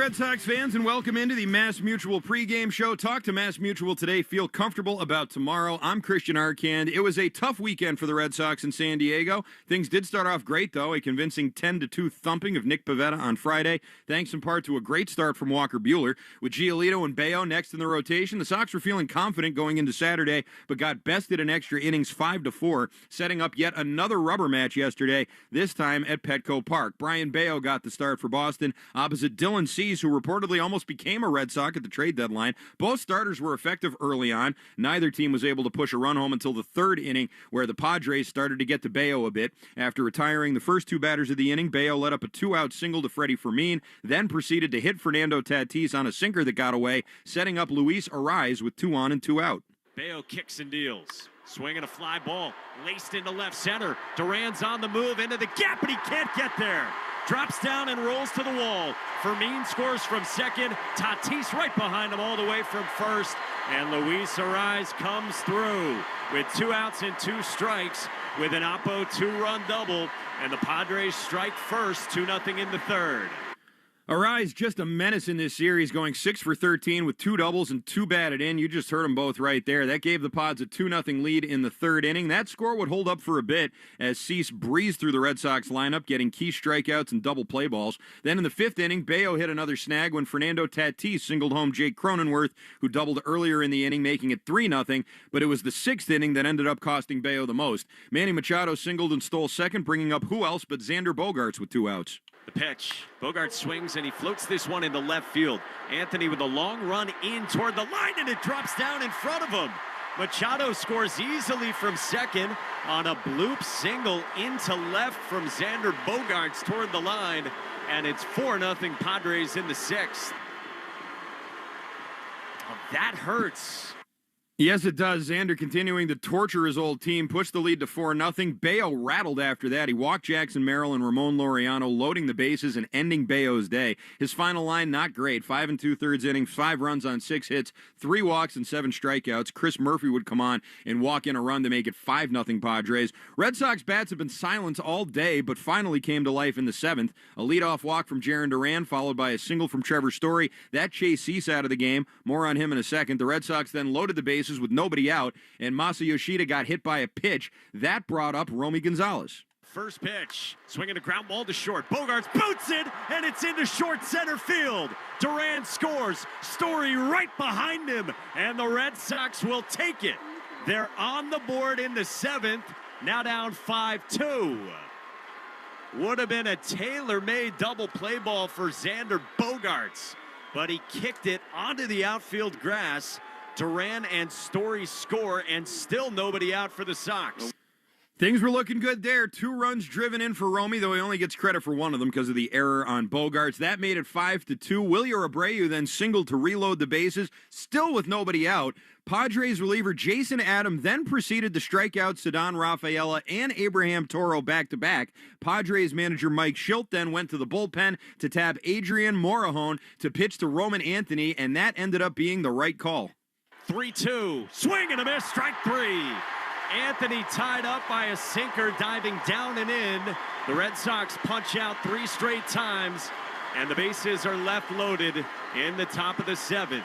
Red Sox fans, and welcome into the Mass Mutual pregame show. Talk to Mass Mutual today. Feel comfortable about tomorrow. I'm Christian Arcand. It was a tough weekend for the Red Sox in San Diego. Things did start off great, though. A convincing 10-2 thumping of Nick Pivetta on Friday, thanks in part to a great start from Walker Buehler. With Giolito and Bayo next in the rotation, the Sox were feeling confident going into Saturday, but got bested in extra innings 5-4, setting up yet another rubber match yesterday, this time at Petco Park. Brian Bayo got the start for Boston, opposite Dylan Cease, who reportedly almost became a Red Sox at the trade deadline. Both starters were effective early on. Neither team was able to push a run home until the third inning, where the Padres started to get to Bayo a bit. After retiring the first two batters of the inning, Bayo let up a two-out single to Freddie Fermin, then proceeded to hit Fernando Tatis on a sinker that got away, setting up Luis Arraez with 2 on and 2 out. Bayo kicks and deals. Swinging a fly ball, laced into left center. Duran's on the move into the gap, but he can't get there. Drops down and rolls to the wall. Fermin scores from second. Tatis right behind him all the way from first. And Luis Arraez comes through with 2 outs and 2 strikes with an Oppo 2-run double. And the Padres strike first, 2-0 in the third. Arraez just a menace in this series, going 6 for 13 with 2 doubles and 2 batted in. You just heard them both right there. That gave the Pods a 2-0 lead in the third inning. That score would hold up for a bit as Cease breezed through the Red Sox lineup, getting key strikeouts and double play balls. Then in the 5th inning, Bayo hit another snag when Fernando Tatis singled home Jake Cronenworth, who doubled earlier in the inning, making it 3-0. But it was the 6th inning that ended up costing Bayo the most. Manny Machado singled and stole second, bringing up who else but Xander Bogaerts with 2 outs. The pitch. Bogart swings and he floats this one into left field. Anthony with a long run in toward the line, and it drops down in front of him. Machado scores easily from second on a bloop single into left from Xander Bogaerts toward the line, and it's 4-0 Padres in the 6th. Oh, that hurts. Yes, it does. Xander continuing to torture his old team, pushed the lead to 4-0. Bayo rattled after that. He walked Jackson Merrill and Ramon Laureano, loading the bases and ending Bayo's day. His final line, not great. 5 2/3 innings, 5 runs on 6 hits, 3 walks and 7 strikeouts. Chris Murphy would come on and walk in a run to make it 5-0 Padres. Red Sox bats have been silent all day, but finally came to life in the 7th. A leadoff walk from Jarren Duran, followed by a single from Trevor Story. That chased Cease out of the game. More on him in a second. The Red Sox then loaded the bases with nobody out, and Masa Yoshida got hit by a pitch. That brought up Romy Gonzalez. First pitch, swinging a ground ball to short. Bogaerts boots it, and it's into short center field. Duran scores, Story right behind him, and the Red Sox will take it. They're on the board in the 7th, now down 5-2. Would have been a tailor-made double play ball for Xander Bogaerts, but he kicked it onto the outfield grass. Duran and Story score, and still nobody out for the Sox. Things were looking good there. 2 runs driven in for Romy, though he only gets credit for one of them because of the error on Bogaerts. That made it 5-2. Wilyer Abreu then singled to reload the bases, still with nobody out. Padres reliever Jason Adam then proceeded to strike out Ceddanne Rafaela and Abraham Toro back-to-back. Padres manager Mike Schilt then went to the bullpen to tap Adrian Morejon to pitch to Roman Anthony, and that ended up being the right call. 3-2, swing and a miss, strike 3. Anthony tied up by a sinker diving down and in. The Red Sox punch out 3 straight times, and the bases are left loaded in the top of the 7th.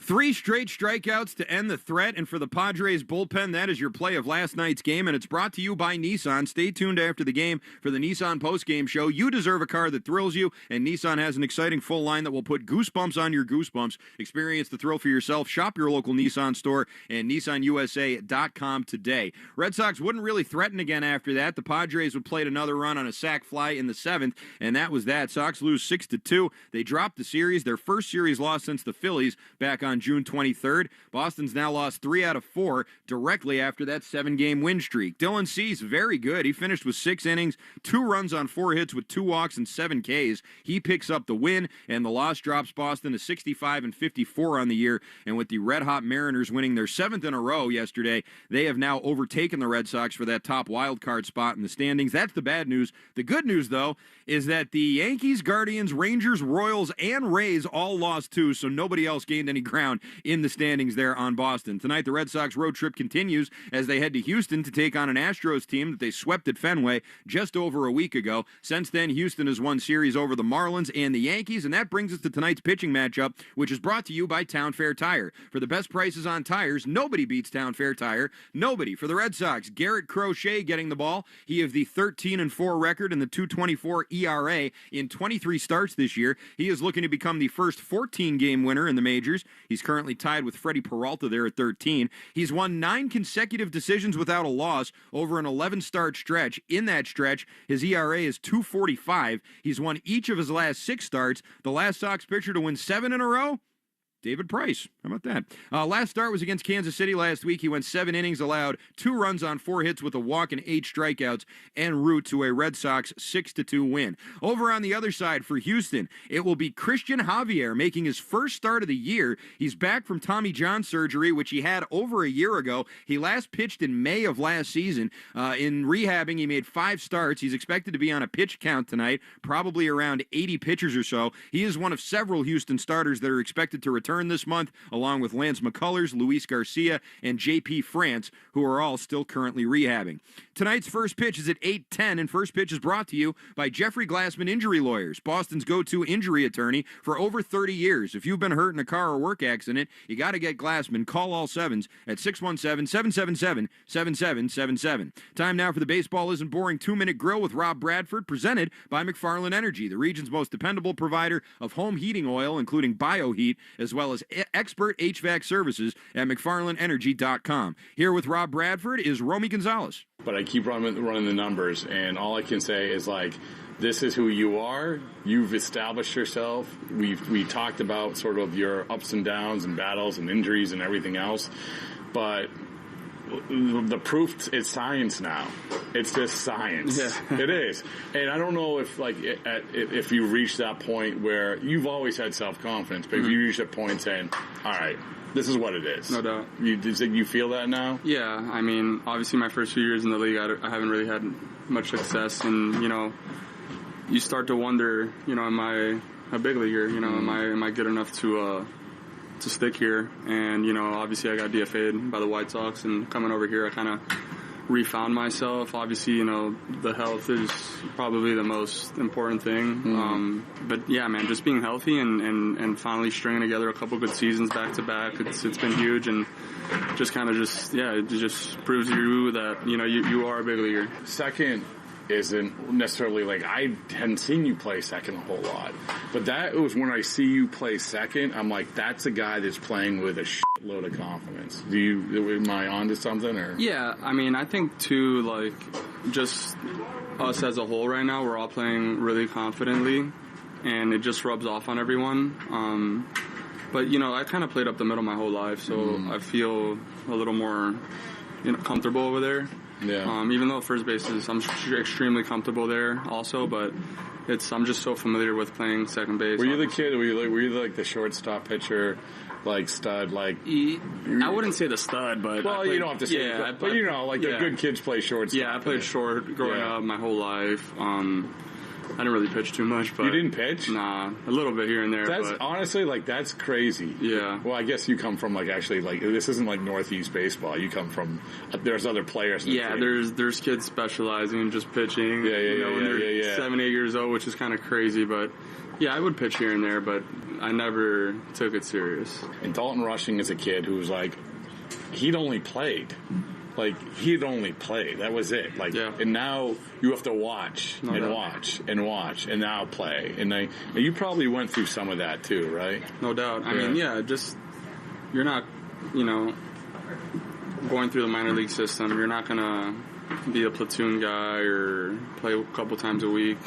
3 straight strikeouts to end the threat, and for the Padres bullpen, that is your play of last night's game, and it's brought to you by Nissan. Stay tuned after the game for the Nissan postgame show. You deserve a car that thrills you, and Nissan has an exciting full line that will put goosebumps on your goosebumps. Experience the thrill for yourself. Shop your local Nissan store and nissanusa.com today. Red Sox wouldn't really threaten again after that. The Padres would play another run on a sac fly in the 7th, and that was that. Sox lose 6-2. They dropped the series, their first series loss since the Phillies back on June 23rd. Boston's now lost 3 out of 4 directly after that 7-game win streak. Dylan Cease, very good. He finished with 6 innings, 2 runs on 4 hits with 2 walks and 7 Ks. He picks up the win, and the loss drops Boston to 65-54 on the year. And with the red-hot Mariners winning their 7th in a row yesterday, they have now overtaken the Red Sox for that top wild card spot in the standings. That's the bad news. The good news, though, is that the Yankees, Guardians, Rangers, Royals, and Rays all lost too, so nobody else gained any ground ground in the standings there on Boston. Tonight, the Red Sox road trip continues as they head to Houston to take on an Astros team that they swept at Fenway just over a week ago. Since then, Houston has won series over the Marlins and the Yankees, and that brings us to tonight's pitching matchup, which is brought to you by Town Fair Tire. For the best prices on tires, nobody beats Town Fair Tire. Nobody. For the Red Sox, Garrett Crochet getting the ball. He has the 13-4 record and the 2.24 ERA in 23 starts this year. He is looking to become the first 14-game winner in the majors. He's currently tied with Freddie Peralta there at 13. He's won 9 consecutive decisions without a loss over an 11-start stretch. In that stretch, his ERA is 2.45. He's won each of his last 6 starts. The last Sox pitcher to win 7 in a row? David Price. How about that? Last start was against Kansas City last week. He went 7 innings, allowed 2 runs on 4 hits with a walk and 8 strikeouts, en route to a Red Sox 6-2 win. Over on the other side for Houston, it will be Christian Javier making his first start of the year. He's back from Tommy John surgery, which he had over a year ago. He last pitched in May of last season. In rehabbing, he made 5 starts. He's expected to be on a pitch count tonight, probably around 80 pitchers or so. He is one of several Houston starters that are expected to return this month, along with Lance McCullers, Luis Garcia, and J.P. France, who are all still currently rehabbing. Tonight's first pitch is at 8:10, and first pitch is brought to you by Jeffrey Glassman Injury Lawyers, Boston's go-to injury attorney for over 30 years. If you've been hurt in a car or work accident, you got to get Glassman. Call all sevens at 617-777-7777. Time now for the Baseball Isn't Boring 2-Minute Grill with Rob Bradford, presented by McFarland Energy, the region's most dependable provider of home heating oil, including BioHeat, as well as expert HVAC services at McFarlandEnergy.com. Here with Rob Bradford is Romy Gonzalez. But I keep running the numbers, and all I can say is, like, this is who you are. You've established yourself. We talked about sort of your ups and downs and battles and injuries and everything else, but the proof is science now. It's just science. Yeah. It is. And I don't know if, like, if you reach that point where you've always had self-confidence, but if you reach that point saying, all right, this is what it is. No doubt. You feel that now? Yeah. I mean, obviously my first few years in the league, I haven't really had much success. And, you start to wonder, am I a big leaguer? Am I good enough to stick here? And, obviously I got DFA'd by the White Sox, and coming over here I kind of refound myself. Obviously, the health is probably the most important thing. But yeah, man, just being healthy and finally stringing together a couple good seasons back to back, it's been huge, and just kind of it just proves to you that, you are a big leaguer. Second isn't necessarily, like, I hadn't seen you play second a whole lot, but that was when I see you play second, I'm like, that's a guy that's playing with a shitload of confidence. Am I onto something, or? Yeah, I mean, I think too, like, just us as a whole right now, we're all playing really confidently, and it just rubs off on everyone. But I kind of played up the middle my whole life, so I feel a little more comfortable over there. Yeah. Even though first base I'm extremely comfortable there also, but I'm just so familiar with playing second base. Were you the kid? Were you like the shortstop pitcher, like stud? Like I wouldn't say the stud, but you don't have to say. Yeah, but the good kids play shortstop. Yeah, I played short growing up my whole life. I didn't really pitch too much, but... You didn't pitch? Nah, a little bit here and there. That's honestly, like, that's crazy. Yeah. Well, I guess you come from, like, actually, like, this isn't like Northeast baseball. You come from, there's other players. There's kids specializing in just pitching. When they're 7, 8 years old, which is kind of crazy, but yeah, I would pitch here and there, but I never took it serious. And Dalton Rushing is a kid who was like, he'd only played. Like, he'd only play. That was it. Like, and now you have to watch watch and now play. And you probably went through some of that too, right? No doubt. I mean, just you're not, going through the minor league system. You're not gonna be a platoon guy or play a couple times a week.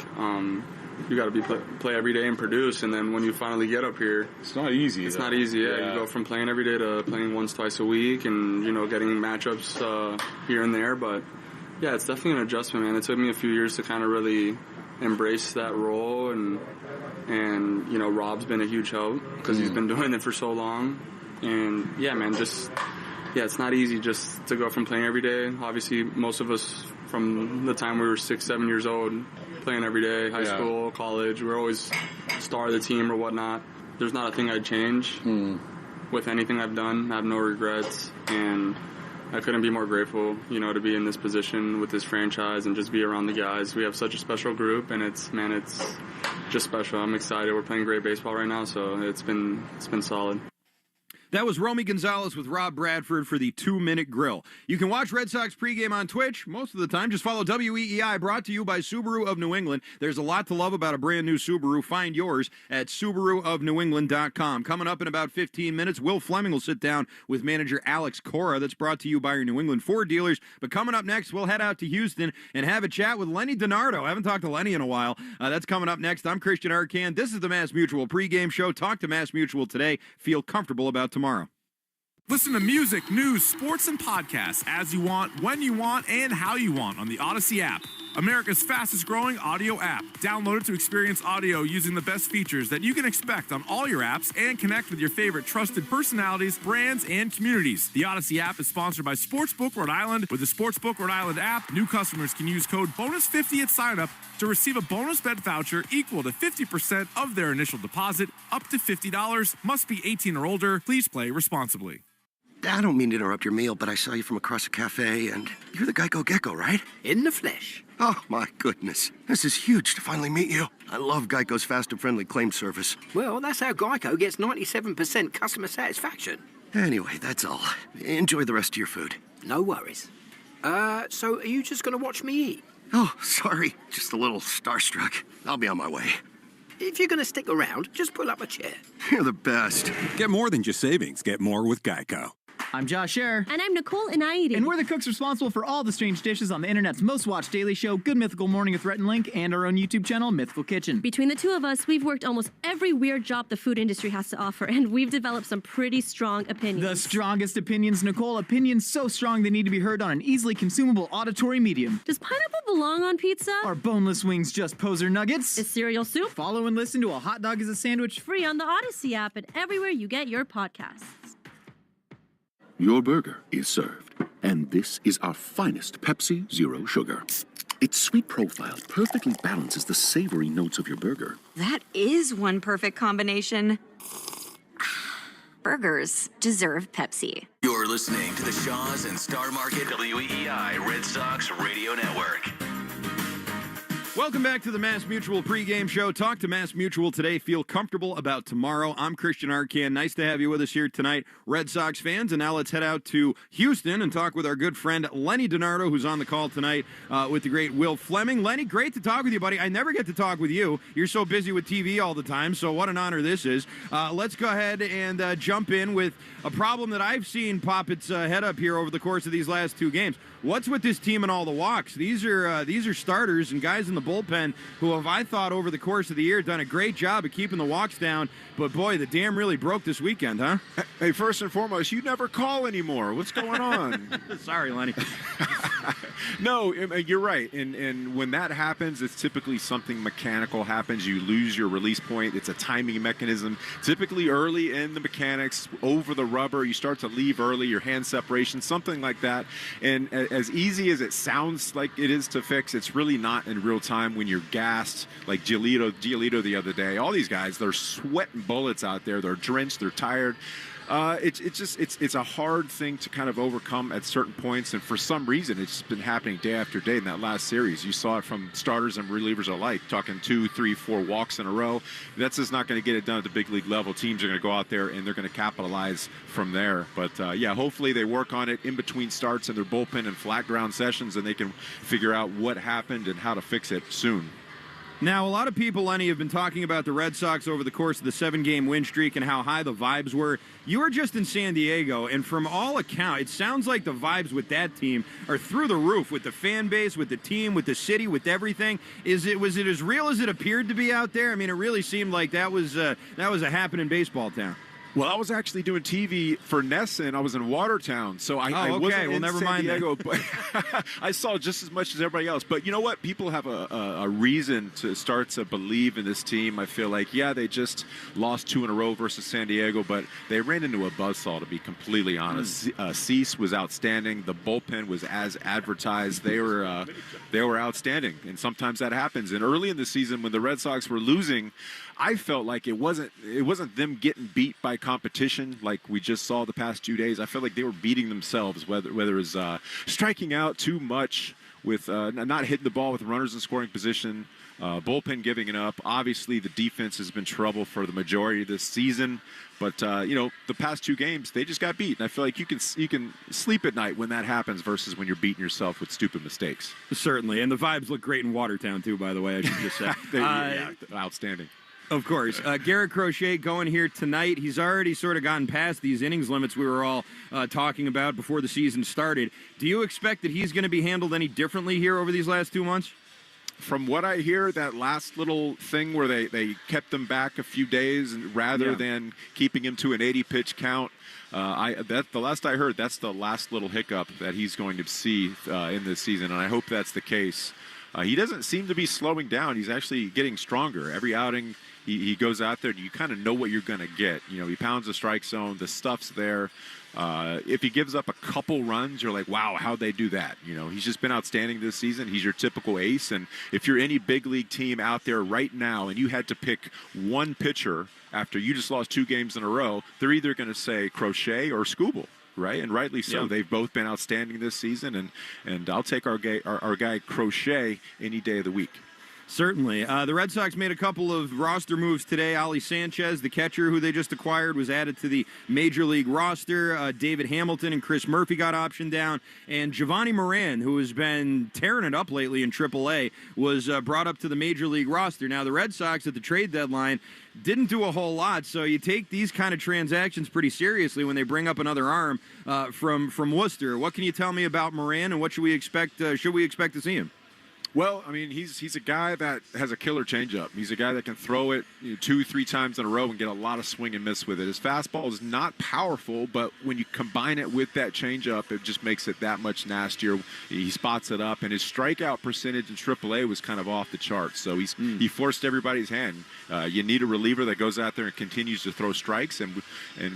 You got to play every day and produce, and then when you finally get up here, it's not easy. It's not easy. Yeah, you go from playing every day to playing once, twice a week, and getting matchups here and there. But yeah, it's definitely an adjustment, man. It took me a few years to kind of really embrace that role, and Rob's been a huge help because he's been doing it for so long. And yeah, man, it's not easy just to go from playing every day. Obviously, most of us from the time we were 6, 7 years old, playing every day, high school, college, we're always star of the team or whatnot. There's not a thing I'd change. with anything I've done. I have no regrets, and I couldn't be more grateful, to be in this position with this franchise and just be around the guys. We have such a special group, and it's just special. I'm excited. We're playing great baseball right now, so it's been solid. That was Romy Gonzalez with Rob Bradford for the 2-Minute Grill. You can watch Red Sox pregame on Twitch most of the time. Just follow WEEI, brought to you by Subaru of New England. There's a lot to love about a brand new Subaru. Find yours at SubaruofNewEngland.com. Coming up in about 15 minutes, Will Fleming will sit down with manager Alex Cora. That's brought to you by your New England Ford dealers. But coming up next, we'll head out to Houston and have a chat with Lenny Dinardo. I haven't talked to Lenny in a while. That's coming up next. I'm Christian Arcan. This is the Mass Mutual pregame show. Talk to Mass Mutual today. Feel comfortable about tomorrow. Listen to music, news, sports, and podcasts as you want, when you want, and how you want on the Odyssey app. America's fastest growing audio app. Download it to experience audio using the best features that you can expect on all your apps and connect with your favorite trusted personalities, brands, and communities. The Odyssey app is sponsored by Sportsbook Rhode Island. With the Sportsbook Rhode Island app, new customers can use code BONUS50 at sign-up to receive a bonus bet voucher equal to 50% of their initial deposit, up to $50. Must be 18 or older. Please play responsibly. I don't mean to interrupt your meal, but I saw you from across a cafe, and you're the Geico Gecko, right? In the flesh. Oh, my goodness. This is huge to finally meet you. I love Geico's fast and friendly claim service. Well, that's how Geico gets 97% customer satisfaction. Anyway, that's all. Enjoy the rest of your food. No worries. So are you just going to watch me eat? Oh, sorry. Just a little starstruck. I'll be on my way. If you're going to stick around, just pull up a chair. You're the best. Get more than just savings. Get more with Geico. I'm Josh Scher. And I'm Nicole Inaidi. And we're the cooks responsible for all the strange dishes on the internet's most watched daily show, Good Mythical Morning with Rhett and Link, and our own YouTube channel, Mythical Kitchen. Between the two of us, we've worked almost every weird job the food industry has to offer, and we've developed some pretty strong opinions. The strongest opinions, Nicole. Opinions so strong they need to be heard on an easily consumable auditory medium. Does pineapple belong on pizza? Are boneless wings just poser nuggets? Is cereal soup? Follow and listen to A Hot Dog is a Sandwich. Free on the Odyssey app and everywhere you get your podcasts. Your burger is served, and this is our finest Pepsi Zero Sugar. Its sweet profile perfectly balances the savory notes of your burger. That is one perfect combination. Burgers deserve Pepsi. You're listening to the Shaws and Star Market WEEI Red Sox Radio Network. Welcome back to the Mass Mutual pregame show. Talk to Mass Mutual today. Feel comfortable about tomorrow. I'm Christian Arcan. Nice to have you with us here tonight, Red Sox fans. And now let's head out to Houston and talk with our good friend Lenny Dinardo, who's on the call tonight with the great Will Fleming. Lenny, great to talk with you, buddy. I never get to talk with you. You're so busy with TV all the time, so what an honor this is. Let's go ahead and jump in with a problem that I've seen pop its head up here over the course of these last two games. What's with this team and all the walks? These are starters and guys in the bullpen who have, I thought, over the course of the year done a great job of keeping the walks down. But, boy, the dam really broke this weekend, huh? Hey, first and foremost, you never call anymore. What's going on? Sorry, Lenny. No, you're right. And when that happens, it's typically something mechanical happens. You lose your release point. It's a timing mechanism. Typically early in the mechanics, over the rubber, you start to leave early, your hand separation, something like that. And as easy as it sounds like it is to fix, it's really not in real time when you're gassed, like Giolito the other day. All these guys, they're sweating bullets out there. They're drenched. They're tired. It's a hard thing to kind of overcome at certain points, and for some reason it's been happening day after day. In that last series, you saw it from starters and relievers alike, talking 2, 3, 4 walks in a row. That's just not going to get it done at the big league level. Teams are going to go out there and they're going to capitalize from there. But yeah, hopefully they work on it in between starts in their bullpen and flat ground sessions, and they can figure out what happened and how to fix it soon. Now, a lot of people, Lenny, have been talking about the Red Sox over the course of the 7-game win streak and how high the vibes were. You were just in San Diego, and from all accounts, it sounds like the vibes with that team are through the roof, with the fan base, with the team, with the city, with everything. Was it as real as it appeared to be out there? I mean, it really seemed like that was a happening baseball town. Well, I was actually doing TV for NESN. I was in Watertown, so I wasn't in San Diego, but I saw just as much as everybody else. But you know what? People have a reason to start to believe in this team. I feel like, yeah, they just lost 2 in a row versus San Diego, but they ran into a buzzsaw, to be completely honest. Cease was outstanding. The bullpen was as advertised. They were outstanding, and sometimes that happens. And early in the season, when the Red Sox were losing, I felt like it wasn't them getting beat by competition like we just saw the past 2 days. I feel like they were beating themselves, whether it was striking out too much with not hitting the ball with runners in scoring position, bullpen giving it up. Obviously, the defense has been trouble for the majority of this season. But, the past 2 games, they just got beat. And I feel like you can sleep at night when that happens versus when you're beating yourself with stupid mistakes. Certainly. And the vibes look great in Watertown, too, by the way, I should just say. Outstanding. Of course. Garrett Crochet going here tonight. He's already sort of gotten past these innings limits we were all talking about before the season started. Do you expect that he's going to be handled any differently here over these last 2 months? From what I hear, that last little thing where they kept him back a few days rather than keeping him to an 80-pitch count, the last I heard, that's the last little hiccup that he's going to see in this season, and I hope that's the case. He doesn't seem to be slowing down. He's actually getting stronger. Every outing he goes out there, and you kind of know what you're going to get. He pounds the strike zone. The stuff's there. If he gives up a couple runs, you're like, wow, how'd they do that? He's just been outstanding this season. He's your typical ace. And if you're any big league team out there right now and you had to pick one pitcher after you just lost 2 games in a row, they're either going to say Crochet or Skubal. Right, and rightly so. Yeah. They've both been outstanding this season, and I'll take our guy Crochet any day of the week. Certainly. The Red Sox made a couple of roster moves today. Ali Sanchez, the catcher who they just acquired, was added to the Major League roster. David Hamilton and Chris Murphy got optioned down. And Giovanni Moran, who has been tearing it up lately in AAA, was brought up to the Major League roster. Now, the Red Sox at the trade deadline didn't do a whole lot, so you take these kind of transactions pretty seriously when they bring up another arm from Worcester. What can you tell me about Moran, and what should we expect to see him? Well, I mean, he's a guy that has a killer changeup. He's a guy that can throw it 2-3 times in a row and get a lot of swing and miss with it. His fastball is not powerful, but when you combine it with that changeup, it just makes it that much nastier. He spots it up, and his strikeout percentage in AAA was kind of off the charts. So he forced everybody's hand. You need a reliever that goes out there and continues to throw strikes, and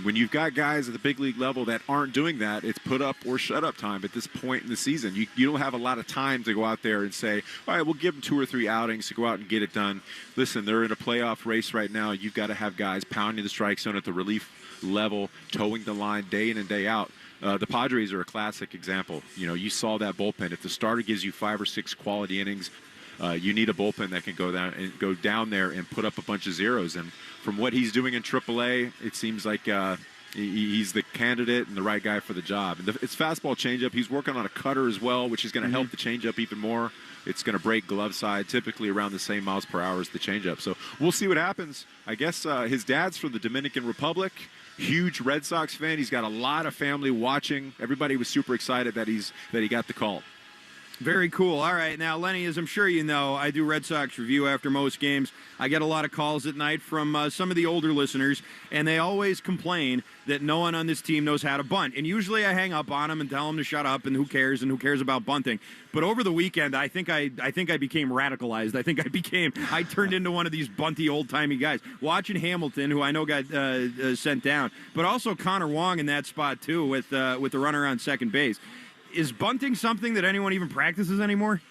when you've got guys at the big league level that aren't doing that, it's put up or shut up time at this point in the season. You don't have a lot of time to go out there and say, all right, we'll give them 2 or 3 outings to go out and get it done. Listen, they're in a playoff race right now. You've got to have guys pounding the strike zone at the relief level, towing the line day in and day out. The Padres are a classic example. You saw that bullpen. If the starter gives you 5 or 6 quality innings, you need a bullpen that can go down there and put up a bunch of zeros. And from what he's doing in AAA, it seems like he's the candidate and the right guy for the job. And it's fastball changeup. He's working on a cutter as well, which is going to help the changeup even more. It's going to break glove side, typically around the same miles per hour as the changeup. So we'll see what happens. I guess his dad's from the Dominican Republic. Huge Red Sox fan. He's got a lot of family watching. Everybody was super excited that he got the call. Very cool. All right. Now, Lenny, as I'm sure you know, I do Red Sox review after most games. I get a lot of calls at night from some of the older listeners, and they always complain that no one on this team knows how to bunt. And usually I hang up on them and tell them to shut up and who cares about bunting. But over the weekend, I think I became radicalized. I turned into one of these bunty old-timey guys. Watching Hamilton, who I know got sent down, but also Connor Wong in that spot, too, with the runner on second base. Is bunting something that anyone even practices anymore?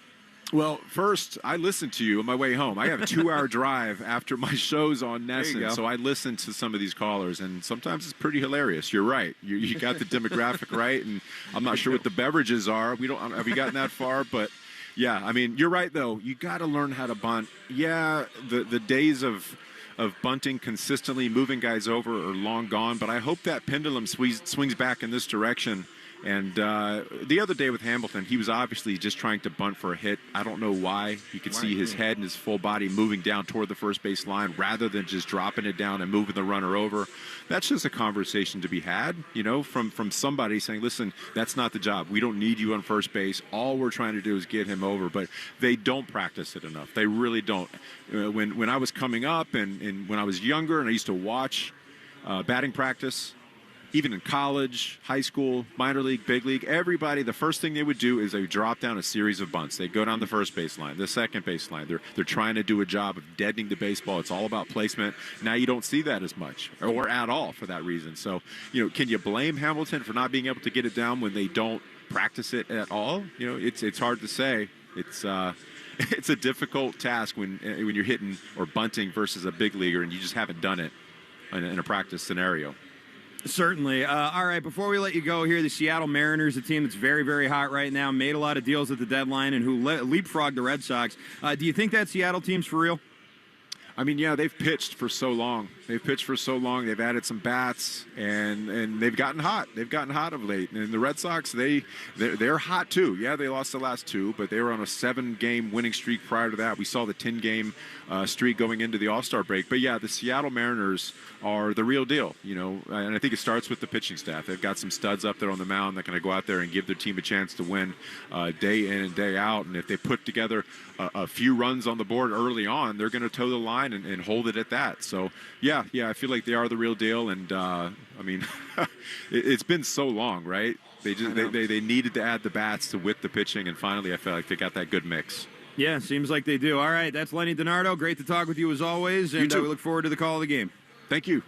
Well, first, I listened to you on my way home. I have a 2-hour drive after my shows on Nesson, so I listen to some of these callers, and sometimes it's pretty hilarious. You're right. You got the demographic right, and I'm not sure what the beverages are. Have we gotten that far? But, yeah, I mean, you're right, though. You got to learn how to bunt. Yeah, the days of bunting consistently, moving guys over are long gone, but I hope that pendulum swings back in this direction. And the other day with Hamilton, he was obviously just trying to bunt for a hit. I don't know why. You could see his head and his full body moving down toward the first base line rather than just dropping it down and moving the runner over. That's just a conversation to be had, from somebody saying, listen, that's not the job. We don't need you on first base. All we're trying to do is get him over. But they don't practice it enough. They really don't. When I was coming up and when I was younger and I used to watch batting practice, even in college, high school, minor league, big league, everybody, the first thing they would do is they would drop down a series of bunts. They'd go down the first baseline, the second baseline. They're trying to do a job of deadening the baseball. It's all about placement. Now you don't see that as much or at all for that reason. So, can you blame Hamilton for not being able to get it down when they don't practice it at all? It's hard to say. It's a difficult task when you're hitting or bunting versus a big leaguer and you just haven't done it in a practice scenario. Certainly. All right, before we let you go here, the Seattle Mariners, a team that's very, very hot right now, made a lot of deals at the deadline and who leapfrogged the Red Sox. Do you think that Seattle team's for real? I mean, yeah, they've pitched for so long. They've added some bats, and they've gotten hot. They've gotten hot of late. And the Red Sox, they're hot too. Yeah, they lost the last 2, but they were on a 7-game winning streak prior to that. We saw the 10-game streak going into the All-Star break. But yeah, the Seattle Mariners are the real deal, and I think it starts with the pitching staff. They've got some studs up there on the mound that are going to go out there and give their team a chance to win day in and day out. And if they put together a few runs on the board early on, they're going to toe the line and hold it at that. So, yeah, I feel like they are the real deal. And, I mean, it's been so long, right? They needed to add the bats to with the pitching, and finally I feel like they got that good mix. Yeah, seems like they do. All right, that's Lenny Dinardo. Great to talk with you as always, and we look forward to the call of the game. Thank you.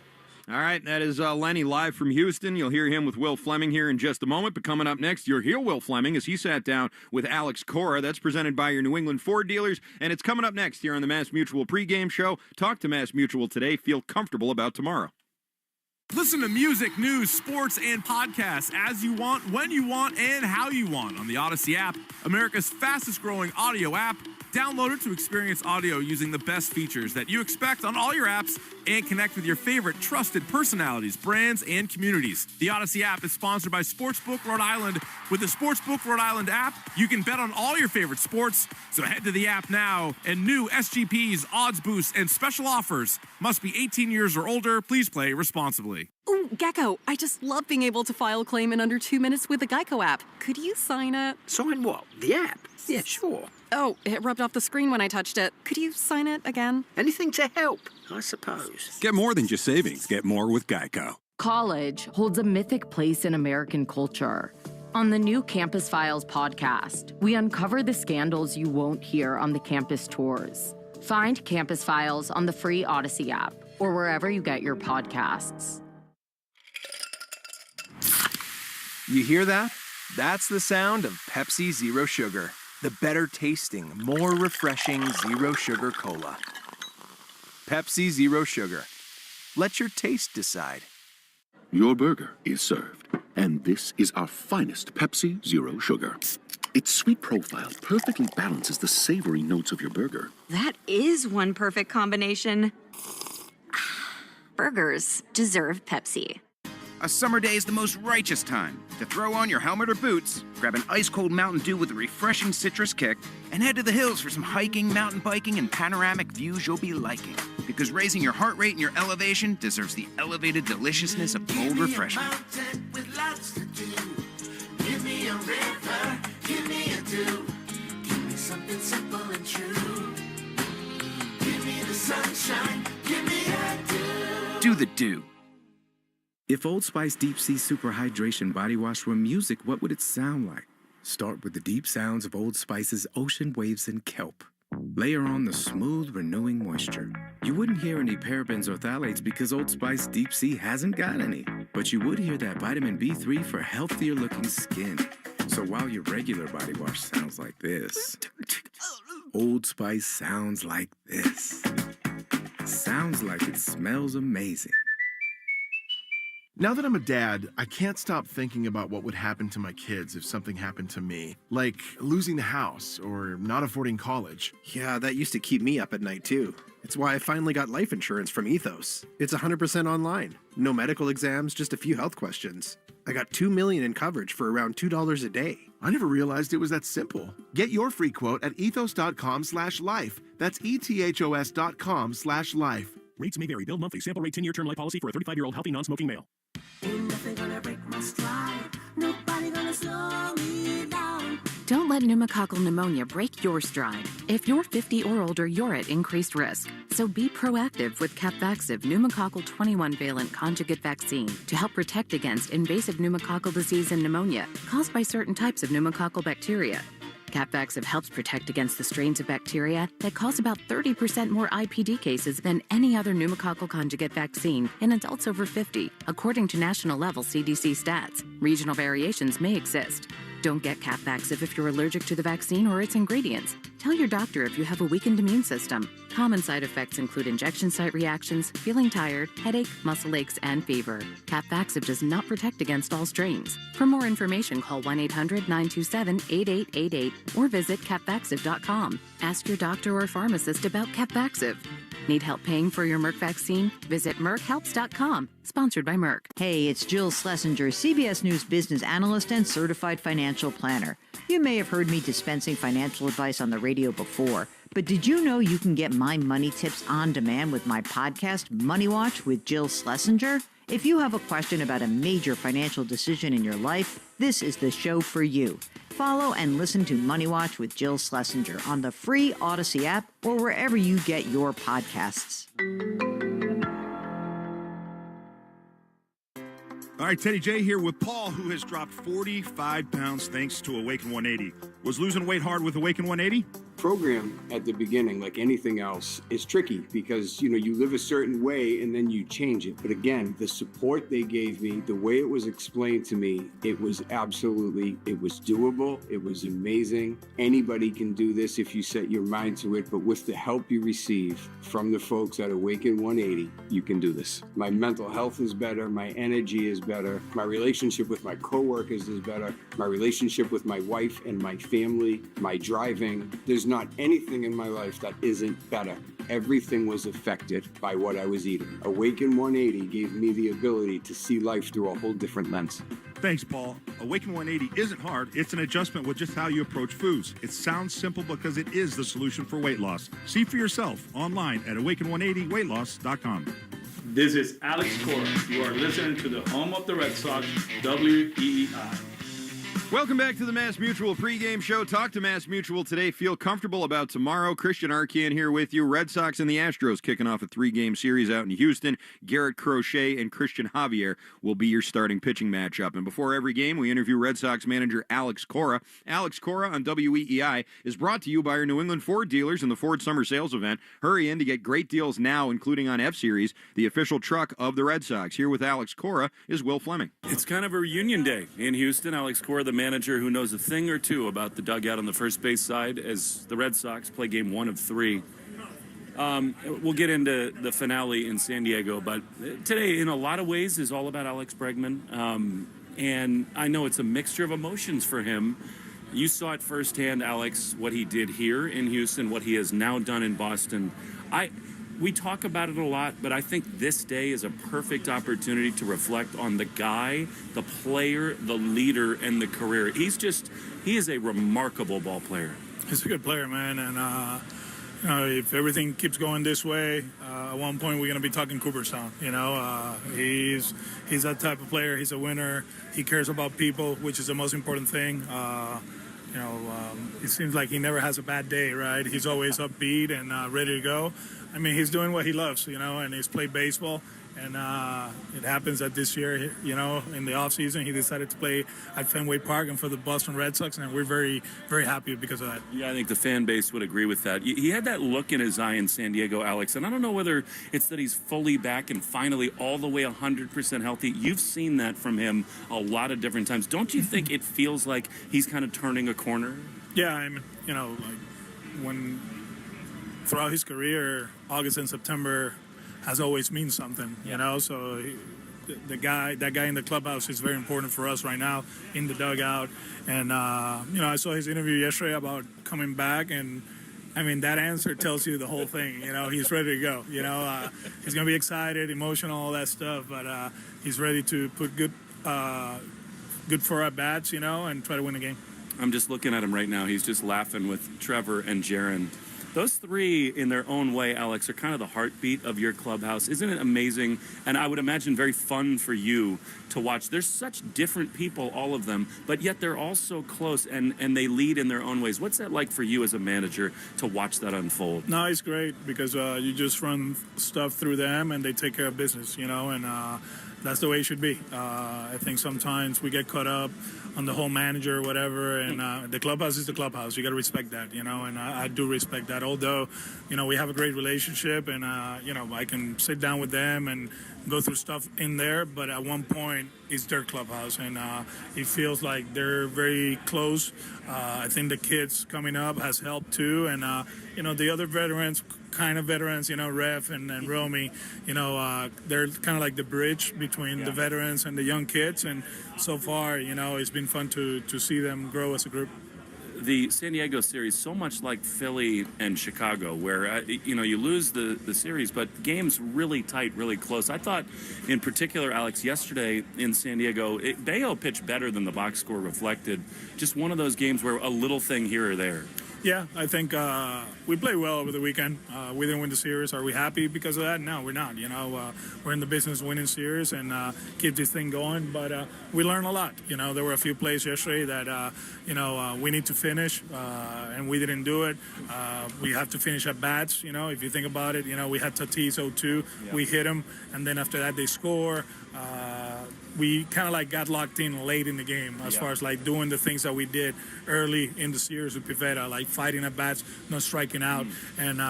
All right, that is Lenny live from Houston. You'll hear him with Will Fleming here in just a moment. But coming up next, you'll hear Will Fleming as he sat down with Alex Cora. That's presented by your New England Ford dealers. And it's coming up next here on the Mass Mutual pregame show. Talk to Mass Mutual today. Feel comfortable about tomorrow. Listen to music, news, sports, and podcasts as you want, when you want, and how you want on the Odyssey app, America's fastest-growing audio app. Download it to experience audio using the best features that you expect on all your apps and connect with your favorite trusted personalities, brands, and communities. The Odyssey app is sponsored by Sportsbook Rhode Island. With the Sportsbook Rhode Island app, you can bet on all your favorite sports. So head to the app now, and new SGPs, odds boosts, and special offers. Must be 18 years or older. Please play responsibly. Ooh, Gecko, I just love being able to file a claim in under 2 minutes with the Geico app. Could you sign it? Sign what? The app? Yeah, sure. Oh, it rubbed off the screen when I touched it. Could you sign it again? Anything to help, I suppose. Get more than just savings. Get more with Geico. College holds a mythic place in American culture. On the new Campus Files podcast, we uncover the scandals you won't hear on the campus tours. Find Campus Files on the free Odyssey app or wherever you get your podcasts. You hear that? That's the sound of Pepsi Zero Sugar. The better tasting, more refreshing Zero Sugar Cola. Pepsi Zero Sugar. Let your taste decide. Your burger is served, and this is our finest Pepsi Zero Sugar. Its sweet profile perfectly balances the savory notes of your burger. That is one perfect combination. Burgers deserve Pepsi. A summer day is the most righteous time to throw on your helmet or boots, grab an ice-cold Mountain Dew with a refreshing citrus kick, and head to the hills for some hiking, mountain biking, and panoramic views you'll be liking. Because raising your heart rate and your elevation deserves the elevated deliciousness of cold refreshment. Give me a river, give me a dew. Give me something simple and true. Give me the sunshine, give me a dew. Do the Dew. If Old Spice Deep Sea Super Hydration Body Wash were music, what would it sound like? Start with the deep sounds of Old Spice's ocean waves and kelp. Layer on the smooth, renewing moisture. You wouldn't hear any parabens or phthalates because Old Spice Deep Sea hasn't got any. But you would hear that vitamin B3 for healthier looking skin. So while your regular body wash sounds like this, Old Spice sounds like this. Sounds like it smells amazing. Now that I'm a dad, I can't stop thinking about what would happen to my kids if something happened to me, like losing the house or not affording college. Yeah, that used to keep me up at night too. It's why I finally got life insurance from Ethos. It's 100% online. No medical exams, just a few health questions. I got $2 million in coverage for around $2 a day. I never realized it was that simple. Get your free quote at ethos.com/life. That's ethos.com/life. Rates may vary. Bill monthly. Sample rate 10-year term life policy for a 35-year-old healthy non-smoking male. Ain't nothing gonna break my stride. Nobody gonna slow me down. Don't let pneumococcal pneumonia break your stride. If you're 50 or older, you're at increased risk. So be proactive with Capvaxive pneumococcal 21-valent conjugate vaccine to help protect against invasive pneumococcal disease and pneumonia caused by certain types of pneumococcal bacteria. Capvaxive helps protect against the strains of bacteria that cause about 30% more IPD cases than any other pneumococcal conjugate vaccine in adults over 50, according to national-level CDC stats. Regional variations may exist. Don't get Capvaxive if you're allergic to the vaccine or its ingredients. Tell your doctor if you have a weakened immune system. Common side effects include injection site reactions, feeling tired, headache, muscle aches, and fever. Capvaxive does not protect against all strains. For more information, call 1-800-927-8888 or visit capvaxive.com. Ask your doctor or pharmacist about Capvaxive. Need help paying for your Merck vaccine? Visit merckhelps.com. Sponsored by Merck. Hey, it's Jill Schlesinger, CBS News business analyst and certified financial planner. You may have heard me dispensing financial advice on the radio before, but did you know you can get my money tips on demand with my podcast, Money Watch with Jill Schlesinger? If you have a question about a major financial decision in your life, this is the show for you. Follow and listen to Money Watch with Jill Schlesinger on the free Odyssey app or wherever you get your podcasts. All right, Teddy J here with Paul, who has dropped 45 pounds thanks to Awaken 180. Was losing weight hard with Awaken 180? Program at the beginning, like anything else, is tricky because, you live a certain way and then you change it. But again, the support they gave me, the way it was explained to me, it was doable. It was amazing. Anybody can do this if you set your mind to it. But with the help you receive from the folks at Awaken 180, you can do this. My mental health is better. My energy is better. My relationship with my coworkers is better. My relationship with my wife and my family, my driving. There's not anything in my life that isn't better. Everything was affected by what I was eating. Awaken 180 gave me the ability to see life through a whole different lens. Thanks, Paul. Awaken 180 isn't hard. It's an adjustment with just how you approach foods. It sounds simple because it is the solution for weight loss. See for yourself online at awaken180weightloss.com. This is Alex Cora. You are listening to the home of the Red Sox, WEEI. Welcome back to the Mass Mutual pregame show. Talk to Mass Mutual today. Feel comfortable about tomorrow. Christian Arcand here with you. Red Sox and the Astros kicking off a 3-game series out in Houston. Garrett Crochet and Christian Javier will be your starting pitching matchup. And before every game, we interview Red Sox manager Alex Cora. Alex Cora on WEEI is brought to you by our New England Ford dealers in the Ford Summer Sales Event. Hurry in to get great deals now, including on F-Series, the official truck of the Red Sox. Here with Alex Cora is Will Fleming. It's kind of a reunion day in Houston. Alex Cora, the manager who knows a thing or two about the dugout on the first base side as the Red Sox play game 1 of 3. We'll get into the finale in San Diego, but today, in a lot of ways, is all about Alex Bregman. And I know it's a mixture of emotions for him. You saw it firsthand, Alex, what he did here in Houston, what he has now done in Boston. We talk about it a lot, but I think this day is a perfect opportunity to reflect on the guy, the player, the leader, and the career. He is a remarkable ball player. He's a good player, man, and if everything keeps going this way, at one point we're going to be talking Cooperstown. He's that type of player. He's a winner. He cares about people, which is the most important thing. It seems like he never has a bad day, right? He's always upbeat and ready to go. I mean, he's doing what he loves, and he's played baseball. And it happens that this year, in the offseason, he decided to play at Fenway Park and for the Boston Red Sox, and we're very, very happy because of that. Yeah, I think the fan base would agree with that. He had that look in his eye in San Diego, Alex, and I don't know whether it's that he's fully back and finally all the way 100% healthy. You've seen that from him a lot of different times. Don't you think it feels like he's kind of turning a corner? Yeah, I mean, throughout his career, August and September has always mean something, so that guy in the clubhouse is very important for us right now in the dugout. And I saw his interview yesterday about coming back, and I mean that answer tells you the whole thing. He's ready to go. He's gonna be excited, emotional, all that stuff, but he's ready to put good for at bats, and try to win the game. I'm just looking at him right now. He's just laughing with Trevor and Jaron. Those three, in their own way, Alex, are kind of the heartbeat of your clubhouse. Isn't it amazing? And I would imagine very fun for you to watch. There's such different people, all of them, but yet they're all so close, and they lead in their own ways. What's that like for you as a manager to watch that unfold? No, it's great because you just run stuff through them, and they take care of business, and that's the way it should be. I think sometimes we get caught up on the whole manager or whatever, and the clubhouse is the clubhouse. You got to respect that, and I do respect that. All the though, we have a great relationship, and I can sit down with them and go through stuff in there, but at one point it's their clubhouse, and it feels like they're very close. I think the kids coming up has helped too, and the other veterans, Ref and Romy, they're kind of like the bridge between the veterans and the young kids, and so far, it's been fun to see them grow as a group. The San Diego series, so much like Philly and Chicago, where you lose the series, but games really tight, really close. I thought, in particular, Alex, yesterday in San Diego, Bayo pitched better than the box score reflected. Just one of those games where a little thing here or there. Yeah, I think we played well over the weekend. We didn't win the series. Are we happy because of that? No, we're not. We're in the business of winning series and keep this thing going. But we learned a lot. There were a few plays yesterday that, we need to finish, and we didn't do it. We have to finish at bats. If you think about it, we had Tatis 0-2. Yeah. We hit him, and then after that they score. We kind of like got locked in late in the game as far as like doing the things that we did early in the series with Pivetta, like fighting at bats, not striking out. And,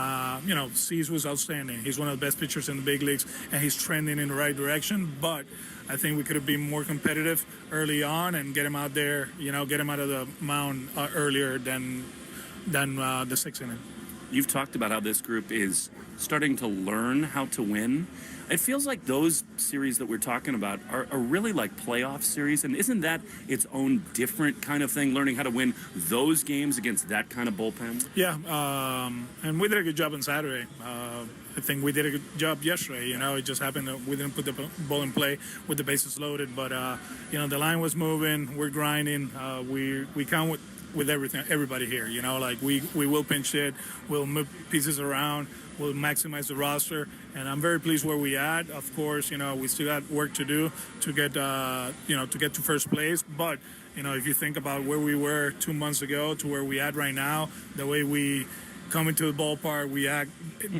Cease was outstanding. He's one of the best pitchers in the big leagues, and he's trending in the right direction. But I think we could have been more competitive early on and get him out there, get him out of the mound earlier than the sixth inning. You've talked about how this group is starting to learn how to win. It feels like those series that we're talking about are really like playoff series, and isn't that its own different kind of thing, learning how to win those games against that kind of bullpen? Yeah, and we did a good job on Saturday. I think we did a good job yesterday. It just happened that we didn't put the ball in play with the bases loaded, but, the line was moving, we're grinding, we count with everybody here, we will pinch hit, we'll move pieces around, we'll maximize the roster, and I'm very pleased where we at. Of course, we still got work to do to get to first place, but if you think about where we were 2 months ago to where we at right now, the way we come into the ballpark, we act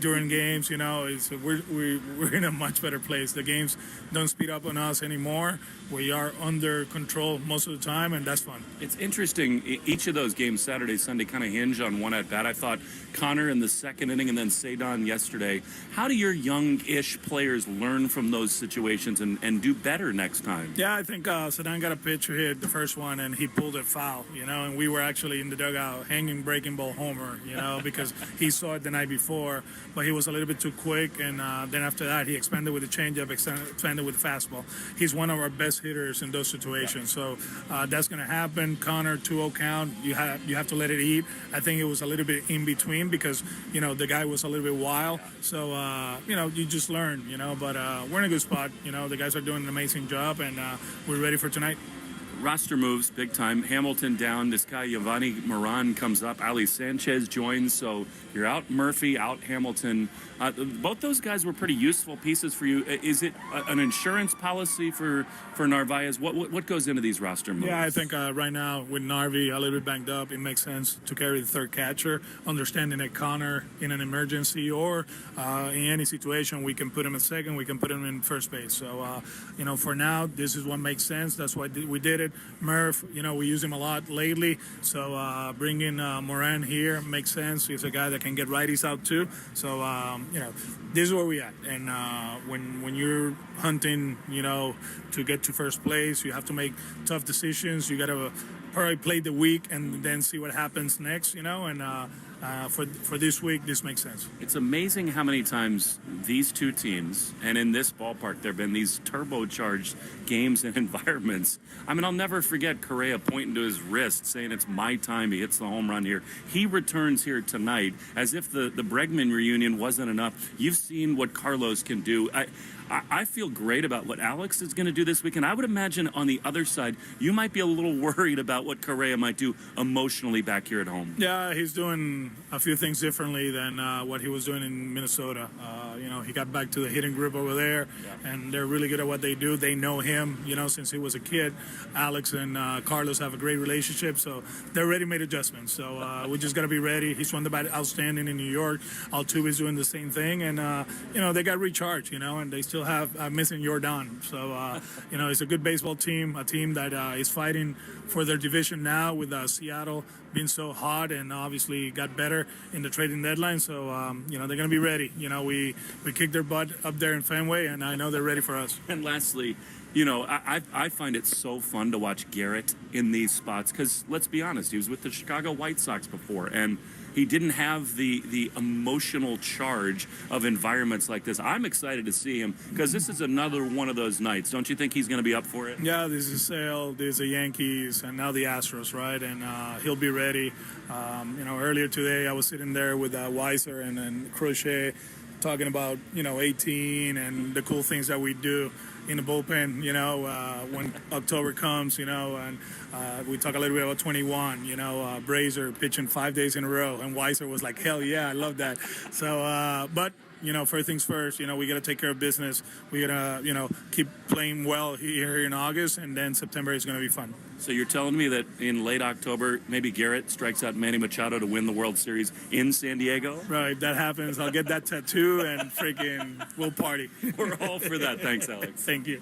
during games, we're in a much better place. The games don't speed up on us anymore. We are under control most of the time, and that's fun. It's interesting. Each of those games, Saturday, Sunday, kind of hinge on one at-bat. I thought Connor in the second inning and then Cedon yesterday. How do your young-ish players learn from those situations and do better next time? Yeah, I think Cedon got a pitch hit, the first one, and he pulled it foul, and we were actually in the dugout hanging breaking ball homer, because he saw it the night before, but he was a little bit too quick, and then after that, he expanded with the changeup, expanded with the fastball. He's one of our best hitters in those situations, so that's going to happen. Connor, 2-0 count, you have to let it eat. I think it was a little bit in between because, the guy was a little bit wild, so, you just learn, but we're in a good spot. The guys are doing an amazing job, and we're ready for tonight. Roster moves big time. Hamilton down. This guy Giovanni Moran comes up. Ali Sanchez joins. So you're out Murphy, out Hamilton. Both those guys were pretty useful pieces for you. Is it an insurance policy for Narvaez? What goes into these roster moves? Yeah, I think right now with Narvi a little bit banged up, it makes sense to carry the third catcher, understanding that Connor in an emergency or in any situation, we can put him at second, we can put him in first base. So, for now, this is what makes sense. That's why we did it. Murph, we use him a lot lately. So bringing Moran here makes sense. He's a guy that can get righties out too. So, this is where we at. And when you're hunting, to get to first place, you have to make tough decisions. You got to probably play the week and then see what happens next, and for this week, this makes sense. It's amazing how many times these two teams, and in this ballpark, there have been these turbocharged games and environments. I mean, I'll never forget Correa pointing to his wrist, saying it's my time. He hits the home run here. He returns here tonight as if the Bregman reunion wasn't enough. You've seen what Carlos can do. I feel great about what Alex is going to do this weekend. I would imagine on the other side, you might be a little worried about what Correa might do emotionally back here at home. Yeah, he's doing a few things differently than what he was doing in Minnesota. He got back to the hitting group over there, and they're really good at what they do. They know him, since he was a kid. Alex and Carlos have a great relationship, so they're already made adjustments. So we just got to be ready. He's won the bat outstanding in New York. Altuve's doing the same thing, and, they got recharged, and they still have missing Jordan. So, it's a good baseball team, a team that is fighting for their division now with Seattle being so hot and obviously got better in the trading deadline. So, they're going to be ready. We kicked their butt up there in Fenway, and I know they're ready for us. And lastly, I find it so fun to watch Garrett in these spots because, let's be honest, he was with the Chicago White Sox before, and he didn't have the emotional charge of environments like this. I'm excited to see him because this is another one of those nights. Don't you think he's going to be up for it? Yeah, this is Sale, there's the Yankees, and now the Astros, right? And he'll be ready. Earlier today I was sitting there with Weiser and Crochet talking about, 18 and the cool things that we do in the bullpen, when October comes, and we talk a little bit about 21, Brazier pitching 5 days in a row, and Weiser was like, hell yeah, I love that. So, but, first things first, we got to take care of business. We got to, keep playing well here in August, and then September is going to be fun. So you're telling me that in late October, maybe Garrett strikes out Manny Machado to win the World Series in San Diego? Right, if that happens, I'll get that tattoo and freaking we'll party. We're all for that. Thanks, Alex. Thank you.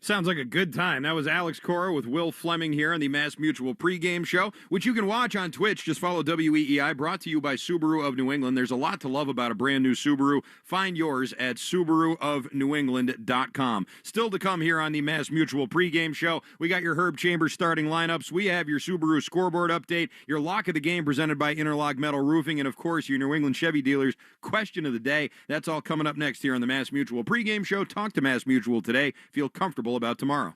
Sounds like a good time. That was Alex Cora with Will Fleming here on the Mass Mutual pregame show, which you can watch on Twitch. Just follow WEEI, brought to you by Subaru of New England. There's a lot to love about a brand new Subaru. Find yours at SubaruofNewEngland.com. Still to come here on the Mass Mutual pregame show, we got your Herb Chambers starting lineups. We have your Subaru scoreboard update, your lock of the game presented by Interlock Metal Roofing, and, of course, your New England Chevy dealers question of the day. That's all coming up next here on the Mass Mutual pregame show. Talk to Mass Mutual today. Feel comfortable about tomorrow.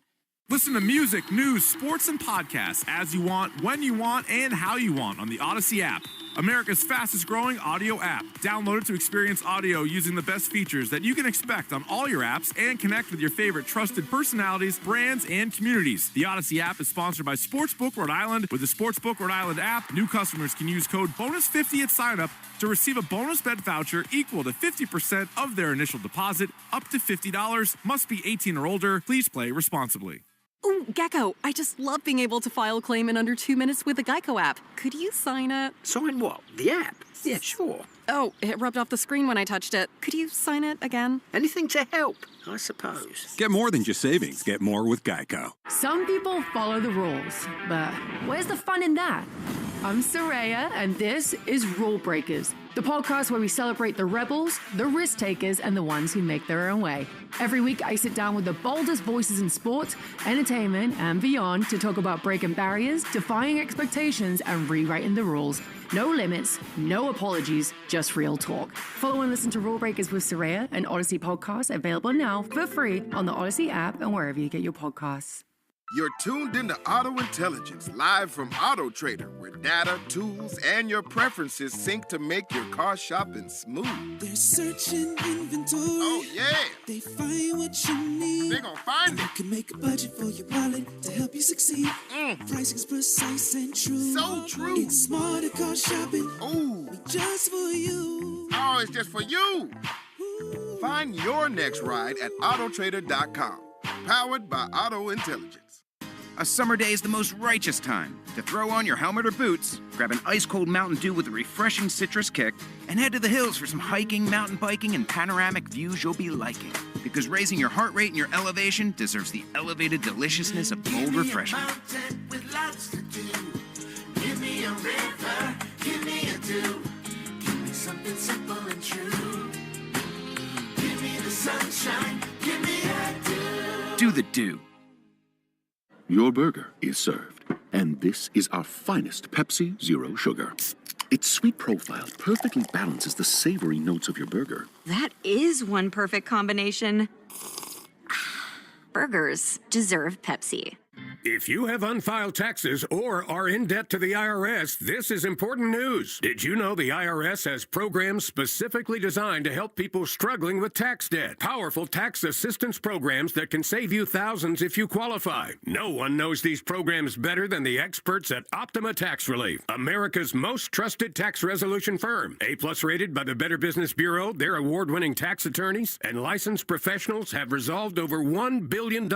Listen to music, news, sports, and podcasts as you want, when you want, and how you want on the Odyssey app. America's fastest growing audio app. Download it to experience audio using the best features that you can expect on all your apps and connect with your favorite trusted personalities, brands, and communities. The Odyssey app is sponsored by Sportsbook Rhode Island. With the Sportsbook Rhode Island app, new customers can use code BONUS50 at sign-up to receive a bonus bet voucher equal to 50% of their initial deposit, up to $50. Must be 18 or older. Please play responsibly. Ooh, Gecko, I just love being able to file a claim in under 2 minutes with the Geico app. Could you sign it? Sign what? The app? Yeah, sure. Oh, it rubbed off the screen when I touched it. Could you sign it again? Anything to help, I suppose. Get more than just savings. Get more with Geico. Some people follow the rules, but where's the fun in that? I'm Soraya, and this is Rule Breakers, the podcast where we celebrate the rebels, the risk takers, and the ones who make their own way. Every week, I sit down with the boldest voices in sports, entertainment, and beyond to talk about breaking barriers, defying expectations, and rewriting the rules. No limits, no apologies, just real talk. Follow and listen to Rule Breakers with Soraya, an Odyssey podcast available now for free on the Odyssey app and wherever you get your podcasts. You're tuned into Auto Intelligence, live from Auto Trader, where data, tools, and your preferences sync to make your car shopping smooth. They're searching inventory. Oh, yeah. They find what you need. They're gonna find it. You can make a budget for your wallet to help you succeed. Pricing's precise and true. So true. It's smarter car shopping. Ooh. Just for you. Oh, it's just for you. Ooh. Find your next ride at autotrader.com. Powered by Auto Intelligence. A summer day is the most righteous time to throw on your helmet or boots, grab an ice-cold Mountain Dew with a refreshing citrus kick, and head to the hills for some hiking, mountain biking, and panoramic views you'll be liking. Because raising your heart rate and your elevation deserves the elevated deliciousness of bold refreshment. With lots to do. Give me a river, give me a dew. Give me something simple and true. Give me the sunshine, give me a dew. Do the Dew. Your burger is served, and this is our finest Pepsi Zero Sugar. Its sweet profile perfectly balances the savory notes of your burger. That is one perfect combination. Burgers deserve Pepsi. If you have unfiled taxes or are in debt to the IRS, this is important news. Did you know the IRS has programs specifically designed to help people struggling with tax debt? Powerful tax assistance programs that can save you thousands if you qualify. No one knows these programs better than the experts at Optima Tax Relief, America's most trusted tax resolution firm. A+ rated by the Better Business Bureau, their award-winning tax attorneys and licensed professionals have resolved over $1 billion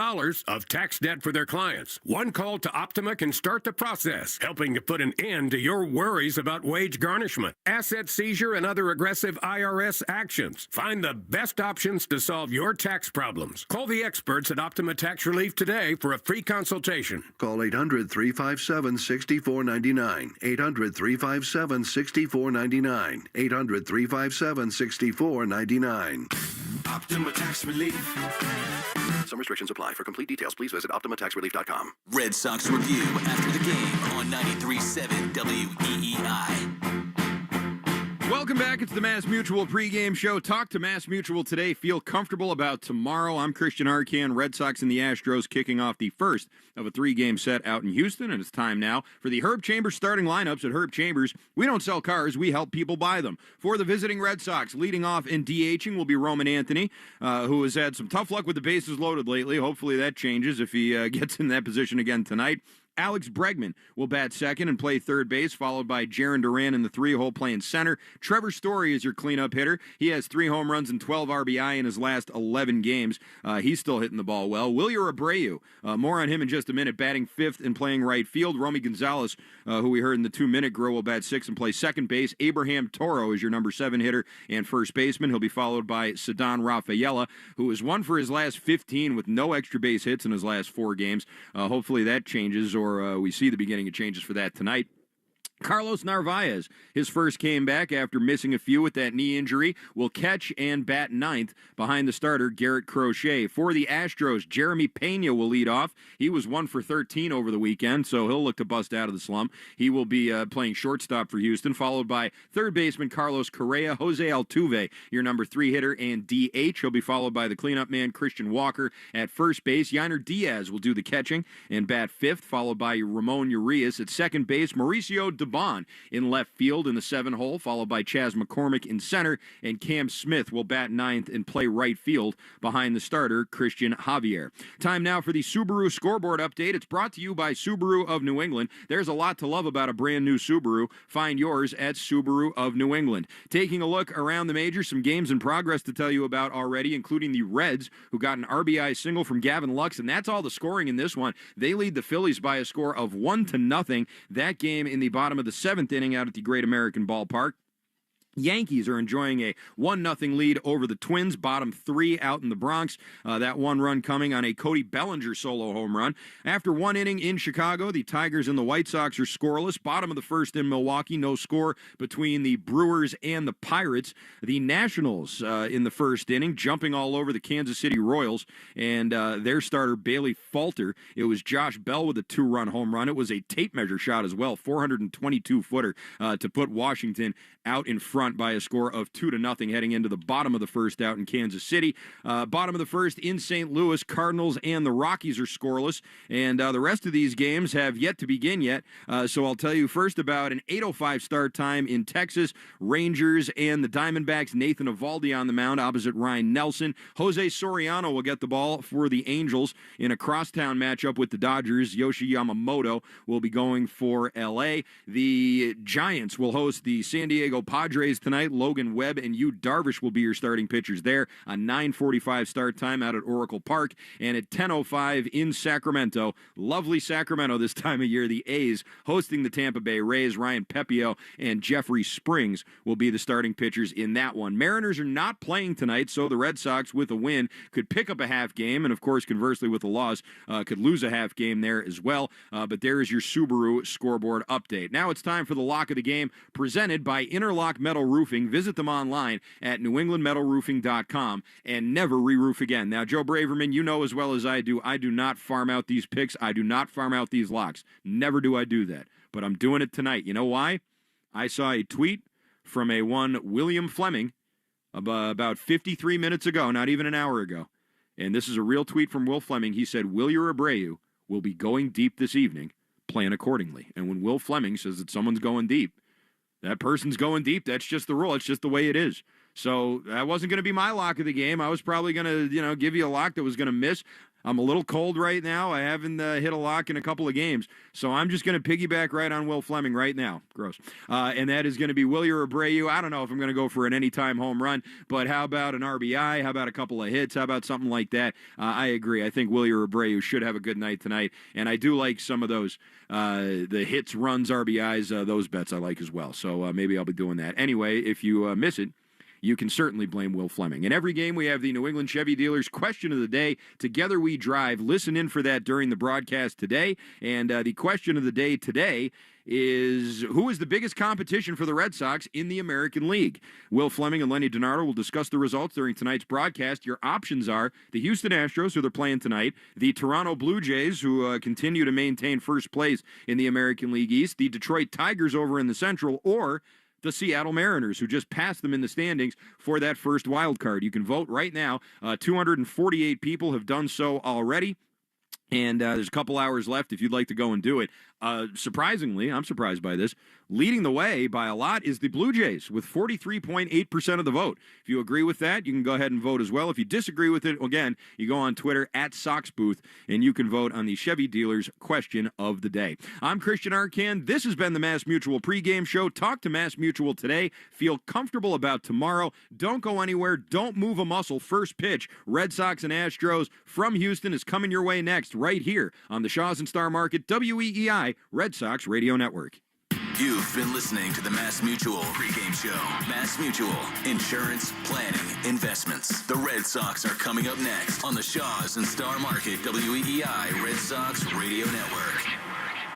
of tax debt for their clients. taxes. One call to Optima can start the process, helping to put an end to your worries about wage garnishment, asset seizure, and other aggressive IRS actions. Find the best options to solve your tax problems. Call the experts at Optima Tax Relief today for a free consultation. Call 800-357-6499. 800-357-6499. 800-357-6499. Optima Tax Relief. Some restrictions apply. For complete details, please visit OptimaTaxRelief.com. Red Sox Review after the game on 93.7 WEEI. Welcome back. It's the Mass Mutual pregame show. Talk to Mass Mutual today. Feel comfortable about tomorrow. I'm Christian Arcan. Red Sox and the Astros kicking off the first of a 3-game set out in Houston, and it's time now for the Herb Chambers starting lineups. At Herb Chambers, we don't sell cars, we help people buy them. For the visiting Red Sox, leading off and DHing will be Roman Anthony, who has had some tough luck with the bases loaded lately. Hopefully that changes if he gets in that position again tonight. Alex Bregman will bat second and play third base, followed by Jarren Duran in the 3-hole playing center. Trevor Story is your cleanup hitter. He has 3 home runs and 12 RBI in his last 11 games. He's still hitting the ball well. Wilyer Abreu, more on him in just a minute, batting fifth and playing right field. Romy Gonzalez, who we heard in the 2-minute grill, will bat sixth and play second base. Abraham Toro is your number 7 hitter and first baseman. He'll be followed by Ceddanne Rafaela, who has won for his last 15 with no extra base hits in his last 4 games. Hopefully that changes, or we see the beginning of changes for that tonight. Carlos Narvaez, his first came back after missing a few with that knee injury, will catch and bat ninth behind the starter Garrett Crochet. For the Astros, Jeremy Pena will lead off. He was 1 for 13 over the weekend, so he'll look to bust out of the slump. He will be playing shortstop for Houston, followed by third baseman Carlos Correa. Jose Altuve, your number 3 hitter and DH. He'll be followed by the cleanup man Christian Walker at first base. Yainer Diaz will do the catching and bat fifth, followed by Ramon Urias at second base. Mauricio Dubon in left field in the 7-hole, followed by Chas McCormick in center, and Cam Smith will bat ninth and play right field behind the starter, Christian Javier. Time now for the Subaru scoreboard update. It's brought to you by Subaru of New England. There's a lot to love about a brand new Subaru. Find yours at Subaru of New England. Taking a look around the majors, some games in progress to tell you about already, including the Reds, who got an RBI single from Gavin Lux, and that's all the scoring in this one. They lead the Phillies by a score of 1-0. That game in the bottom of the 7th inning out at the Great American Ballpark. Yankees are enjoying a 1-0 lead over the Twins, bottom 3 out in the Bronx. That one run coming on a Cody Bellinger solo home run. After 1 inning in Chicago, the Tigers and the White Sox are scoreless. Bottom of the 1st in Milwaukee, no score between the Brewers and the Pirates. The Nationals in the 1st inning, jumping all over the Kansas City Royals and their starter Bailey Falter. It was Josh Bell with a 2-run home run. It was a tape measure shot as well, 422-footer to put Washington out in front by a score of 2-0 heading into the bottom of the 1st out in Kansas City. Bottom of the 1st in St. Louis, Cardinals and the Rockies are scoreless, and the rest of these games have yet to begin yet. So I'll tell you first about an 8:05 start time in Texas. Rangers and the Diamondbacks. Nathan Eovaldi on the mound opposite Ryan Nelson. Jose Soriano will get the ball for the Angels in a crosstown matchup with the Dodgers. Yoshi Yamamoto will be going for L.A. The Giants will host the San Diego Padres tonight. Logan Webb and Yu Darvish will be your starting pitchers there. A 9:45 start time out at Oracle Park. And at 10:05 in Sacramento, lovely Sacramento this time of year, the A's hosting the Tampa Bay Rays. Ryan Pepio and Jeffrey Springs will be the starting pitchers in that one. Mariners are not playing tonight, so the Red Sox, with a win, could pick up a half game, and of course, conversely, with a loss, could lose a half game there as well. But there is your Subaru scoreboard update. Now it's time for the lock of the game, presented by Interlock Metal Roofing. Visit them online at newenglandmetalroofing.com and never re-roof again. Now, Joe Braverman, you know as well as I do not farm out these picks. I do not farm out these locks. Never do I do that. But I'm doing it tonight. You know why? I saw a tweet from a one William Fleming about 53 minutes ago, not even an hour ago. And this is a real tweet from Will Fleming. He said, Wilyer Abreu will be going deep this evening. Plan accordingly. And when Will Fleming says that someone's going deep, that person's going deep. That's just the rule. It's just the way it is. So that wasn't going to be my lock of the game. I was probably going to, give you a lock that was going to miss. I'm a little cold right now. I haven't hit a lock in a couple of games. So I'm just going to piggyback right on Will Fleming right now. Gross. And that is going to be Wilyer Abreu. I don't know if I'm going to go for an anytime home run, but how about an RBI? How about a couple of hits? How about something like that? I agree. I think Wilyer Abreu should have a good night tonight. And I do like some of those, the hits, runs, RBIs, those bets I like as well. So maybe I'll be doing that. Anyway, if you miss it, you can certainly blame Will Fleming. In every game, we have the New England Chevy Dealers question of the day. Together we drive. Listen in for that during the broadcast today. And the question of the day today is, who is the biggest competition for the Red Sox in the American League? Will Fleming and Lenny Dinardo will discuss the results during tonight's broadcast. Your options are the Houston Astros, who they're playing tonight, the Toronto Blue Jays, who continue to maintain first place in the American League East, the Detroit Tigers over in the Central, or the Seattle Mariners, who just passed them in the standings for that first wild card. You can vote right now. 248 people have done so already. And there's a couple hours left if you'd like to go and do it. Surprisingly, I'm surprised by this, leading the way by a lot is the Blue Jays with 43.8% of the vote. If you agree with that, you can go ahead and vote as well. If you disagree with it, again, you go on Twitter @SoxBooth, and you can vote on the Chevy Dealers question of the day. I'm Christian Arcand. This has been the Mass Mutual pregame show. Talk to Mass Mutual today. Feel comfortable about tomorrow. Don't go anywhere. Don't move a muscle. First pitch, Red Sox and Astros from Houston is coming your way next, right here on the Shaw's and Star Market WEEI Red Sox Radio Network. You've been listening to the Mass Mutual pregame show. Mass Mutual, insurance, planning, investments. The Red Sox are coming up next on the Shaw's and Star Market WEEI Red Sox Radio Network.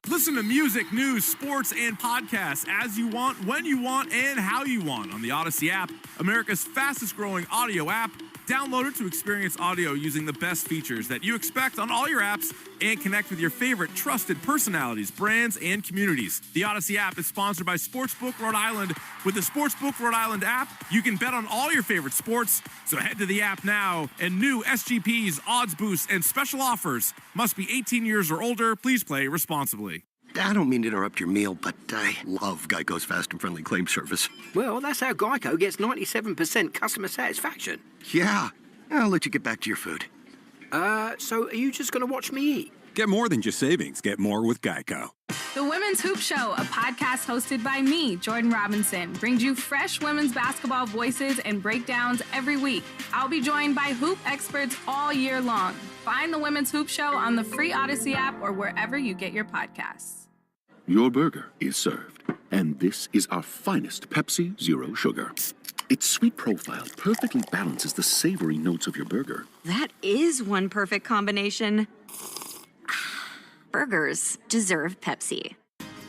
Listen to music, news, sports, and podcasts as you want, when you want, and how you want on the Odyssey app, America's fastest growing audio app. Download it to experience audio using the best features that you expect on all your apps and connect with your favorite trusted personalities, brands, and communities. The Odyssey app is sponsored by Sportsbook Rhode Island. With the Sportsbook Rhode Island app, you can bet on all your favorite sports. So head to the app now, and new SGPs, odds boosts, and special offers. Must be 18 years or older. Please play responsibly. I don't mean to interrupt your meal, but I love Geico's fast and friendly claim service. Well, that's how Geico gets 97% customer satisfaction. Yeah. I'll let you get back to your food. So are you just going to watch me eat? Get more than just savings. Get more with Geico. The Women's Hoop Show, a podcast hosted by me, Jordan Robinson, brings you fresh women's basketball voices and breakdowns every week. I'll be joined by hoop experts all year long. Find the Women's Hoop Show on the free Odyssey app or wherever you get your podcasts. Your burger is served, and this is our finest Pepsi Zero Sugar. Its sweet profile perfectly balances the savory notes of your burger. That is one perfect combination. Burgers deserve Pepsi.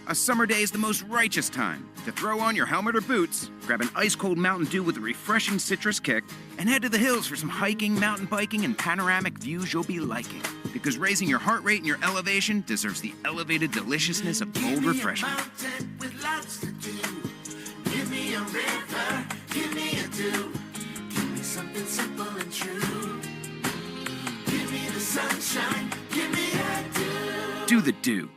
A summer day is the most righteous time to throw on your helmet or boots, grab an ice-cold Mountain Dew with a refreshing citrus kick, and head to the hills for some hiking, mountain biking, and panoramic views you'll be liking. Because raising your heart rate and your elevation deserves the elevated deliciousness of cold refreshment. With lots to do. Give me a river, give me a dew. Give me something simple and true. Give me the sunshine, give me a dew. Do the dew.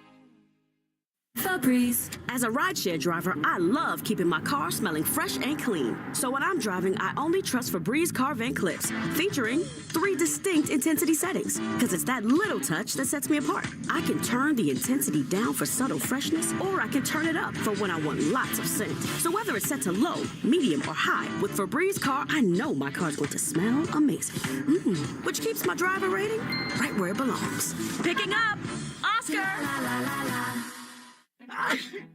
Febreze. As a rideshare driver, I love keeping my car smelling fresh and clean. So when I'm driving, I only trust Febreze car vent clips, featuring 3 distinct intensity settings, because it's that little touch that sets me apart. I can turn the intensity down for subtle freshness, or I can turn it up for when I want lots of scent. So whether it's set to low, medium, or high, with Febreze car, I know my car's going to smell amazing. Which keeps my driver rating right where it belongs. Picking up, Oscar! La, la, la, la.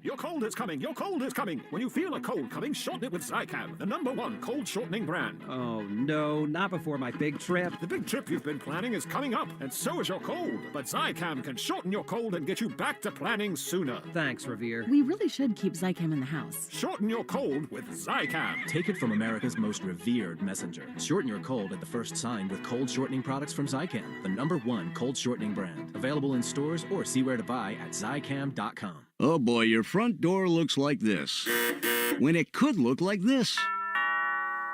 Your cold is coming. Your cold is coming. When you feel a cold coming, shorten it with Zicam, the #1 cold shortening brand. Oh, no, not before my big trip. The big trip you've been planning is coming up, and so is your cold. But Zicam can shorten your cold and get you back to planning sooner. Thanks, Revere. We really should keep Zicam in the house. Shorten your cold with Zicam. Take it from America's most revered messenger. Shorten your cold at the first sign with cold shortening products from Zicam, the #1 cold shortening brand. Available in stores or see where to buy at Zicam.com. Oh boy, your front door looks like this. When it could look like this.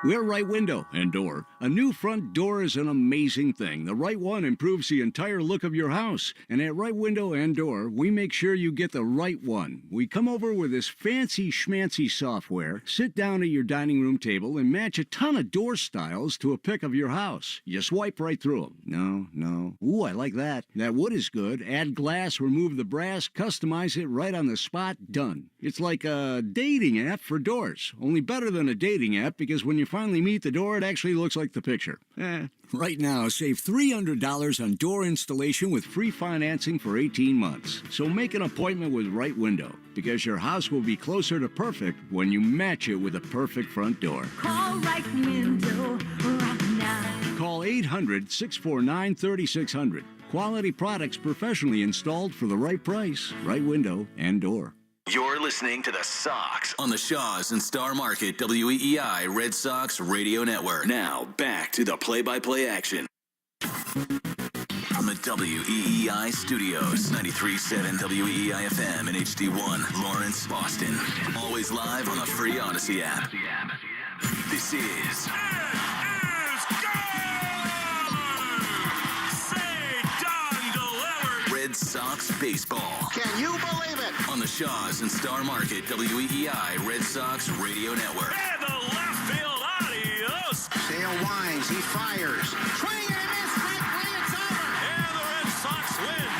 We're Right Window and Door. A new front door is an amazing thing. The right one improves the entire look of your house. And at Right Window and Door, we make sure you get the right one. We come over with this fancy schmancy software, sit down at your dining room table, and match a ton of door styles to a pic of your house. You swipe right through them. No. Ooh, I like that. That wood is good. Add glass, remove the brass, customize it right on the spot, done. It's like a dating app for doors. Only better than a dating app because when you finally meet the door, it actually looks like the picture. Right now, save $300 on door installation with free financing for 18 months. So make an appointment with Right Window because your house will be closer to perfect when you match it with a perfect front door. Call Right Window right now. Call 800-649-3600. Quality products professionally installed for the right price. Right Window and Door. You're listening to the Sox on the Shaws and Star Market WEEI Red Sox Radio Network. Now, back to the play-by-play action. From the WEEI studios, 93.7 WEEI FM and HD1, Lawrence, Boston. Always live on the free Odyssey app. This is... Red Sox baseball. Can you believe it? On the Shaws and Star Market WEEI Red Sox Radio Network. And the left field, adios. Sale winds, he fires. Swing and a miss, strike three, it's over. And the Red Sox win.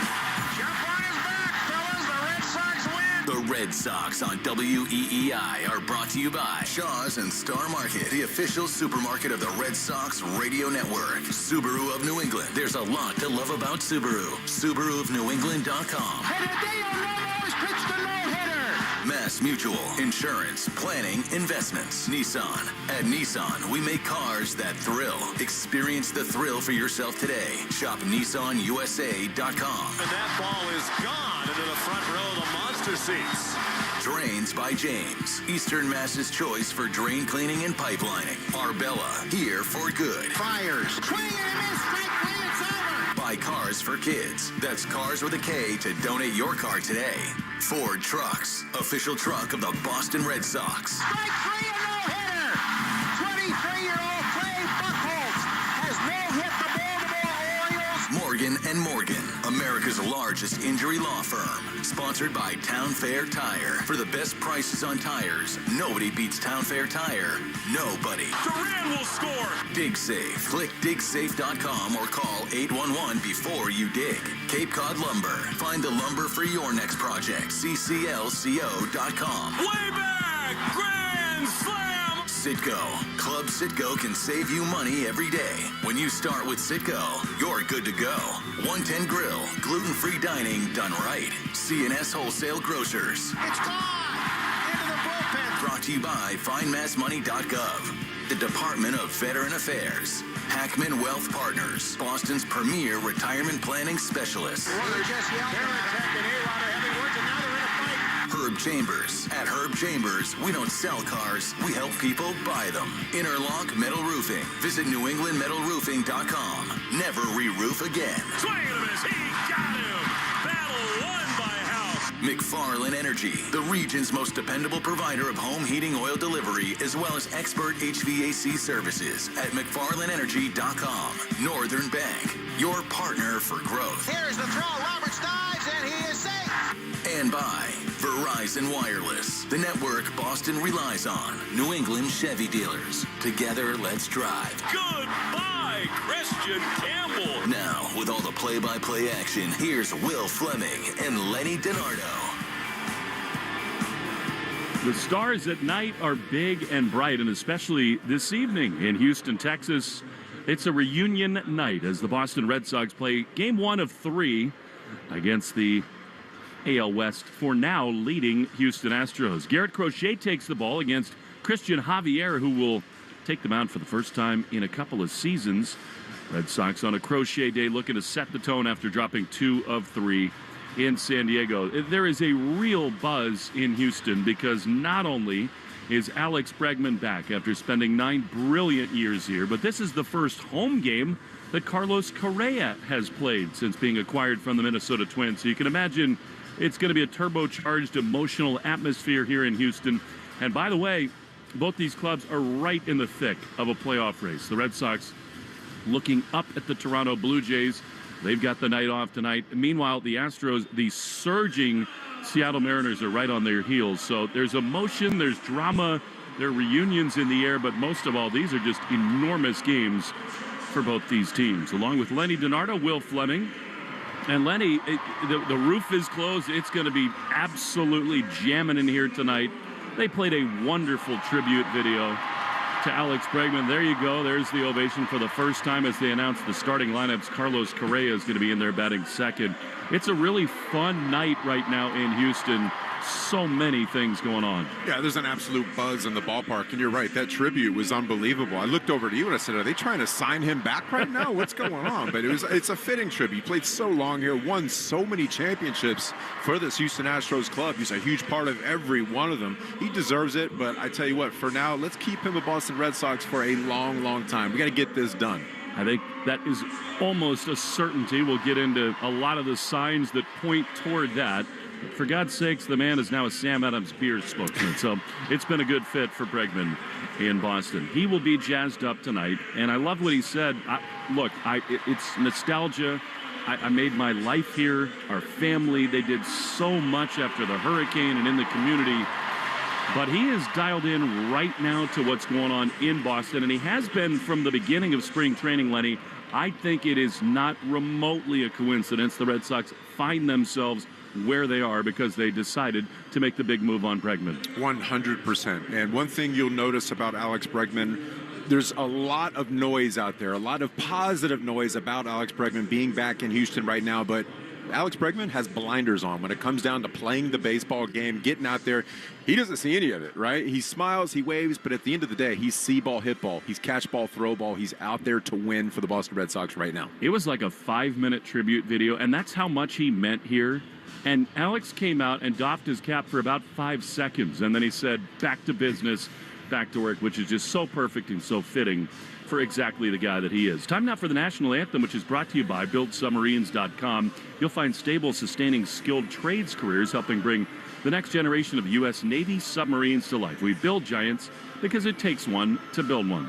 Jump on his back, fellas, the Red Sox win. The Red Sox on WEEI are brought to you by Shaws and Star Market, the official supermarket of the Red Sox Radio Network. Subaru of New England. There's a lot to love about Subaru. SubaruofNewEngland.com. And Hideo Nomo's pitched a no-hitter. Mass Mutual, insurance, planning, investments. Nissan. At Nissan, we make cars that thrill. Experience the thrill for yourself today. Shop NissanUSA.com. And that ball is gone into the front row of the monster seats. Drains by James. Eastern Mass's choice for drain cleaning and pipelining. Arbella, here for good. Fires. Swing and a miss, strike three, it's over. Buy cars for kids. That's Cars with a K to donate your car today. Ford Trucks, official truck of the Boston Red Sox. Strike three, a no-hitter. 23-year-old Clay Buchholz has no-hit the Baltimore Orioles. Morgan & Morgan, America's largest injury law firm. Sponsored by Town Fair Tire. For the best prices on tires, nobody beats Town Fair Tire. Nobody. Duran will score. Dig Safe. Click digsafe.com or call 811 before you dig. Cape Cod Lumber. Find the lumber for your next project. cclco.com. Way back. Grand slam. Citgo. Club Citgo can save you money every day. When you start with Citgo, you're good to go. 110 Grill. Gluten-free dining done right. C&S Wholesale Grocers. It's gone. Into the bullpen. Brought to you by FindMassMoney.gov. The Department of Veteran Affairs. Hackman Wealth Partners. Boston's premier retirement planning specialist. Runner just yelled. Barrett and A-Rod are having words, and now they're in a fight. Herb Chambers. At Herb Chambers, we don't sell cars, we help people buy them. Interlock Metal Roofing. Visit NewEnglandMetalRoofing.com. Never re-roof again. Swing and a miss. He got him. Battle won by House. McFarland Energy, the region's most dependable provider of home heating oil delivery, as well as expert HVAC services at McFarlandEnergy.com. Northern Bank, your partner for growth. Here's the throw. Roberts dives, and he is safe. And by Verizon Wireless, the network Boston relies on. New England Chevy dealers. Together, let's drive. Goodbye, Christian Campbell. Now, with all the play-by-play action, here's Will Fleming and Lenny Dinardo. The stars at night are big and bright, and especially this evening in Houston, Texas. It's a reunion night as the Boston Red Sox play Game 1 of 3 against the AL West for now leading Houston Astros. Garrett Crochet takes the ball against Christian Javier, who will take the mound for the first time in a couple of seasons. Red Sox on a Crochet day looking to set the tone after dropping 2 of 3 in San Diego. There is a real buzz in Houston because not only is Alex Bregman back after spending 9 brilliant years here, but this is the first home game that Carlos Correa has played since being acquired from the Minnesota Twins. So you can imagine it's going to be a turbocharged emotional atmosphere here in Houston. And by the way, both these clubs are right in the thick of a playoff race. The Red Sox looking up at the Toronto Blue Jays. They've got the night off tonight. Meanwhile, the Astros, the surging Seattle Mariners are right on their heels. So there's emotion, there's drama, there are reunions in the air, but most of all, these are just enormous games for both these teams. Along with Lenny Dinardo, Will Fleming. And Lenny, the roof is closed. It's going to be absolutely jamming in here tonight. They played a wonderful tribute video to Alex Bregman. There you go. There's the ovation for the first time as they announced the starting lineups. Carlos Correa is going to be in there batting second. It's a really fun night right now in Houston. So many things going on. Yeah, there's an absolute buzz in the ballpark, and you're right. That tribute was unbelievable. I looked over to you and I said, are they trying to sign him back right now? What's going on? But it's a fitting tribute. He played so long here, won so many championships for this Houston Astros club. He's a huge part of every one of them. He deserves it, but I tell you what, for now, let's keep him a Boston Red Sox for a long, long time. We got to get this done. I think that is almost a certainty. We'll get into a lot of the signs that point toward that. For God's sakes, the man is now a Sam Adams beer spokesman. So it's been a good fit for Bregman in Boston. He will be jazzed up tonight. And I love what he said. It's nostalgia. I made my life here. Our family, they did so much after the hurricane and in the community. But he is dialed in right now to what's going on in Boston. And he has been from the beginning of spring training, Lenny. I think it is not remotely a coincidence the Red Sox find themselves where they are because they decided to make the big move on Bregman. 100%. And one thing you'll notice about Alex Bregman, there's a lot of noise out there, a lot of positive noise about Alex Bregman being back in Houston right now, but Alex Bregman has blinders on when it comes down to playing the baseball game, getting out there. He doesn't see any of it, right? He smiles, he waves, but at the end of the day, he's see ball, hit ball. He's catch ball, throw ball. He's out there to win for the Boston Red Sox right now. It was like a 5-minute tribute video, and that's how much he meant here. And Alex came out and doffed his cap for about 5 seconds, and then he said, back to business, back to work, which is just so perfect and so fitting for exactly the guy that he is. Time now for the national anthem, which is brought to you by BuildSubmarines.com. You'll find stable, sustaining, skilled trades careers helping bring the next generation of U.S. Navy submarines to life. We build giants because it takes one to build one.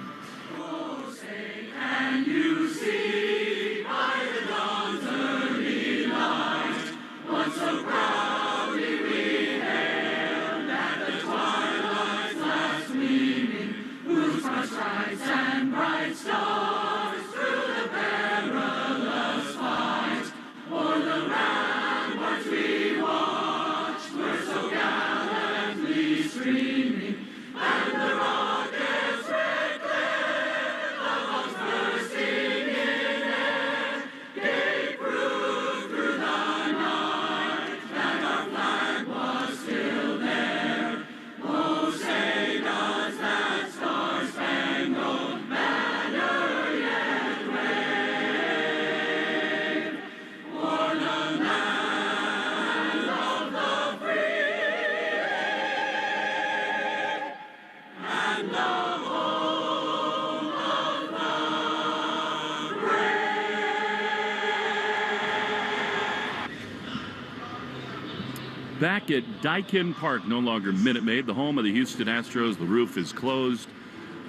And you see by the dawn's early light, once so proudly we hailed at the twilight's last gleaming, whose bright stripes and bright stars through the perilous fight, o'er the ramparts we watched, were so gallantly streaming, and the rockets red glare, the bombs bursting in air, gave proof through the night that our flag was still there. Oh, say does that star-spangled banner yet wave o'er the land of the free and the home of the brave. Back at Daikin Park, no longer Minute Maid, the home of the Houston Astros. The roof is closed,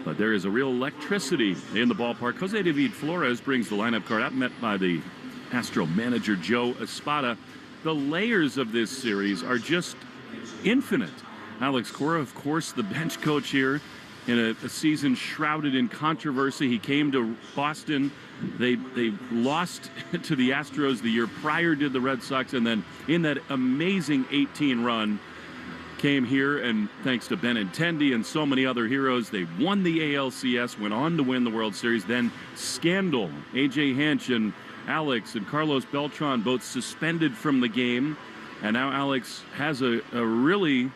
but there is a real electricity in the ballpark. Jose David Flores brings the lineup card out, met by the Astro manager Joe Espada. The layers of this series are just infinite. Alex Cora, of course, the bench coach here in a season shrouded in controversy. He came to Boston. They lost to the Astros the year prior, did the Red Sox, and then in that amazing 18 run came here, and thanks to Benintendi and so many other heroes, they won the ALCS, went on to win the World Series. Then scandal. A.J. Hinch and Alex and Carlos Beltran both suspended from the game, and now Alex has a really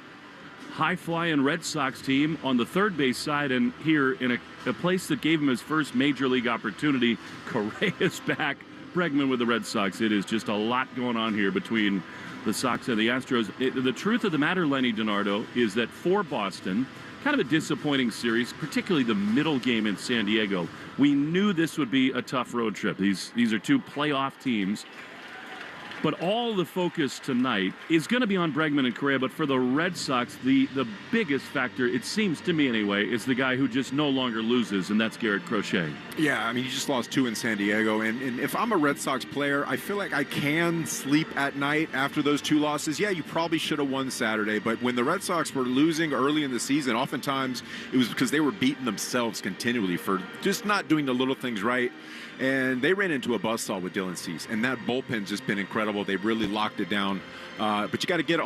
high-flying Red Sox team on the third base side, and here in a place that gave him his first major league opportunity. Correa's back, Bregman with the Red Sox. It is just a lot going on here between the Sox and the Astros. The truth of the matter, Lenny Dinardo, is that for Boston, kind of a disappointing series, particularly the middle game in San Diego. We knew this would be a tough road trip. These are two playoff teams. But all the focus tonight is going to be on Bregman and Correa. But for the Red Sox, the biggest factor, it seems to me anyway, is the guy who just no longer loses, and that's Garrett Crochet. Yeah, I mean, you just lost 2 in San Diego. And if I'm a Red Sox player, I feel like I can sleep at night after those 2 losses. Yeah, you probably should have won Saturday. But when the Red Sox were losing early in the season, oftentimes it was because they were beating themselves continually for just not doing the little things right. And they ran into a buzzsaw with Dylan Cease, and that bullpen's just been incredible. They've really locked it down. But you got to get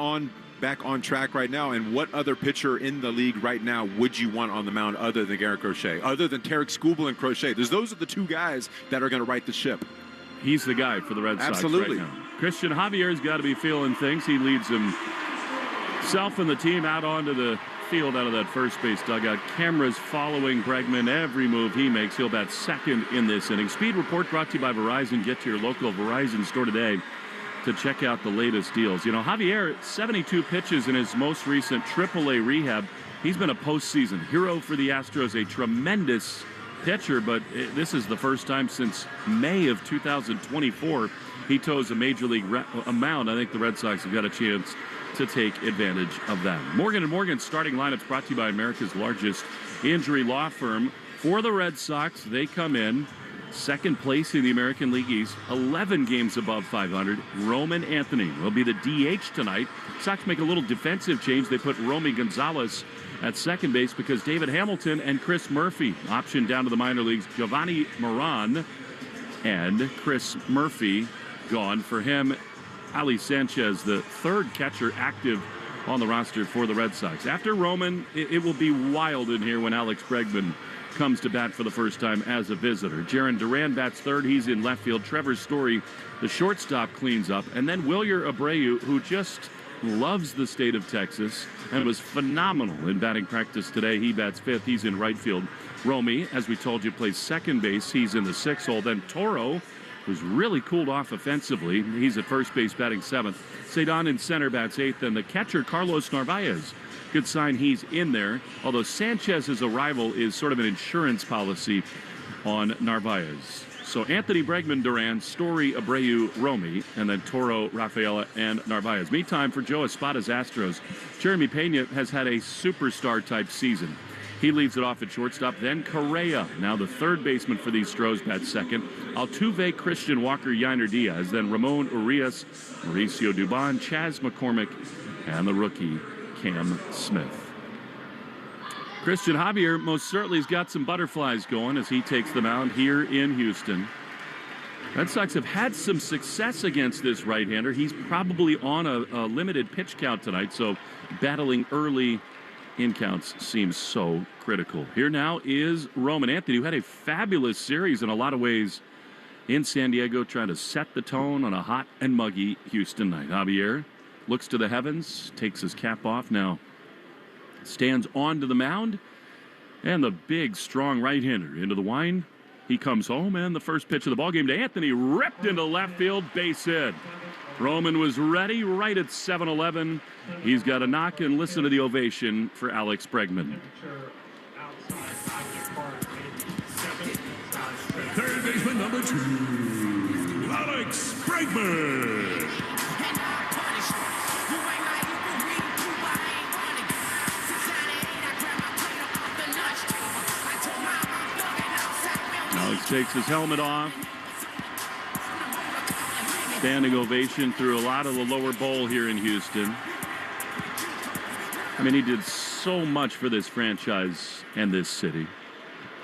back on track right now. And what other pitcher in the league right now would you want on the mound other than Garrett Crochet, other than Tarek Skubal and Crochet? Those are the 2 guys that are going to right the ship. He's the guy for the Red Sox Absolutely. right now. Christian Javier's got to be feeling things. He leads himself and the team out onto the field out of that first base dugout. Cameras following Bregman every move he makes. He'll bat second in this inning. Speed Report brought to you by Verizon. Get to your local Verizon store today to check out the latest deals. You know, Javier, 72 pitches in his most recent AAA rehab. He's been a postseason hero for the Astros, a tremendous pitcher, but this is the first time since May of 2024 he toes a major league mound. I think the Red Sox have got a chance to take advantage of that. Morgan & Morgan's starting lineups brought to you by America's largest injury law firm. For the Red Sox, they come in second place in the American League East, 11 games above 500. Roman Anthony will be the DH tonight. Sox make a little defensive change. They put Romy Gonzalez at second base because David Hamilton and Chris Murphy optioned down to the minor leagues. Giovanni Moran and Chris Murphy gone. For him, Ali Sanchez, the third catcher active on the roster for the Red Sox. After Roman, it will be wild in here when Alex Bregman comes to bat for the first time as a visitor. Jaron Duran bats third. He's in left field. Trevor Story, the shortstop, cleans up. And then Wilyer Abreu, who just loves the state of Texas and was phenomenal in batting practice today. He bats fifth. He's in right field. Romy, as we told you, plays second base. He's in the 6th hole. Then Toro, who's really cooled off offensively. He's at first base batting 7th. Cedon in center bats 8th. And the catcher, Carlos Narvaez. Good sign he's in there. Although Sanchez's arrival is sort of an insurance policy on Narvaez. So Anthony, Bregman, Duran, Story, Abreu, Romy, and then Toro, Rafaela, and Narvaez. Meantime, for Joe Espada's Astros, Jeremy Pena has had a superstar-type season. He leads it off at shortstop. Then Correa, now the third baseman for these Stros, bats second. Altuve, Christian Walker, Yainer Diaz. Then Ramon Urias, Mauricio Dubon, Chas McCormick, and the rookie, Cam Smith. Christian Javier most certainly has got some butterflies going as he takes the mound here in Houston. Red Sox have had some success against this right-hander. He's probably on a limited pitch count tonight, so battling early in counts seems so critical. Here now is Roman Anthony, who had a fabulous series in a lot of ways in San Diego, trying to set the tone on a hot and muggy Houston night. Javier looks to the heavens, takes his cap off now, stands onto the mound, and the big, strong right-hander into the wind. He comes home, and the first pitch of the ballgame to Anthony, ripped into left field, base hit. Roman was ready right at 7-11. He's got a knock, and listen to the ovation for Alex Bregman. Third baseman number 2, Alex Bregman. Alex takes his helmet off. Standing ovation through a lot of the lower bowl here in Houston. I mean, he did so much for this franchise and this city.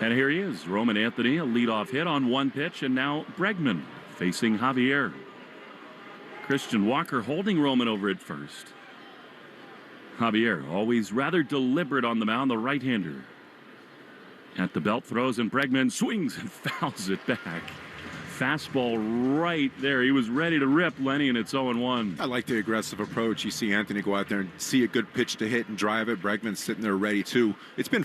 And here he is, Roman Anthony, a leadoff hit on one pitch, and now Bregman facing Javier. Christian Walker holding Roman over at first. Javier, always rather deliberate on the mound, the right-hander. At the belt, throws, and Bregman swings and fouls it back. Fastball right there. He was ready to rip, Lenny, and it's 0-1. I like the aggressive approach. You see Anthony go out there and see a good pitch to hit and drive it. Bregman's sitting there ready, too. It's been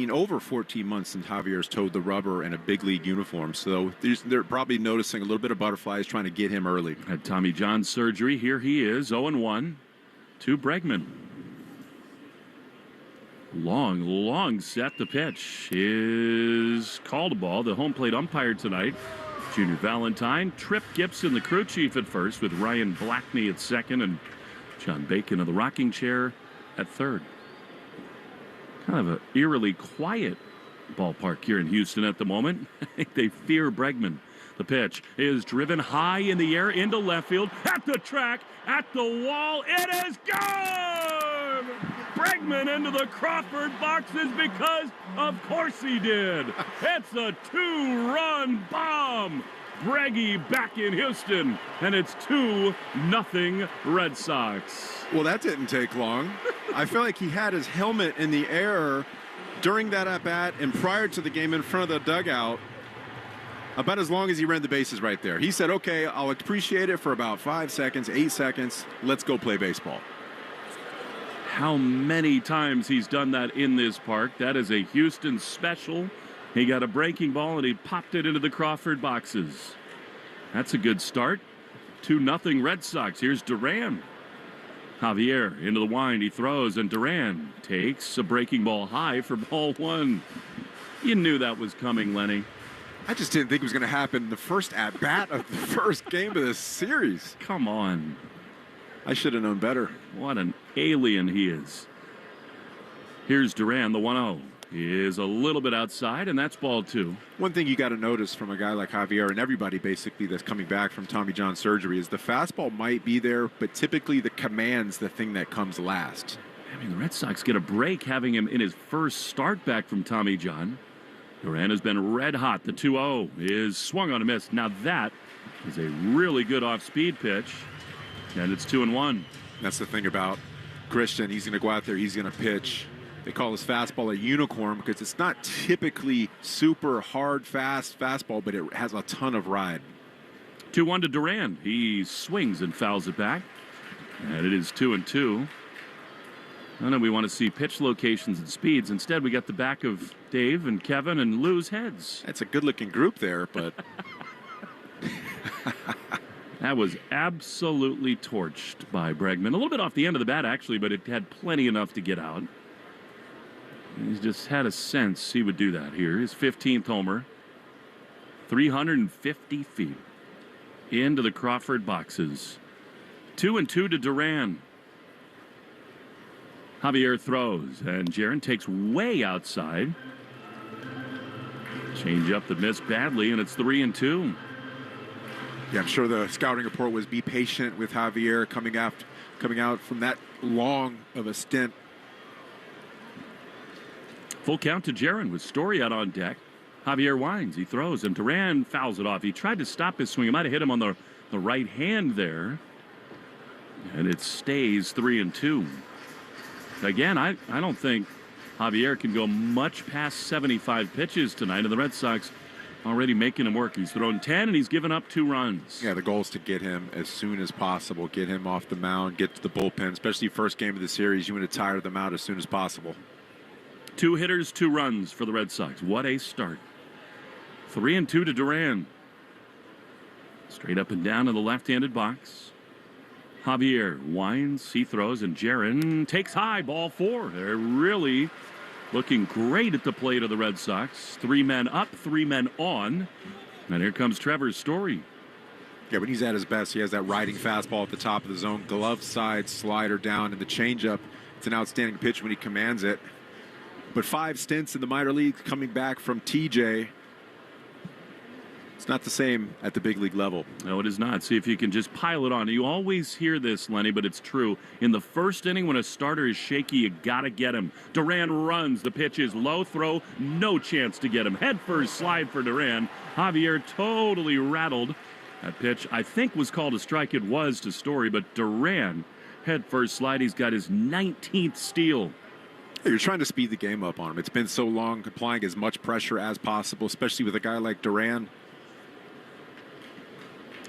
over 14 months since Javier's toed the rubber in a big league uniform, so they're probably noticing a little bit of butterflies trying to get him early. Had Tommy John surgery. Here he is, 0-1 to Bregman. Long set. The pitch is called a ball. The home plate umpire tonight, Junior Valentine, Trip Gibson, the crew chief at first, with Ryan Blackney at second and John Bacon of the rocking chair at third. Kind of an eerily quiet ballpark here in Houston at the moment. I think they fear Bregman. The pitch is driven high in the air into left field, at the track, at the wall. It is gone! Bregman into the Crawford boxes because, of course, he did. It's a 2-run bomb. Breggy back in Houston, and it's 2-0 Red Sox. Well, that didn't take long. I feel like he had his helmet in the air during that at-bat and prior to the game in front of the dugout about as long as he ran the bases right there. He said, okay, I'll appreciate it for about 5 seconds, 8 seconds. Let's go play baseball. How many times he's done that in this park. That is a Houston special. He got a breaking ball and he popped it into the Crawford boxes. That's a good start. 2-0 Red Sox. Here's Duran. Javier into the wind. He throws, and Duran takes a breaking ball high for ball one. You knew that was coming, Lenny. I just didn't think it was going to happen in the first at-bat of the first game of this series. Come on. I should have known better. What an alien he is. Here's Duran, the 1-0. He is a little bit outside, and that's ball two. One thing you got to notice from a guy like Javier and everybody basically that's coming back from Tommy John surgery is the fastball might be there, but typically the command's the thing that comes last. I mean, the Red Sox get a break having him in his first start back from Tommy John. Duran has been red hot. The 2-0 is swung on a miss. Now that is a really good off-speed pitch, and it's 2-1. That's the thing about Christian. He's going to go out there. He's going to pitch. They call his fastball a unicorn because it's not typically super hard, fast fastball, but it has a ton of ride. 2-1 to Duran. He swings and fouls it back, and it is 2-2. I know we want to see pitch locations and speeds. Instead, we got the back of Dave and Kevin and Lou's heads. That's a good-looking group there, but... That was absolutely torched by Bregman. A little bit off the end of the bat, actually, but it had plenty enough to get out. He's just had a sense he would do that here. His 15th homer. 350 feet into the Crawford boxes. 2-2 to Duran. Javier throws, and Jaron takes way outside. Change up that missed badly, and it's 3-2. Yeah, I'm sure the scouting report was be patient with Javier coming out from that long of a stint. Full count to Jaron with Story out on deck. Javier winds. He throws, and Duran fouls it off. He tried to stop his swing. He might have hit him on the right hand there. And it stays 3-2. Again, I don't think Javier can go much past 75 pitches tonight, and the Red Sox already making him work. He's thrown 10, and he's given up 2 runs. Yeah, the goal is to get him as soon as possible, get him off the mound, get to the bullpen, especially first game of the series. You want to tire them out as soon as possible. 2 hitters, 2 runs for the Red Sox. What a start. 3-2 to Duran. Straight up and down in the left-handed box. Javier winds, he throws, and Jaron takes high, ball 4. They're really looking great at the plate of the Red Sox. 3 men up, 3 men on. And here comes Trevor's Story. Yeah, when he's at his best, he has that riding fastball at the top of the zone, glove side slider down, and the changeup. It's an outstanding pitch when he commands it. But 5 stints in the minor leagues coming back from TJ. It's not the same at the big league level. No, it is not. See if you can just pile it on. You always hear this, Lenny, but it's true. In the first inning, when a starter is shaky, you got to get him. Duran runs. The pitch is low throw. No chance to get him. Head first slide for Duran. Javier totally rattled. That pitch, I think, was called a strike. It was to Story, but Duran, head first slide. He's got his 19th steal. You're trying to speed the game up on him. It's been so long, applying as much pressure as possible, especially with a guy like Duran.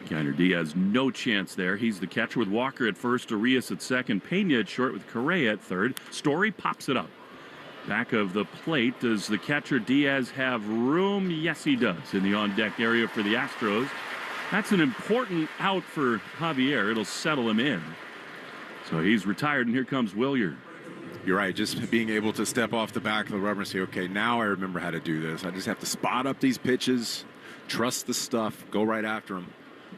Kiner Diaz, no chance there. He's the catcher with Walker at first, Arias at second, Pena at short with Correa at third. Story pops it up. Back of the plate, does the catcher Diaz have room? Yes, he does, in the on-deck area for the Astros. That's an important out for Javier. It'll settle him in. So he's retired, and here comes Willier. You're right, just being able to step off the back of the rubber and say, okay, now I remember how to do this. I just have to spot up these pitches, trust the stuff, go right after him.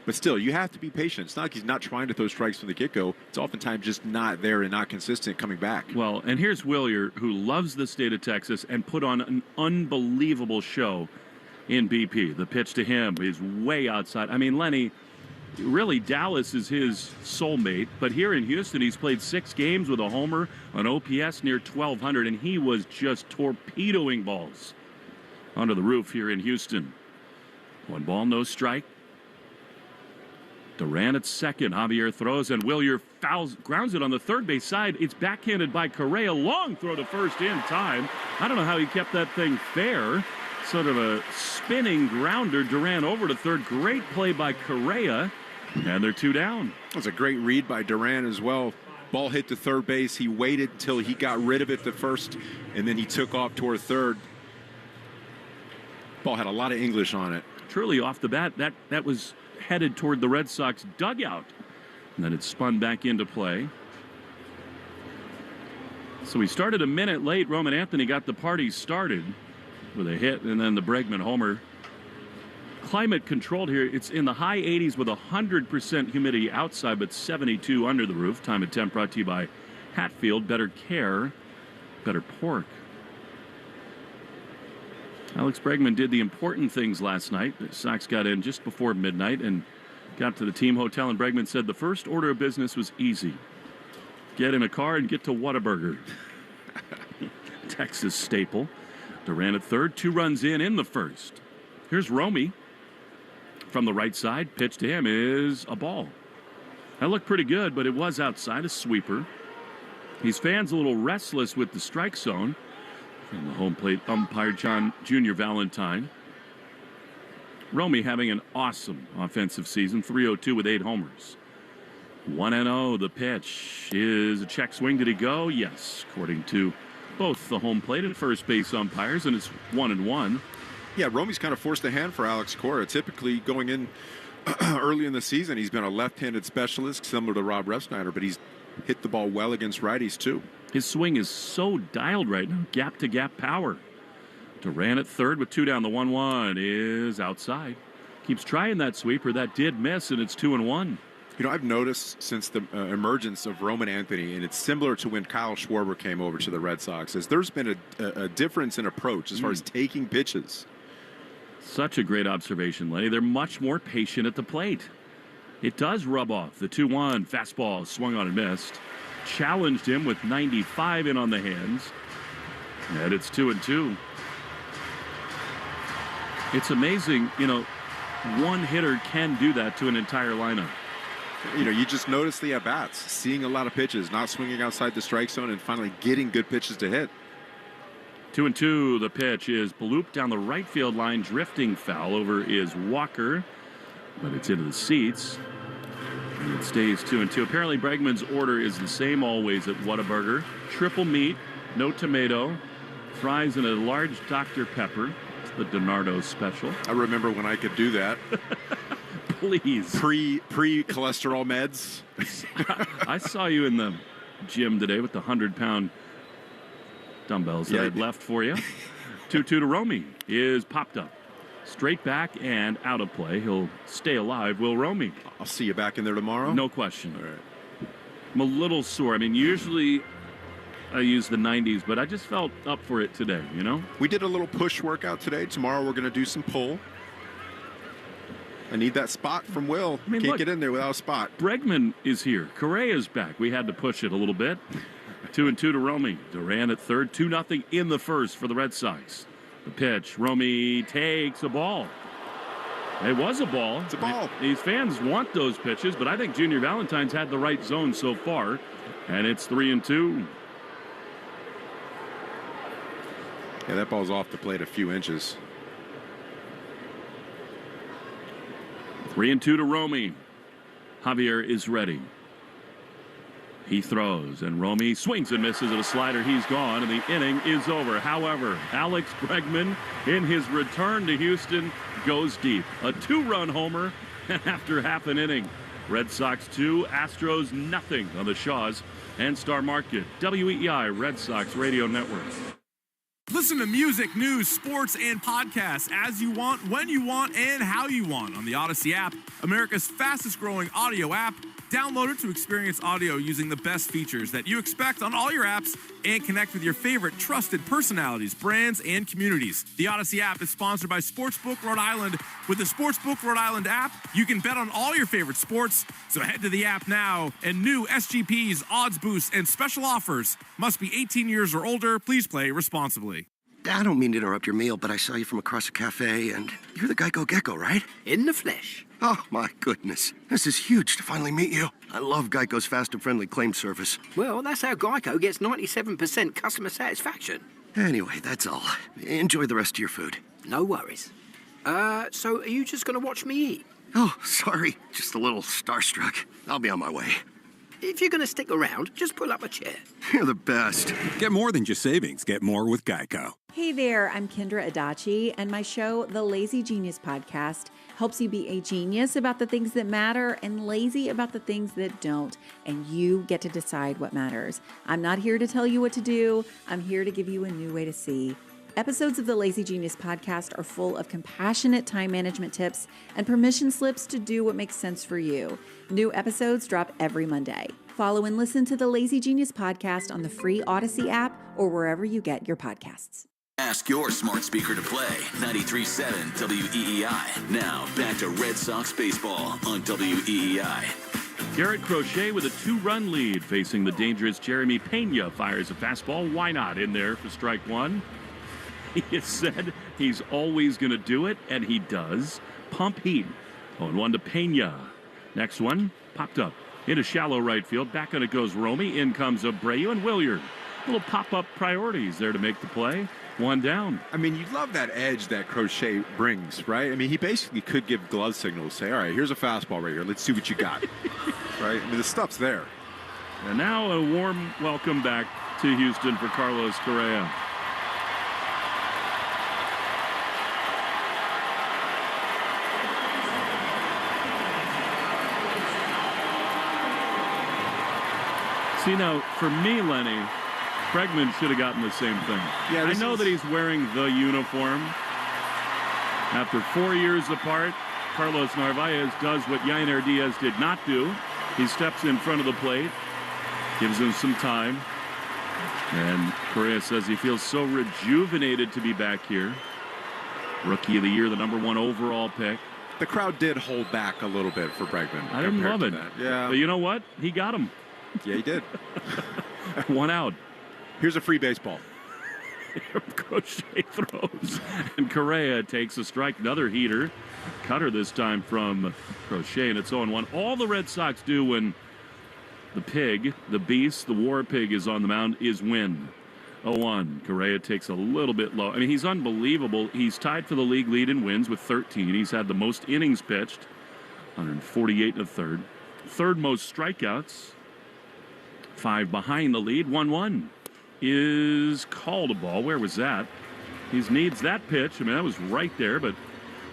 But still, you have to be patient. It's not like he's not trying to throw strikes from the get-go. It's oftentimes just not there and not consistent coming back. Well, and here's Willier, who loves the state of Texas and put on an unbelievable show in BP. The pitch to him is way outside. I mean, Lenny, really, Dallas is his soulmate. But here in Houston, he's played 6 games with a homer, an OPS near 1,200, and he was just torpedoing balls onto the roof here in Houston. 1 ball, no strike. Duran at second. Javier throws, and Willier grounds it on the third base side. It's backhanded by Correa. Long throw to first in time. I don't know how he kept that thing fair. Sort of a spinning grounder. Duran over to third. Great play by Correa, and they're 2 down. That was a great read by Duran as well. Ball hit to third base. He waited until he got rid of it to first, and then he took off toward third. Ball had a lot of English on it. Truly, off the bat, that was headed toward the Red Sox dugout. And then it spun back into play. So we started a minute late. Roman Anthony got the party started with a hit, and then the Bregman homer. Climate controlled here. It's in the high 80s with 100% humidity outside, but 72 under the roof. Time and temp brought to you by Hatfield. Better care, better pork. Alex Bregman did the important things last night. The Sox got in just before midnight and got to the team hotel, and Bregman said the first order of business was easy. Get in a car and get to Whataburger. Texas staple. Duran at third, 2 runs in the first. Here's Romy from the right side. Pitch to him is a ball. That looked pretty good, but it was outside, a sweeper. He's fans a little restless with the strike zone. From the home plate umpire, John Jr. Valentine. Romy having an awesome offensive season, 302 with 8 homers. 1-0, the pitch is a check swing. Did he go? Yes, according to both the home plate and first base umpires, and it's 1-1. Yeah, Romy's kind of forced a hand for Alex Cora. Typically going in early in the season, he's been a left-handed specialist, similar to Rob Refsnyder, but he's hit the ball well against righties, too. His swing is so dialed right now. Gap-to-gap power. Duran at third with 2 down. The 1-1 is outside. Keeps trying that sweeper. That did miss, and it's 2-1. You know, I've noticed since the emergence of Roman Anthony, and it's similar to when Kyle Schwarber came over to the Red Sox, is there's been a difference in approach as far as taking pitches. Such a great observation, Lenny. They're much more patient at the plate. It does rub off. The 2-1 fastball swung on and missed. Challenged him with 95 in on the hands. And it's 2-2. It's amazing, you know, one hitter can do that to an entire lineup. You know, you just notice the at-bats, seeing a lot of pitches, not swinging outside the strike zone, and finally getting good pitches to hit. 2-2, the pitch is blooped down the right field line, drifting foul. Over is Walker, but it's into the seats. And it stays 2-2. Apparently, Bregman's order is the same always at Whataburger. Triple meat, no tomato, fries and a large Dr. Pepper. It's the Dinardo special. I remember when I could do that. Please. Pre-cholesterol meds. I saw you in the gym today with the 100-pound dumbbells that I'd left for you. 2-2 to Romy is popped up. Straight back and out of play. He'll stay alive, will Romy. I'll see you back in there tomorrow. No question. All right. I'm a little sore. I mean, usually I use the 90s, but I just felt up for it today, you know? We did a little push workout today. Tomorrow we're going to do some pull. I need that spot from Will. I mean, Can't look, get in there without a spot. Bregman is here. Correa's back. We had to push it a little bit. 2-2 to Romy. Duran at third. 2-0 in the first for the Red Sox. The pitch. Romy takes a ball. It was a ball. It's a ball. These fans want those pitches, but I think Junior Valentine's had the right zone so far, and it's 3-2. Yeah, that ball's off the plate a few inches. 3-2 to Romy. Javier is ready. He throws, and Romy swings and misses at a slider. He's gone, and the inning is over. However, Alex Bregman, in his return to Houston, goes deep. A 2-run homer, and after half an inning, Red Sox 2, Astros nothing on the Shaws and Star Market. WEEI Red Sox Radio Network. Listen to music, news, sports, and podcasts as you want, when you want, and how you want on the Odyssey app, America's fastest growing audio app. Download it to experience audio using the best features that you expect on all your apps and connect with your favorite trusted personalities, brands, and communities. The Odyssey app is sponsored by Sportsbook Rhode Island. With the Sportsbook Rhode Island app, you can bet on all your favorite sports. So head to the app now, and new SGPs, odds boosts, and special offers. Must be 18 years or older. Please play responsibly. I don't mean to interrupt your meal, but I saw you from across a cafe, and you're the Geico Gecko, right? In the flesh. Oh, my goodness. This is huge to finally meet you. I love Geico's fast and friendly claim service. Well, that's how Geico gets 97% customer satisfaction. Anyway, that's all. Enjoy the rest of your food. No worries. So are you just going to watch me eat? Oh, sorry. Just a little starstruck. I'll be on my way. If you're going to stick around, just pull up a chair. You're the best. Get more than just savings. Get more with Geico. Hey there, I'm Kendra Adachi, and my show, The Lazy Genius Podcast, helps you be a genius about the things that matter and lazy about the things that don't, and you get to decide what matters. I'm not here to tell you what to do. I'm here to give you a new way to see. Episodes of the Lazy Genius Podcast are full of compassionate time management tips and permission slips to do what makes sense for you. New episodes drop every Monday. Follow and listen to the Lazy Genius Podcast on the free Odyssey app or wherever you get your podcasts. Ask your smart speaker to play 93.7 WEEI. Now, back to Red Sox baseball on WEEI. Garrett Crochet with a 2-run lead facing the dangerous Jeremy Pena. Fires a fastball. Why not? In there for strike one. He has said he's always going to do it, and he does. Pump heat. 0-1 to Pena. Next one popped up into shallow right field. Back on it goes Romy. In comes Abreu and Williard. Little pop-up priorities there to make the play. One down. I mean, you love that edge that Crochet brings, right? I mean, he basically could give glove signals, say, all right, here's a fastball right here. Let's see what you got, right? I mean, the stuff's there. And now a warm welcome back to Houston for Carlos Correa. See, now, for me, Lenny, Bregman should have gotten the same thing. Yeah, I know that he's wearing the uniform. After 4 years apart, Carlos Narvaez does what Yainer Diaz did not do. He steps in front of the plate, gives him some time. And Correa says he feels so rejuvenated to be back here. Rookie of the year, the #1 overall pick. The crowd did hold back a little bit for Bregman. I didn't love it. Yeah. But you know what? He got him. Yeah, he did. 1 out. Here's a free baseball. Crochet throws. And Correa takes a strike. Another heater. Cutter this time from Crochet, and it's 0-1. All the Red Sox do when the pig, the beast, the war pig is on the mound is win. 0-1. Correa takes a little bit low. I mean, he's unbelievable. He's tied for the league lead in wins with 13. He's had the most innings pitched, 148 and a third. Third most strikeouts. 5 behind the lead. 1-1 is called a ball. Where was that? He needs that pitch. I mean, that was right there, but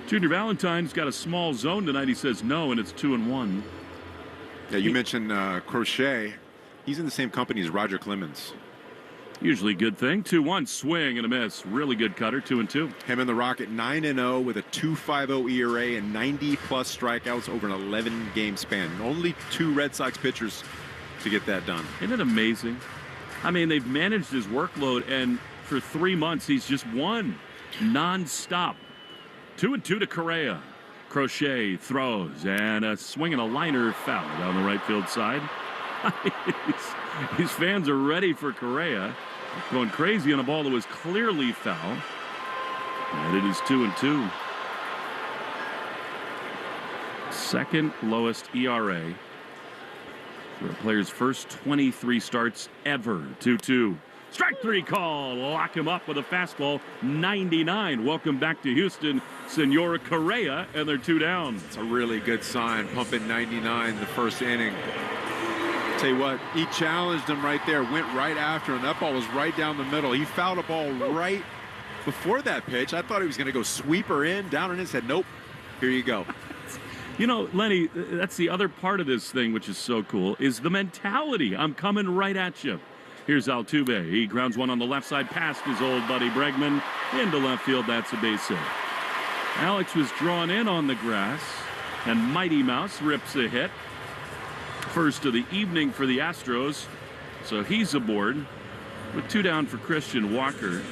Junior Valentine's got a small zone tonight. He says no, and it's 2-1. Yeah, you mentioned Crochet. He's in the same company as Roger Clemens. Usually a good thing. 2-1 swing and a miss. Really good cutter. 2-2. Him and the Rocket 9-0 with a 2.50 ERA and 90-plus strikeouts over an 11-game span. Only 2 Red Sox pitchers to get that done. Isn't it amazing? I mean, they've managed his workload, and for 3 months, he's just won nonstop. 2-2 to Correa. Crochet throws, and a swing and a liner foul down the right field side. These fans are ready for Correa. Going crazy on a ball that was clearly foul. And it is 2-2. Second lowest ERA for a player's first 23 starts ever. 2-2. Strike 3 call. Lock him up with a fastball. 99. Welcome back to Houston, Senora Correa, and they're 2 down. It's a really good sign. Pumping 99 the first inning. Tell you what, he challenged him right there. Went right after him. That ball was right down the middle. He fouled a ball right before that pitch. I thought he was going to go sweeper in, down in his head. Nope. Here you go. You know, Lenny, that's the other part of this thing, which is so cool, is the mentality. I'm coming right at you. Here's Altuve. He grounds one on the left side past his old buddy Bregman into left field. That's a base hit. Alex was drawn in on the grass, and Mighty Mouse rips a hit. First of the evening for the Astros, so he's aboard with 2 down for Christian Walker.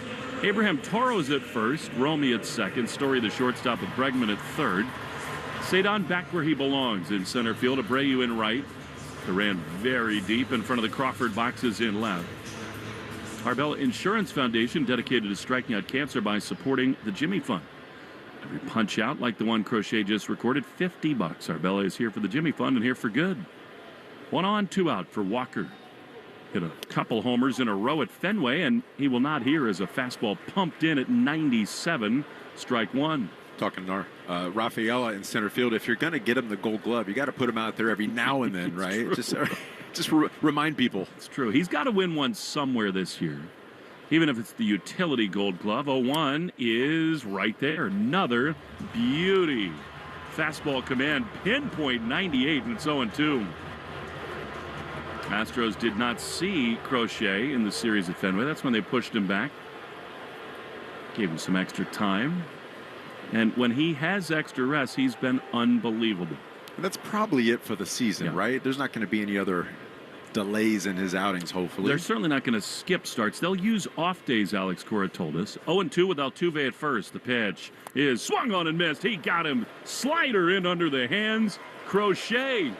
Abraham Toro's at first, Romy at second, Story the shortstop with Bregman at third. Cedon back where he belongs in center field, Abreu in right. They ran very deep in front of the Crawford boxes in left. Arbella Insurance Foundation dedicated to striking out cancer by supporting the Jimmy Fund. Every punch out like the one Crochet just recorded, $50. Arbella is here for the Jimmy Fund and here for good. 1 on, 2 out for Walker. Hit a couple homers in a row at Fenway, and he will not hear as a fastball pumped in at 97. Strike 1. Talking to Rafaela in center field. If you're going to get him the Gold Glove, you got to put him out there every now and then, right? Just remind people. It's true. He's got to win one somewhere this year, even if it's the utility Gold Glove. 0-1 is right there. Another beauty. Fastball command, pinpoint 98, and it's 0-2. Astros did not see Crochet in the series at Fenway. That's when they pushed him back. Gave him some extra time. And when he has extra rest, he's been unbelievable. And that's probably it for the season, right? There's not going to be any other delays in his outings, hopefully. They're certainly not going to skip starts. They'll use off days, Alex Cora told us. 0-2 with Altuve at first. The pitch is swung on and missed. He got him. Slider in under the hands. Crochet.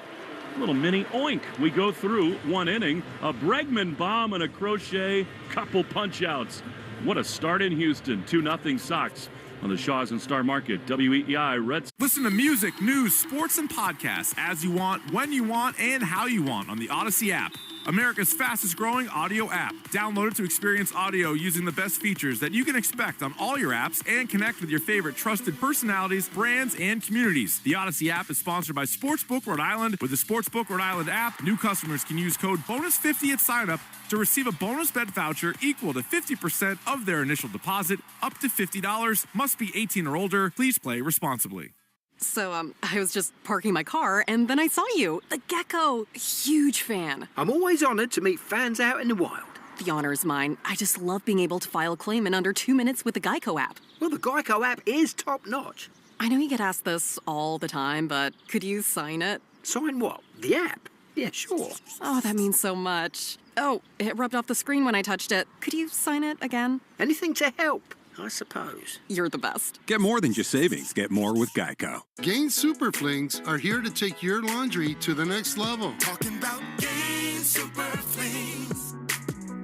A little mini oink. We go through 1 inning. A Bregman bomb and a Crochet. Couple punch outs. What a start in Houston. 2-0 Sox. On the Shaw's and Star Market, WEEI Red Sox. Listen to music, news, sports, and podcasts as you want, when you want, and how you want on the Odyssey app. America's fastest growing audio app. Download it to experience audio using the best features that you can expect on all your apps and connect with your favorite trusted personalities, brands, and communities. The Odyssey app is sponsored by Sportsbook Rhode Island. With the Sportsbook Rhode Island app, new customers can use code BONUS50 at sign-up to receive a bonus bet voucher equal to 50% of their initial deposit, up to $50. Must be 18 or older. Please play responsibly. So, I was just parking my car, and then I saw you. The gecko. Huge fan. I'm always honored to meet fans out in the wild. The honor is mine. I just love being able to file a claim in under 2 minutes with the Geico app. Well, the Geico app is top-notch. I know you get asked this all the time, but could you sign it? Sign what? The app? Yeah, sure. Oh, that means so much. Oh, it rubbed off the screen when I touched it. Could you sign it again? Anything to help, I suppose. You're the best. Get more than just savings. Get more with Geico. Gain Super Flings are here to take your laundry to the next level. Talking about Gain Super Flings.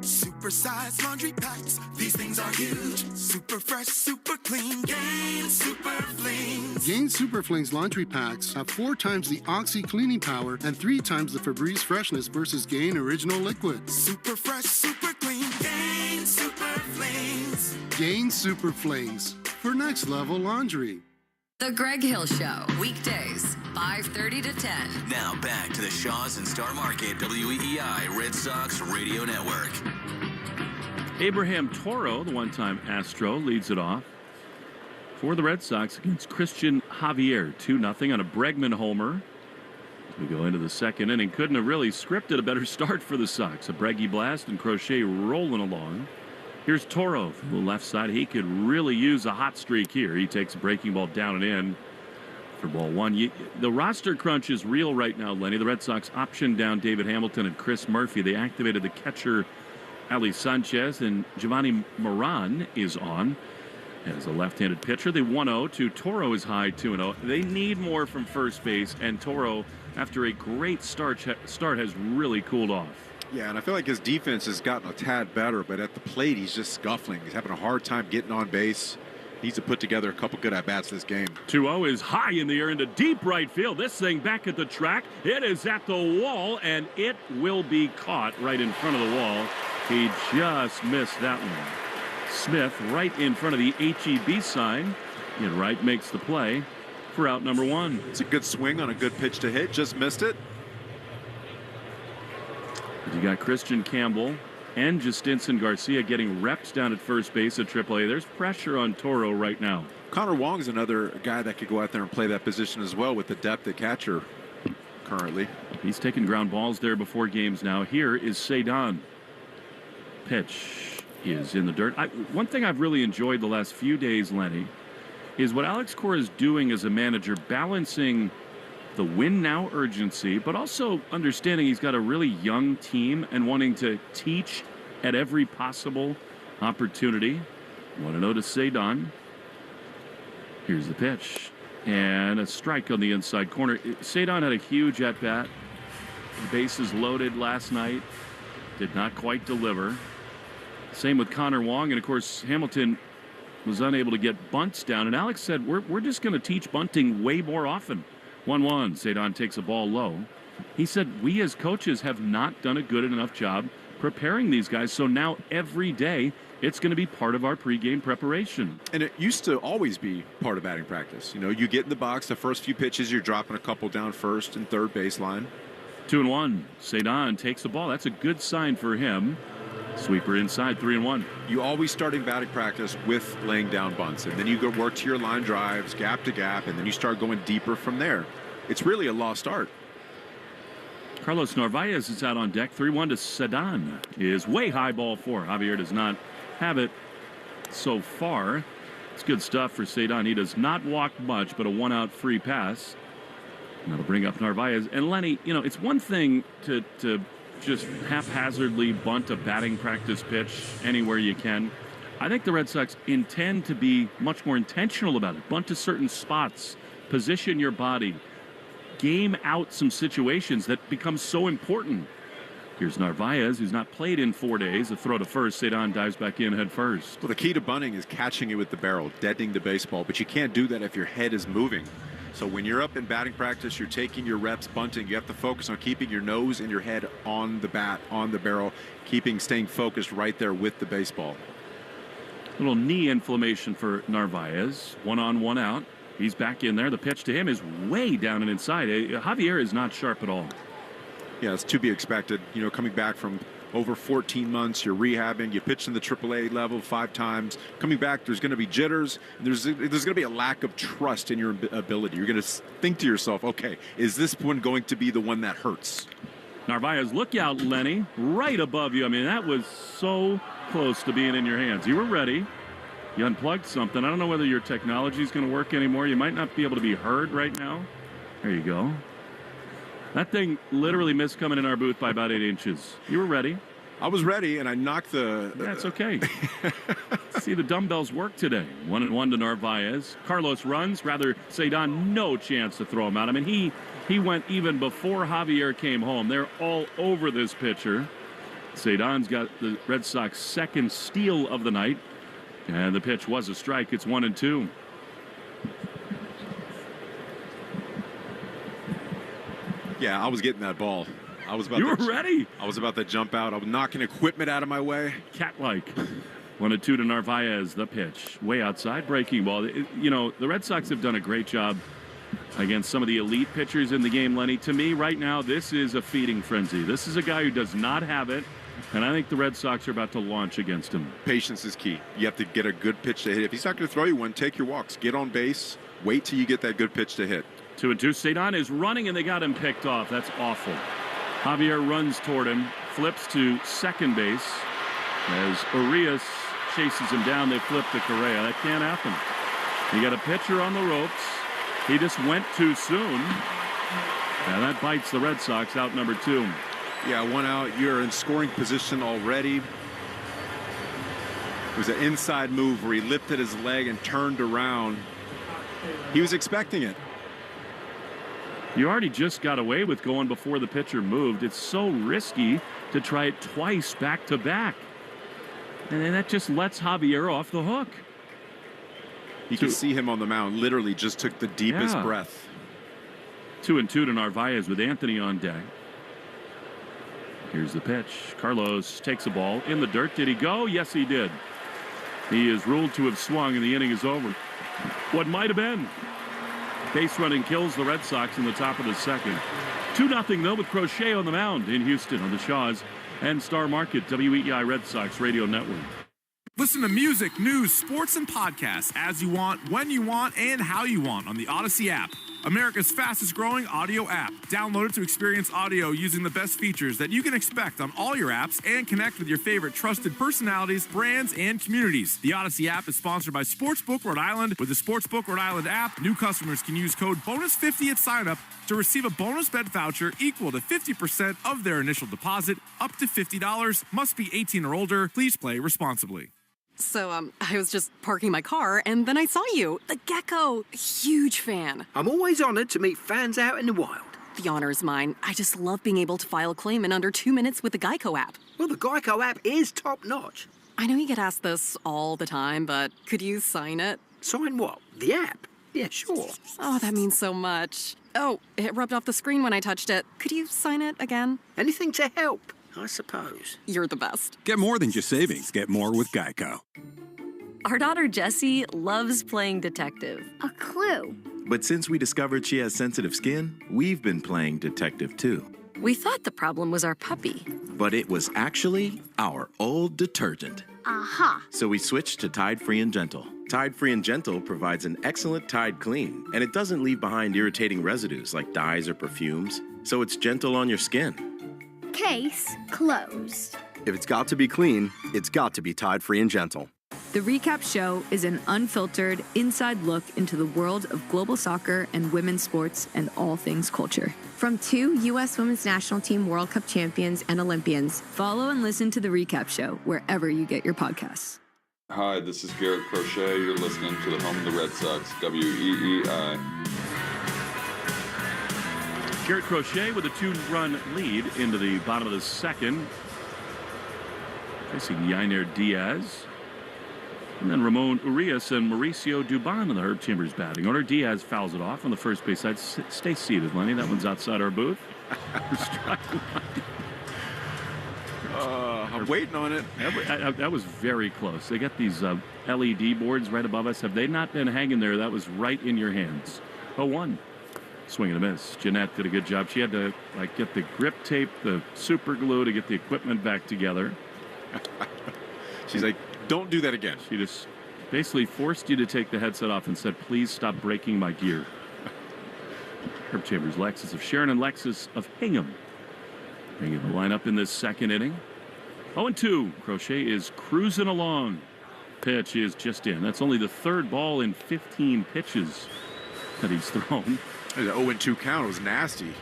Super-sized laundry packs. These things are huge. Super fresh, super clean. Gain Super Flings. Gain Super Flings laundry packs have 4 times the Oxy cleaning power and 3 times the Febreze freshness versus Gain Original Liquid. Super fresh, super clean. Gain Super Flings. Gain Super Flings for next level laundry. The Greg Hill Show, weekdays, 5:30 to 10. Now back to the Shaw's and Star Market WEEI Red Sox Radio Network. Abraham Toro, the one-time Astro, leads it off for the Red Sox against Christian Javier. 2-0 on a Bregman homer. As we go into the second inning, couldn't have really scripted a better start for the Sox. A Breggy blast and Crochet rolling along. Here's Toro from the left side. He could really use a hot streak here. He takes a breaking ball down and in for ball 1. The roster crunch is real right now, Lenny. The Red Sox optioned down David Hamilton and Chris Murphy. They activated the catcher Ali Sanchez, and Giovanni Moran is on as a left-handed pitcher. They 1-0 to Toro is high 2-0. They need more from first base, and Toro, after a great start has really cooled off. Yeah, and I feel like his defense has gotten a tad better, but at the plate, he's just scuffling. He's having a hard time getting on base. Needs to put together a couple good at-bats this game. 2-0 is high in the air into deep right field. This thing back at the track. It is at the wall, and it will be caught right in front of the wall. He just missed that one. Smith right in front of the HEB sign. And Wright makes the play for out number 1. It's a good swing on a good pitch to hit. Just missed it. You got Christian Campbell and Justinson Garcia getting reps down at first base at AAA. There's pressure on Toro right now. Connor Wong's another guy that could go out there and play that position as well with the depth at catcher currently. He's taking ground balls there before games now. Here is Cedon. pitch is in the dirt. One thing I've really enjoyed the last few days, Lenny, is what Alex Cora is doing as a manager, balancing the win now urgency, but also understanding he's got a really young team and wanting to teach at every possible opportunity. 1-0 to Cedon. Here's the pitch. And a strike on the inside corner. Cedon had a huge at-bat. The bases loaded last night. Did not quite deliver. Same with Connor Wong. And, of course, Hamilton was unable to get bunts down. And Alex said, we're just going to teach bunting way more often. 1-1. Cedon takes a ball low. He said, we as coaches have not done a good enough job preparing these guys. So now every day it's going to be part of our pregame preparation. And it used to always be part of batting practice. You know, you get in the box, the first few pitches, you're dropping a couple down first and third baseline. 2-1. Cedon takes the ball. That's a good sign for him. Sweeper inside, 3-1. You always starting batting practice with laying down bunts, and then you go work to your line drives, gap to gap, and then you start going deeper from there. It's really a lost art. Carlos Narvaez is out on deck. 3-1 to Cedon is way high, ball 4. Javier does not have it so far. It's good stuff for Cedon. He does not walk much, but a 1-out free pass. And that'll bring up Narvaez. And Lenny, you know, it's one thing to just haphazardly bunt a batting practice pitch anywhere you can. I think the Red Sox intend to be much more intentional about it. Bunt to certain spots, position your body, game out some situations that become so important. Here's Narvaez, who's not played in 4 days. A throw to first. Cedon dives back in head first. Well, the key to bunting is catching it with the barrel, deadening the baseball, but you can't do that if your head is moving. So when you're up in batting practice, you're taking your reps bunting. You have to focus on keeping your nose and your head on the bat, on the barrel, staying focused right there with the baseball. Little knee inflammation for Narvaez. 1 on, 1 out. He's back in there. The pitch to him is way down and inside. Javier is not sharp at all. Yeah, it's to be expected. You know, coming back from over 14 months, you're rehabbing, you pitched in the AAA level 5 times. Coming back, there's going to be jitters. There's going to be a lack of trust in your ability. You're going to think to yourself, okay, is this one going to be the one that hurts? Narvaez, look out, Lenny, right above you. I mean, that was so close to being in your hands. You were ready. You unplugged something. I don't know whether your technology is going to work anymore. You might not be able to be heard right now. There you go. That thing literally missed coming in our booth by about 8 inches. You were ready. I was ready, and I knocked the... That's okay. See, the dumbbells work today. 1-1 to Narvaez. Carlos runs. Rather, Cedon, no chance to throw him out. I mean, he went even before Javier came home. They're all over this pitcher. Cedon's got the Red Sox second steal of the night. And the pitch was a strike. It's 1-2. Yeah, I was getting that ball. I was about. You were ready. I was about to jump out. I was knocking equipment out of my way. Cat-like. 1-2 to Narvaez. The pitch way outside, breaking ball. You know, the Red Sox have done a great job against some of the elite pitchers in the game, Lenny. To me, right now, this is a feeding frenzy. This is a guy who does not have it, and I think the Red Sox are about to launch against him. Patience is key. You have to get a good pitch to hit. If he's not going to throw you one, take your walks. Get on base. Wait till you get that good pitch to hit. 2-2. Cedon is running, and they got him picked off. That's awful. Javier runs toward him, flips to second base. As Urias chases him down, they flip to Correa. That can't happen. You got a pitcher on the ropes. He just went too soon. And that bites the Red Sox, out number 2. Yeah, 1 out. You're in scoring position already. It was an inside move where he lifted his leg and turned around. He was expecting it. You already just got away with going before the pitcher moved. It's so risky to try it twice back to back. And then that just lets Javier off the hook. You can see him on the mound, literally just took the deepest breath. 2-2 to Narvaez with Anthony on deck. Here's the pitch. Carlos takes a ball in the dirt. Did he go? Yes, he did. He is ruled to have swung, and the inning is over. What might have been. Base running kills the Red Sox in the top of the second. 2-0 though, with Crochet on the mound in Houston on the Shaws and Star Market WEEI Red Sox Radio Network. Listen to music, news, sports, and podcasts as you want, when you want, and how you want on the Odyssey app. America's fastest growing audio app. Download it to experience audio using the best features that you can expect on all your apps and connect with your favorite trusted personalities, brands, and communities. The Odyssey app is sponsored by Sportsbook Rhode Island. With the Sportsbook Rhode Island app, new customers can use code BONUS50 at sign-up to receive a bonus bet voucher equal to 50% of their initial deposit, up to $50. Must be 18 or older. Please play responsibly. So, I was just parking my car, and then I saw you. The gecko. Huge fan. I'm always honored to meet fans out in the wild. The honor is mine. I just love being able to file a claim in under 2 minutes with the Geico app. Well, the Geico app is top-notch. I know you get asked this all the time, but could you sign it? Sign what? The app? Yeah, sure. Oh, that means so much. Oh, it rubbed off the screen when I touched it. Could you sign it again? Anything to help, I suppose. You're the best. Get more than just savings. Get more with Geico. Our daughter Jessie loves playing detective. A clue. But since we discovered she has sensitive skin, we've been playing detective too. We thought the problem was our puppy. But it was actually our old detergent. Aha. So we switched to Tide Free and Gentle. Tide Free and Gentle provides an excellent Tide clean, and it doesn't leave behind irritating residues like dyes or perfumes, so it's gentle on your skin. Case closed. If it's got to be clean, it's got to be Tide Free and Gentle. The Recap Show is an unfiltered, inside look into the world of global soccer and women's sports and all things culture. From 2 U.S. Women's National Team World Cup champions and Olympians. Follow and listen to The Recap Show wherever you get your podcasts. Hi, this is Garrett Crochet. You're listening to the home of the Red Sox, WEEI. Garrett Crochet with a 2-run lead into the bottom of the second. Facing Yainer Diaz. And then Ramon Urias and Mauricio Dubon in the Herb Chambers batting order. Diaz fouls it off on the first base side. Stay seated, Lenny. That one's outside our booth. I'm waiting on it. That was very close. They got these LED boards right above us. Have they not been hanging there? That was right in your hands. 0-1. Swing and a miss. Jeanette did a good job. She had to get the grip tape, the super glue to get the equipment back together. She's like, don't do that again. She just basically forced you to take the headset off and said, please stop breaking my gear. Herb Chambers, Lexus of Sharon, and Lexus of Hingham. Bringing the lineup in this second inning. 0-2. Crochet is cruising along. Pitch is just in. That's only the third ball in 15 pitches that he's thrown. The 0-2 count was nasty.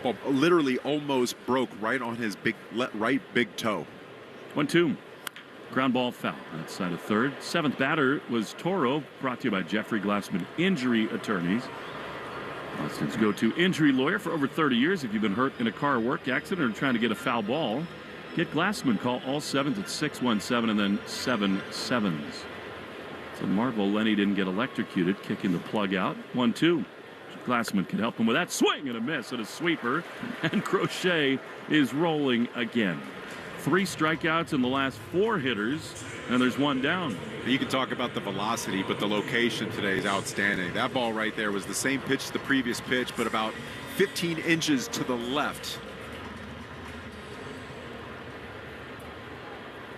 Well, literally almost broke right on his right big toe. 1-2. Ground ball foul. Outside of third. Seventh batter was Toro. Brought to you by Jeffrey Glassman Injury Attorneys. Boston's go-to injury lawyer for over 30 years. If you've been hurt in a car or work accident or trying to get a foul ball, get Glassman. Call all sevens at 617 and then 7 sevens. It's a marvel Lenny didn't get electrocuted, kicking the plug out. 1-2. Glassman can help him with that swing and a miss and a sweeper. And Crochet is rolling again. 3 strikeouts in the last 4 hitters, and there's 1 down. You can talk about the velocity, but the location today is outstanding. That ball right there was the same pitch as the previous pitch, but about 15 inches to the left.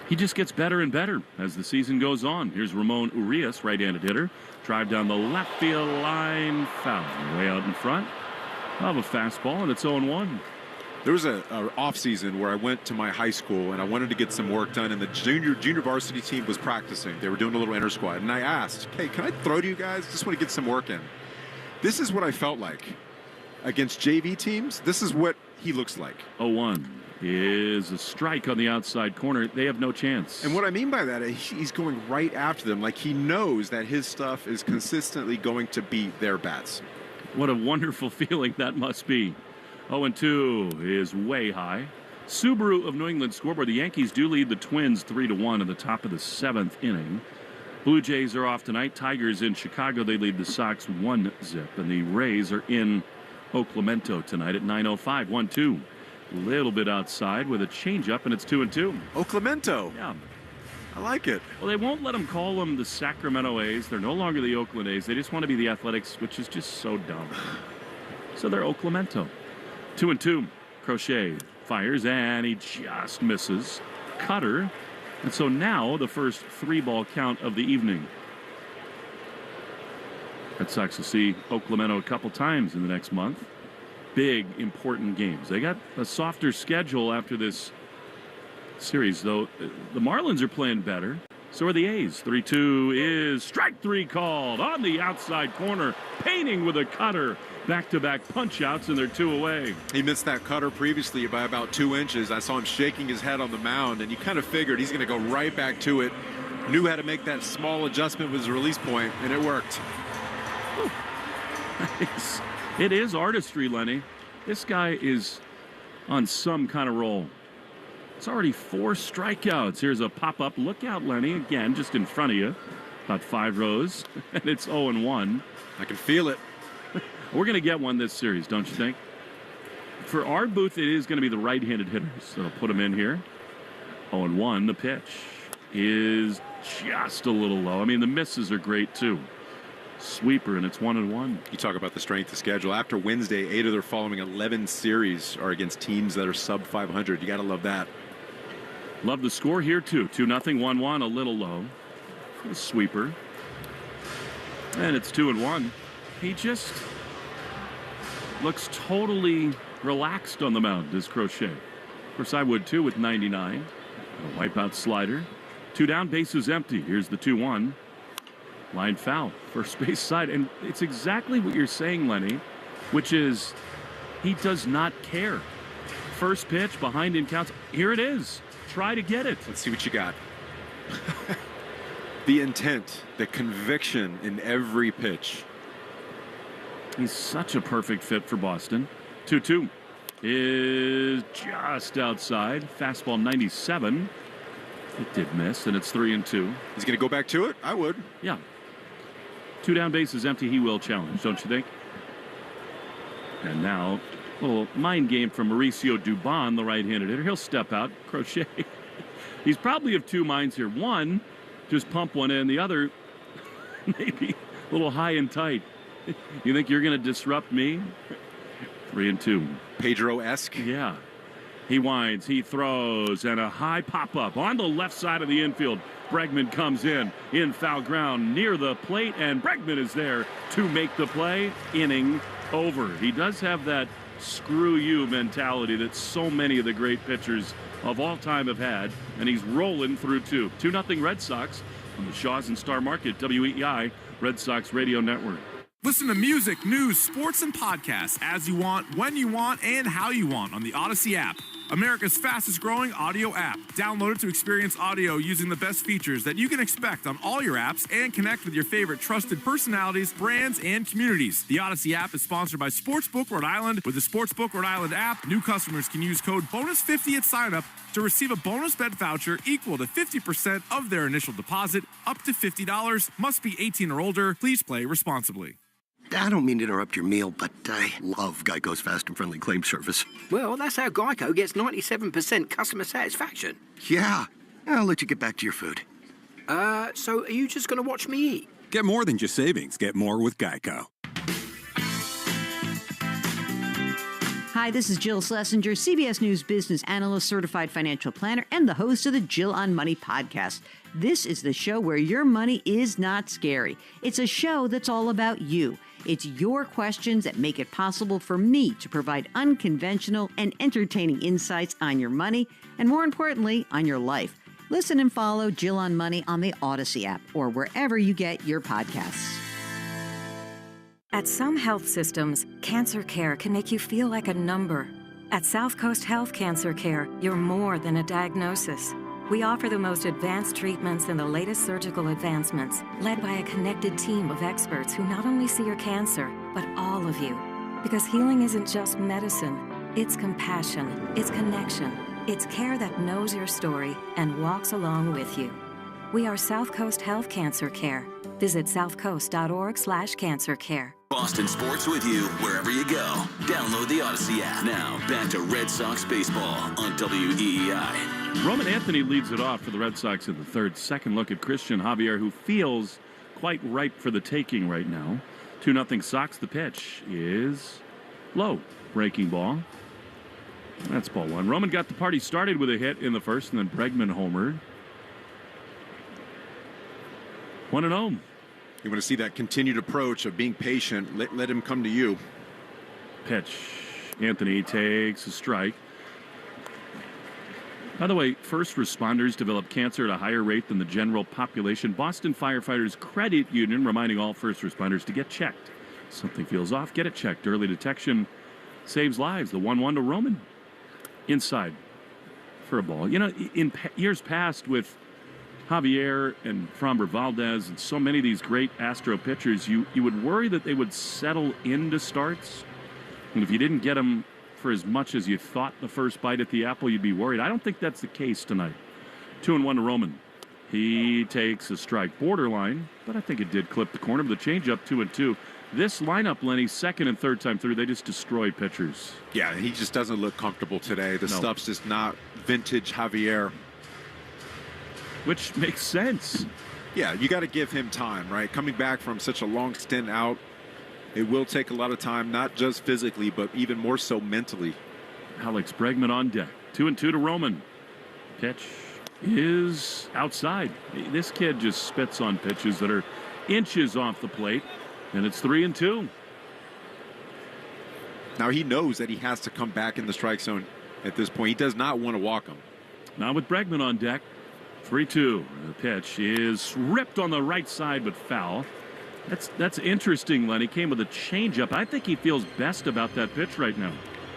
He just gets better and better as the season goes on. Here's Ramon Urias, right-handed hitter. Drive down the left field line, foul. Way out in front of a fastball, and it's 0-1. There was an off season where I went to my high school and I wanted to get some work done, and the junior varsity team was practicing. They were doing a little inter squad, and I asked, "Hey, can I throw to you guys? Just want to get some work in." This is what I felt like against JV teams. This is what he looks like. 0-1 is a strike on the outside corner. They have no chance. And what I mean by that, he's going right after them, like he knows that his stuff is consistently going to beat their bats. What a wonderful feeling that must be. 0-2 is way high. Subaru of New England scoreboard. The Yankees do lead the Twins 3-1 at the top of the 7th inning. Blue Jays are off tonight. Tigers in Chicago. They lead the Sox 1-0. And the Rays are in Oaklamento tonight at 9:05. 1-2. A little bit outside with a changeup, and it's 2-2. Oaklamento. Yeah. I like it. Well, they won't let them call them the Sacramento A's. They're no longer the Oakland A's. They just want to be the Athletics, which is just so dumb. So they're Oaklamento. 2-2. Crochet fires, and he just misses. Cutter. And so now the first 3-ball count of the evening. Red Sox will see Oaklamento a couple times in the next month. Big, important games. They got a softer schedule after this series, though. The Marlins are playing better. So are the A's. 3-2 is strike three called on the outside corner. Painting with a cutter. Back-to-back punch-outs, and they're 2 away. He missed that cutter previously by about 2 inches. I saw him shaking his head on the mound, and you kind of figured he's going to go right back to it. Knew how to make that small adjustment with his release point, and it worked. Nice. It is artistry, Lenny. This guy is on some kind of roll. It's already 4 strikeouts. Here's a pop-up. Look out, Lenny. Again, just in front of you. About 5 rows. And it's 0-1. I can feel it. We're going to get one this series, don't you think? For our booth, it is going to be the right-handed hitters. So I'll put them in here. 0-1. The pitch is just a little low. I mean, the misses are great, too. Sweeper, and it's 1-1. You talk about the strength of schedule. After Wednesday, 8 of their following 11 series are against teams that are sub 500. You got to love that. Love the score here, too. 2-0, 1-1, a little low. A sweeper. And it's 2-1. He just looks totally relaxed on the mound, does Crochet. Of course, I would, too, with 99. A wipeout slider. 2 down, bases empty. Here's the 2-1. Line foul, first base side. And it's exactly what you're saying, Lenny, which is he does not care. First pitch, behind in counts. Here it is. Try to get it. Let's see what you got. The intent, the conviction in every pitch. He's such a perfect fit for Boston. 2-2 is just outside. Fastball 97. It did miss, and it's 3-2. He's going to go back to it? I would. Yeah. 2 down, bases empty. He will challenge, don't you think? And now, a little mind game from Mauricio Dubon, the right-handed hitter. He'll step out. Crochet. He's probably of 2 minds here. One, just pump one in. The other, maybe a little high and tight. You think you're going to disrupt me? 3-2. Pedro-esque? Yeah. He winds, he throws, and a high pop-up on the left side of the infield. Bregman comes in foul ground near the plate, and Bregman is there to make the play. Inning over. He does have that screw you mentality that so many of the great pitchers of all time have had, and he's rolling through 2. 2-0 Red Sox on the Shaw's and Star Market, WEEI, Red Sox Radio Network. Listen to music, news, sports, and podcasts as you want, when you want, and how you want on the Odyssey app. America's fastest growing audio app. Download it to experience audio using the best features that you can expect on all your apps and connect with your favorite trusted personalities, brands, and communities. The Odyssey app is sponsored by Sportsbook Rhode Island. With the Sportsbook Rhode Island app, new customers can use code BONUS50 at sign-up to receive a bonus bet voucher equal to 50% of their initial deposit, up to $50. Must be 18 or older. Please play responsibly. I don't mean to interrupt your meal, but I love Geico's fast and friendly claim service. Well, that's how Geico gets 97% customer satisfaction. Yeah. I'll let you get back to your food. So are you just going to watch me eat? Get more than just savings. Get more with Geico. Hi, this is Jill Schlesinger, CBS News business analyst, certified financial planner, and the host of the Jill on Money podcast. This is the show where your money is not scary. It's a show that's all about you. It's your questions that make it possible for me to provide unconventional and entertaining insights on your money, and more importantly, on your life. Listen and follow Jill on Money on the Odyssey app or wherever you get your podcasts. At some health systems, cancer care can make you feel like a number. At South Coast Health Cancer Care, you're more than a diagnosis. We offer the most advanced treatments and the latest surgical advancements, led by a connected team of experts who not only see your cancer, but all of you. Because healing isn't just medicine, it's compassion, it's connection, it's care that knows your story and walks along with you. We are South Coast Health Cancer Care. Visit southcoast.org/cancercare. Boston sports with you wherever you go. Download the Odyssey app. Now, back to Red Sox baseball on WEEI. Roman Anthony leads it off for the Red Sox in the third. Second look at Christian Javier, who feels quite ripe for the taking right now. 2-0 Sox. The pitch is low. Breaking ball. That's ball 1. Roman got the party started with a hit in the first, and then Bregman homered. 1-0. You want to see that continued approach of being patient. Let him come to you. Pitch. Anthony takes a strike. By the way, first responders develop cancer at a higher rate than the general population. Boston Firefighters Credit Union reminding all first responders to get checked. Something feels off, get it checked. Early detection saves lives. The 1-1 to Roman. Inside for a ball. You know, in years past with Javier and Framber Valdez and so many of these great Astro pitchers, you would worry that they would settle into starts. And if you didn't get them for as much as you thought the first bite at the apple, you'd be worried. I don't think that's the case tonight. 2-1 to Roman. He takes a strike. Borderline, but I think it did clip the corner. The changeup, 2-2. This lineup, Lenny, second and third time through, they just destroy pitchers. Yeah, he just doesn't look comfortable today. The stuff's just not vintage Javier. Which makes sense. Yeah, you got to give him time, right? Coming back from such a long stint out, it will take a lot of time, not just physically, but even more so mentally. Alex Bregman on deck. 2-2 to Roman. Pitch is outside. This kid just spits on pitches that are inches off the plate, and it's 3-2. Now he knows that he has to come back in the strike zone at this point. He does not want to walk him. Now with Bregman on deck. 3-2. The pitch is ripped on the right side, but foul. That's interesting, Lenny. Came with a changeup. I think he feels best about that pitch right now.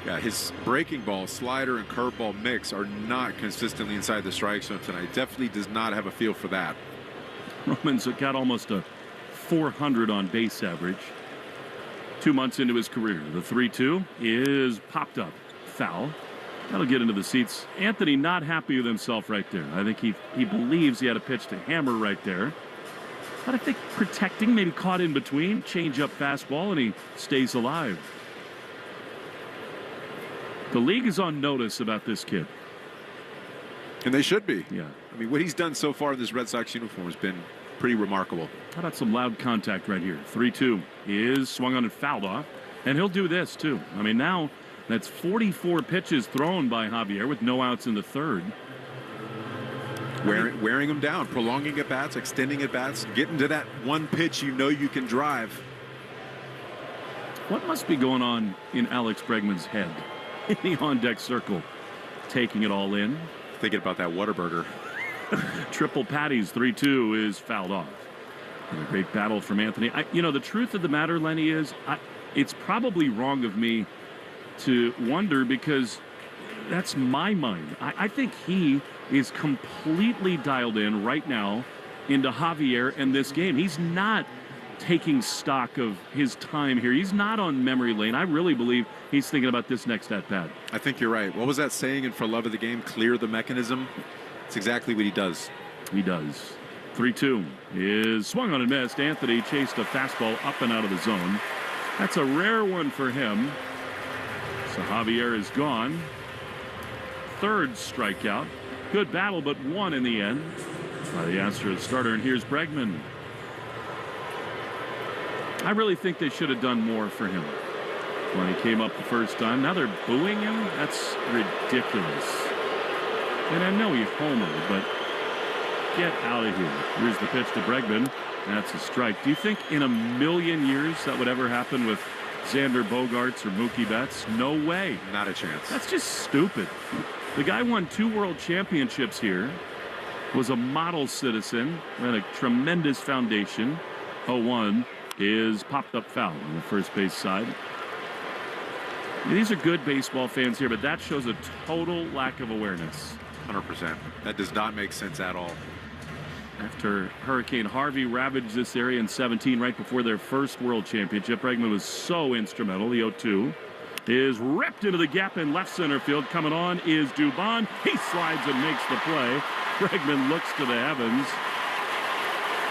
Yeah, his breaking ball, slider, and curveball mix are not consistently inside the strike zone tonight. Definitely does not have a feel for that. Roman's got almost a 400 on base average. 2 months into his career. The 3-2 is popped up. Foul. That'll get into the seats. Anthony not happy with himself right there. I think he believes he had a pitch to hammer right there. But I think protecting, maybe caught in between, change up fastball, and he stays alive. The league is on notice about this kid. And they should be. Yeah. I mean, what he's done so far in this Red Sox uniform has been pretty remarkable. How about some loud contact right here? 3-2 is swung on and fouled off. And he'll do this, too. I mean, now that's 44 pitches thrown by Javier with no outs in the third. Wearing him down, prolonging at bats, extending at bats, getting to that one pitch you know you can drive. What must be going on in Alex Bregman's head in the on-deck circle? Taking it all in. Thinking about that Whataburger. Triple patties, 3-2 is fouled off. And a great battle from Anthony. The truth of the matter, Lenny, is it's probably wrong of me to wonder because that's my mind. I think he is completely dialed in right now into Javier and this game. He's not taking stock of his time here. He's not on memory lane. I really believe he's thinking about this next at-bat. I think you're right. What was that saying in For Love of the Game? Clear the mechanism. It's exactly what he does. He does. 3-2 is swung on and missed. Anthony chased a fastball up and out of the zone. That's a rare one for him. So Javier is gone. Third strikeout. Good battle, but one in the end by the Astros starter. And here's Bregman. I really think they should have done more for him when he came up the first time. Now they're booing him? That's ridiculous. And I know he homered, but get out of here. Here's the pitch to Bregman. That's a strike. Do you think in a million years that would ever happen with Xander Bogaerts or Mookie Betts? No way. Not a chance. That's just stupid. The guy won 2 world championships here, was a model citizen, had a tremendous foundation. 0-1 is popped up foul on the first base side. These are good baseball fans here, but that shows a total lack of awareness. 100%. That does not make sense at all. After Hurricane Harvey ravaged this area in 17, right before their first world championship, Bregman was so instrumental. The 0-2 is ripped into the gap in left center field. Coming on is Dubon. He slides and makes the play. Bregman looks to the heavens.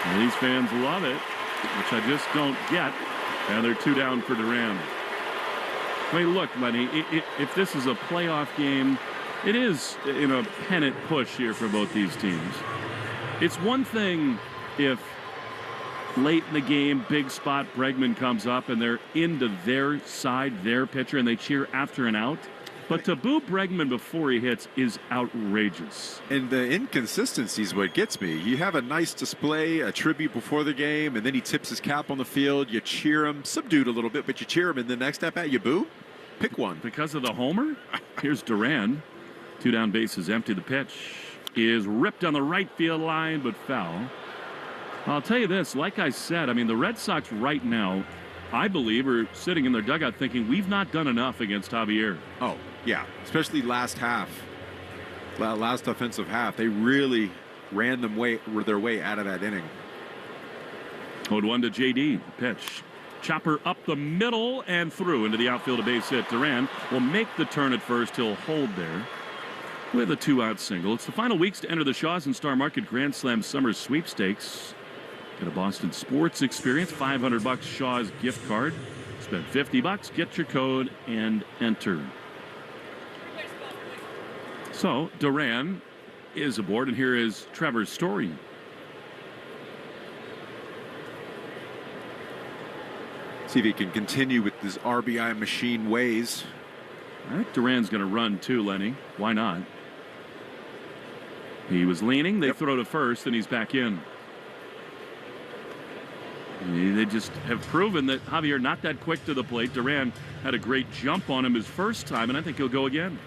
And these fans love it, which I just don't get. And they're 2 down for Duran. I mean, look, Lenny, if this is a playoff game, it is in a pennant push here for both these teams. It's one thing if late in the game, big spot, Bregman comes up and they're into their side, their pitcher, and they cheer after an out. But to boo Bregman before he hits is outrageous. And the inconsistency is what gets me. You have a nice display, a tribute before the game, and then he tips his cap on the field. You cheer him, subdued a little bit, but you cheer him, and the next at bat, you boo? Pick one. Because of the homer? Here's Duran. 2 down, bases empty. The pitch is ripped on the right field line, but foul. I'll tell you this, like I said, I mean, the Red Sox right now, I believe, are sitting in their dugout thinking we've not done enough against Javier. Oh, yeah, especially last offensive half. They really ran their way out of that inning. 0-1 to JD. Pitch. Chopper up the middle and through into the outfield, a base hit. Duran will make the turn at first. He'll hold there with a 2-out single. It's the final weeks to enter the Shaw's and Star Market Grand Slam Summer Sweepstakes. Get a Boston sports experience, $500 Shaw's gift card. Spend $50, get your code, and enter. So Duran is aboard, and here is Trevor's story. See if he can continue with this RBI machine ways. I think Duran's going to run too, Lenny. Why not? He was leaning. They throw to first, and he's back in. They just have proven that Javier not that quick to the plate. Duran had a great jump on him his first time, and I think he'll go again.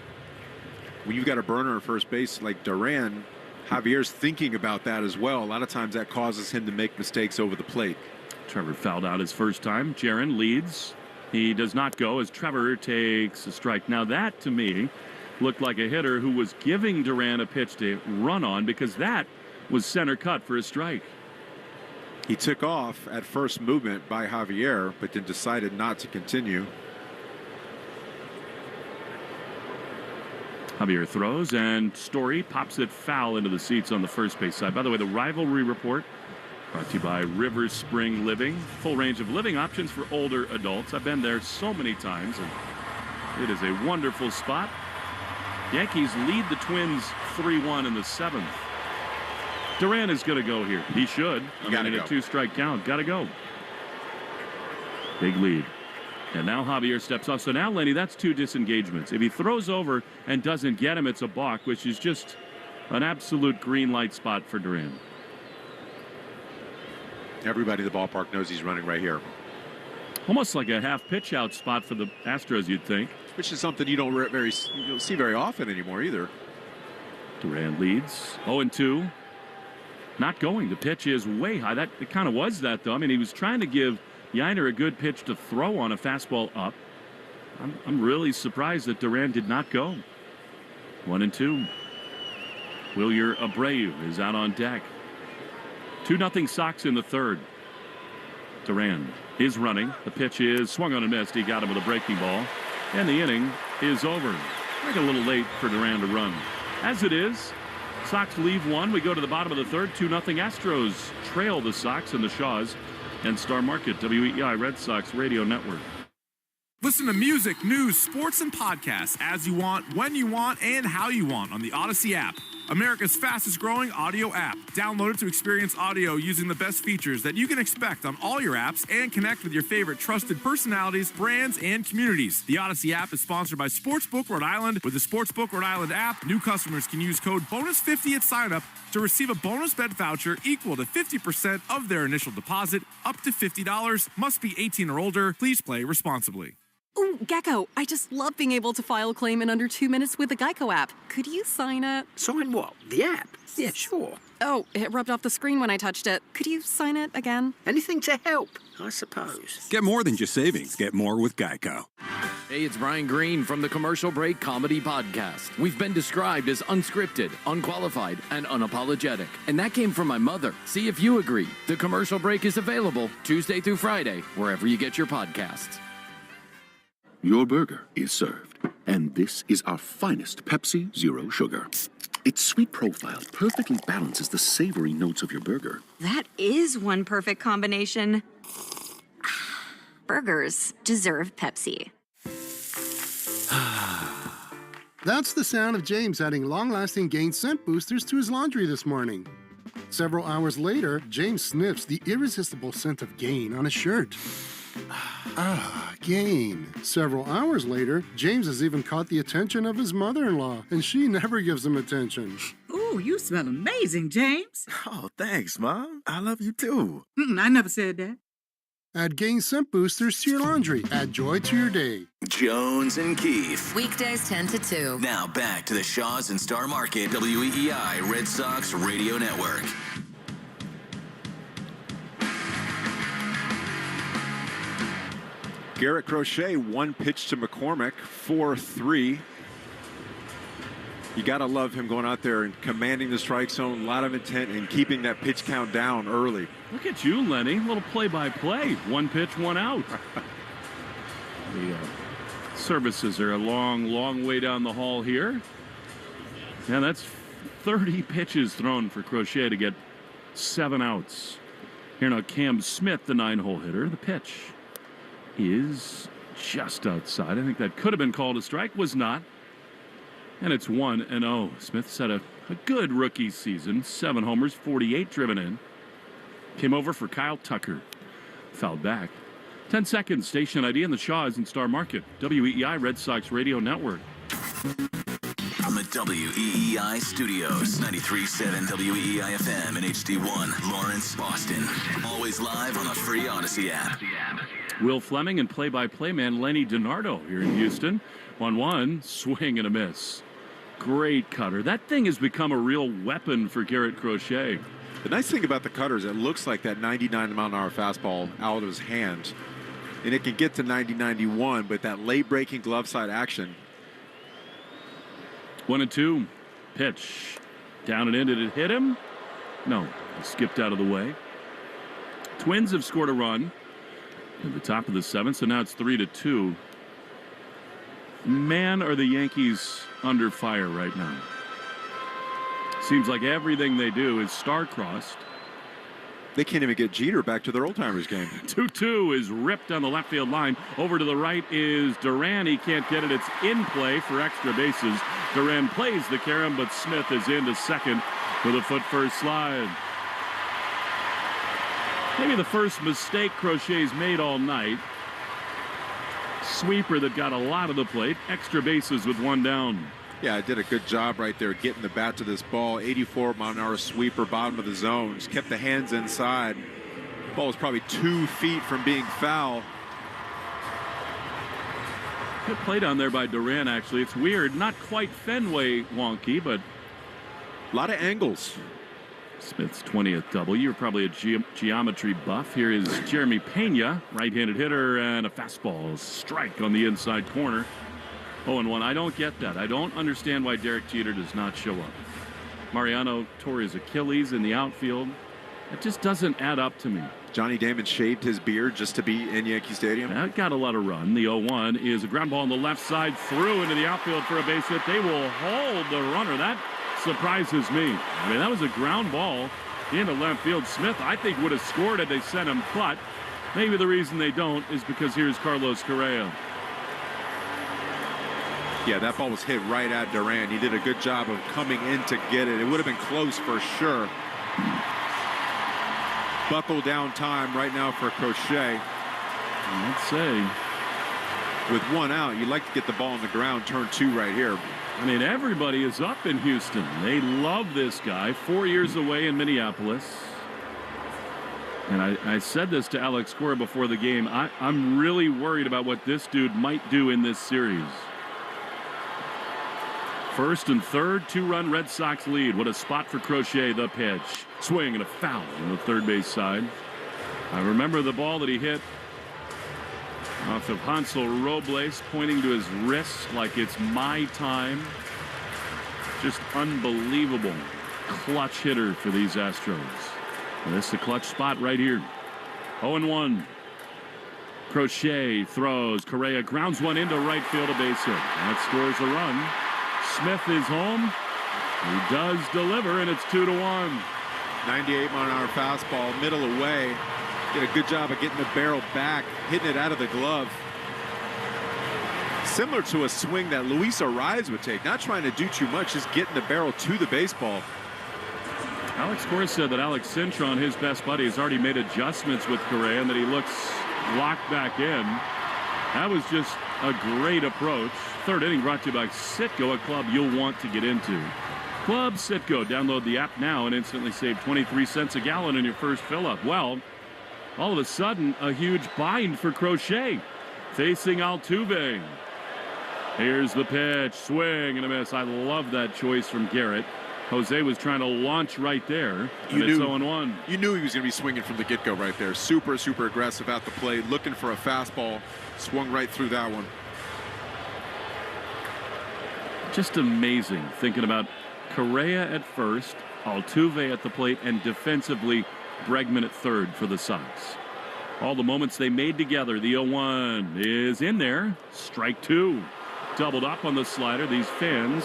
When you've got a burner at first base like Duran, Javier's thinking about that as well. A lot of times that causes him to make mistakes over the plate. Trevor fouled out his first time. Jaron leads. He does not go as Trevor takes a strike. Now that, to me, looked like a hitter who was giving Duran a pitch to run on because that was center cut for a strike. He took off at first movement by Javier, but then decided not to continue. Javier throws, and Story pops it foul into the seats on the first base side. By the way, the rivalry report brought to you by River Spring Living. Full range of living options for older adults. I've been there so many times, and it is a wonderful spot. Yankees lead the Twins 3-1 in the 7th. Duran is going to go here. He should. In a 2-strike count. Got to go. Big lead. And now Javier steps off. So now, Lenny, that's 2 disengagements. If he throws over and doesn't get him, it's a balk, which is just an absolute green light spot for Duran. Everybody in the ballpark knows he's running right here. Almost like a half pitch out spot for the Astros, you'd think. Which is something you don't see very often anymore either. Duran leads 0-2. Not going. The pitch is way high. It kind of was that, though. I mean, he was trying to give Yiner a good pitch to throw on a fastball up. I'm really surprised that Duran did not go. 1-2. Wilyer Abreu is out on deck. 2-0 Sox in the 3rd. Duran is running. The pitch is swung on and missed. He got him with a breaking ball. And the inning is over. I think a little late for Duran to run. As it is, Sox leave 1. We go to the bottom of the 3rd. 2-0 Astros trail the Sox and the Shaws and Star Market, WEEI Red Sox Radio Network. Listen to music, news, sports, and podcasts as you want, when you want, and how you want on the Odyssey app. America's fastest growing audio app. Download it to experience audio using the best features that you can expect on all your apps and connect with your favorite trusted personalities, brands, and communities. The Odyssey app is sponsored by Sportsbook Rhode Island. With the Sportsbook Rhode Island app, new customers can use code BONUS50 at sign-up to receive a bonus bet voucher equal to 50% of their initial deposit, up to $50. Must be 18 or older. Please play responsibly. Ooh, Gecko, I just love being able to file a claim in under 2 minutes with the Geico app. Could you sign it? Sign what? The app? Yeah, sure. Oh, it rubbed off the screen when I touched it. Could you sign it again? Anything to help, I suppose. Get more than just savings. Get more with Geico. Hey, it's Brian Green from the Commercial Break Comedy Podcast. We've been described as unscripted, unqualified, and unapologetic. And that came from my mother. See if you agree. The Commercial Break is available Tuesday through Friday, wherever you get your podcasts. Your burger is served, and this is our finest Pepsi Zero Sugar. Its sweet profile perfectly balances the savory notes of your burger. That is one perfect combination. Burgers deserve Pepsi. That's the sound of James adding long-lasting Gain scent boosters to his laundry this morning. Several hours later, James sniffs the irresistible scent of Gain on his shirt. Game. Several hours later, James has even caught the attention of his mother-in-law, and she never gives him attention. Ooh, you smell amazing, James. Oh, thanks, Mom. I love you too. I never said that. Add Gain Scent Boosters to your laundry. Add joy to your day. Jones and Keefe. Weekdays 10 to 2. Now back to the Shaws and Star Market WEEI Red Sox Radio Network. Garrett Crochet, one pitch to McCormick, 4-3. You got to love him going out there and commanding the strike zone, a lot of intent, and keeping that pitch count down early. Look at you, Lenny. A little play-by-play. One pitch, one out. The services are a long way down the hall here. And that's 30 pitches thrown for Crochet to get 7 outs. Here now, Cam Smith, the 9-hole hitter. The pitch is just outside. I think that could have been called a strike. Was not. And it's 1-0. Smith's had a good rookie season. 7 homers, 48 driven in. Came over for Kyle Tucker. Fouled back. 10 seconds. Station ID in the Shaws and Star Market. WEEI Red Sox Radio Network. From the WEEI studios, 93.7 WEEI FM and HD1, Lawrence, Boston. Always live on the free Odyssey app. Will Fleming and play-by-play man Lenny Dinardo here in Houston. 1-1, swing and a miss. Great cutter. That thing has become a real weapon for Garrett Crochet. The nice thing about the cutter is it looks like that 99-mile-an-hour fastball out of his hand. And it can get to 90-91, but that late-breaking glove side action. 1-2, pitch. Down and in. Did it hit him? No, he skipped out of the way. Twins have scored a run at the top of the 7th, so now it's 3-2. Man, are the Yankees under fire right now. Seems like everything they do is star-crossed. They can't even get Jeter back to their old-timers game. 2-2 is ripped on the left field line. Over to the right is Duran. He can't get it. It's in play for extra bases. Duran plays the carom, but Smith is into second with a foot-first slide. Maybe the first mistake Crochet's made all night. Sweeper that got a lot of the plate. Extra bases with 1 down. Yeah, I did a good job right there getting the bat to this ball. 84-mile-an-hour sweeper, bottom of the zone. Just kept the hands inside. Ball was probably 2 feet from being foul. Good play down there by Duran, actually. It's weird. Not quite Fenway wonky, but a lot of angles. Smith's 20th double. You're probably a geometry buff. Here is Jeremy Pena, right-handed hitter, and a fastball strike on the inside corner. 0-1. I don't get that. I don't understand why Derek Jeter does not show up. Mariano tore his Achilles in the outfield. It just doesn't add up to me. Johnny Damon shaved his beard just to be in Yankee Stadium. That got a lot of run. The 0-1 is a ground ball on the left side, through into the outfield for a base hit. They will hold the runner. That surprises me. I mean, that was a ground ball into left field. Smith, I think, would have scored had they sent him, but maybe the reason they don't is because here's Carlos Correa. Yeah, that ball was hit right at Duran. He did a good job of coming in to get it. It would have been close for sure. Buckle down time right now for Crochet. Let's say. With 1 out, you'd like to get the ball on the ground, turn 2 right here. I mean, everybody is up in Houston. They love this guy. 4 years away in Minneapolis. And I said this to Alex Cora before the game. I'm really worried about what this dude might do in this series. First and third, 2-run Red Sox lead. What a spot for Crochet. The pitch. Swing and a foul on the third base side. I remember the ball that he hit off of Hansel Robles, pointing to his wrist like it's my time. Just unbelievable clutch hitter for these Astros. And this is a clutch spot right here. 0-1. Crochet throws. Correa grounds one into right field, a base hit. That scores a run. Smith is home. He does deliver, and it's 2-1. 98-mile-an-hour fastball, middle away. Did a good job of getting the barrel back, hitting it out of the glove. Similar to a swing that Luis Arraez would take. Not trying to do too much, just getting the barrel to the baseball. Alex Cora said that Alex Cintron, his best buddy, has already made adjustments with Correa and that he looks locked back in. That was just a great approach. Third inning brought to you by Citgo, a club you'll want to get into. Club Citgo. Download the app now and instantly save 23 cents a gallon in your first fill-up. Well, all of a sudden, a huge bind for Crochet. Facing Altuve. Here's the pitch. Swing and a miss. I love that choice from Garrett. Jose was trying to launch right there, and it's 0-1. You knew he was going to be swinging from the get-go right there. Super, super aggressive at the plate, looking for a fastball. Swung right through that one. Just amazing thinking about Correa at first, Altuve at the plate, and defensively Bregman at third for the Sox. All the moments they made together. The 0-1 is in there. Strike two. Doubled up on the slider. These fans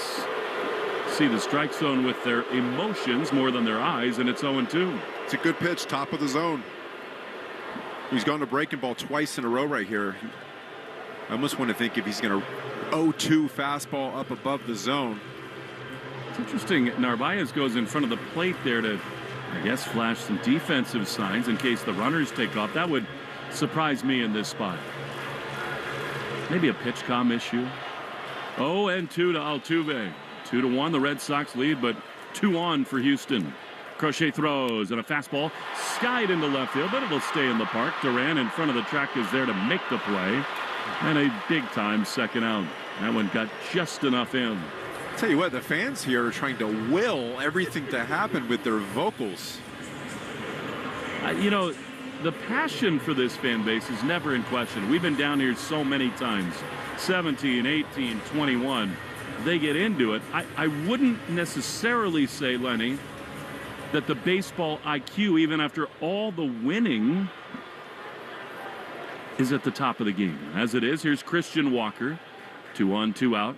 see the strike zone with their emotions more than their eyes, and it's 0-2. It's a good pitch, top of the zone. He's gone to breaking ball twice in a row right here. I almost want to think if he's going to 0-2 fastball up above the zone. It's interesting. Narvaez goes in front of the plate there to, I guess, flash some defensive signs in case the runners take off. That would surprise me in this spot. Maybe a pitch comm issue. 0-2 to Altuve. 2-1 the Red Sox lead, but 2 on for Houston. Crochet throws and a fastball skied into left field, but it'll stay in the park. Duran in front of the track is there to make the play. And a big-time second out. That one got just enough in. I'll tell you what, the fans here are trying to will everything to happen with their vocals. You know, the passion for this fan base is never in question. We've been down here so many times. 17, 18, 21. They get into it. I wouldn't necessarily say, Lenny, that the baseball IQ, even after all the winning, is at the top of the game. As it is, here's Christian Walker. 2 on, 2 out.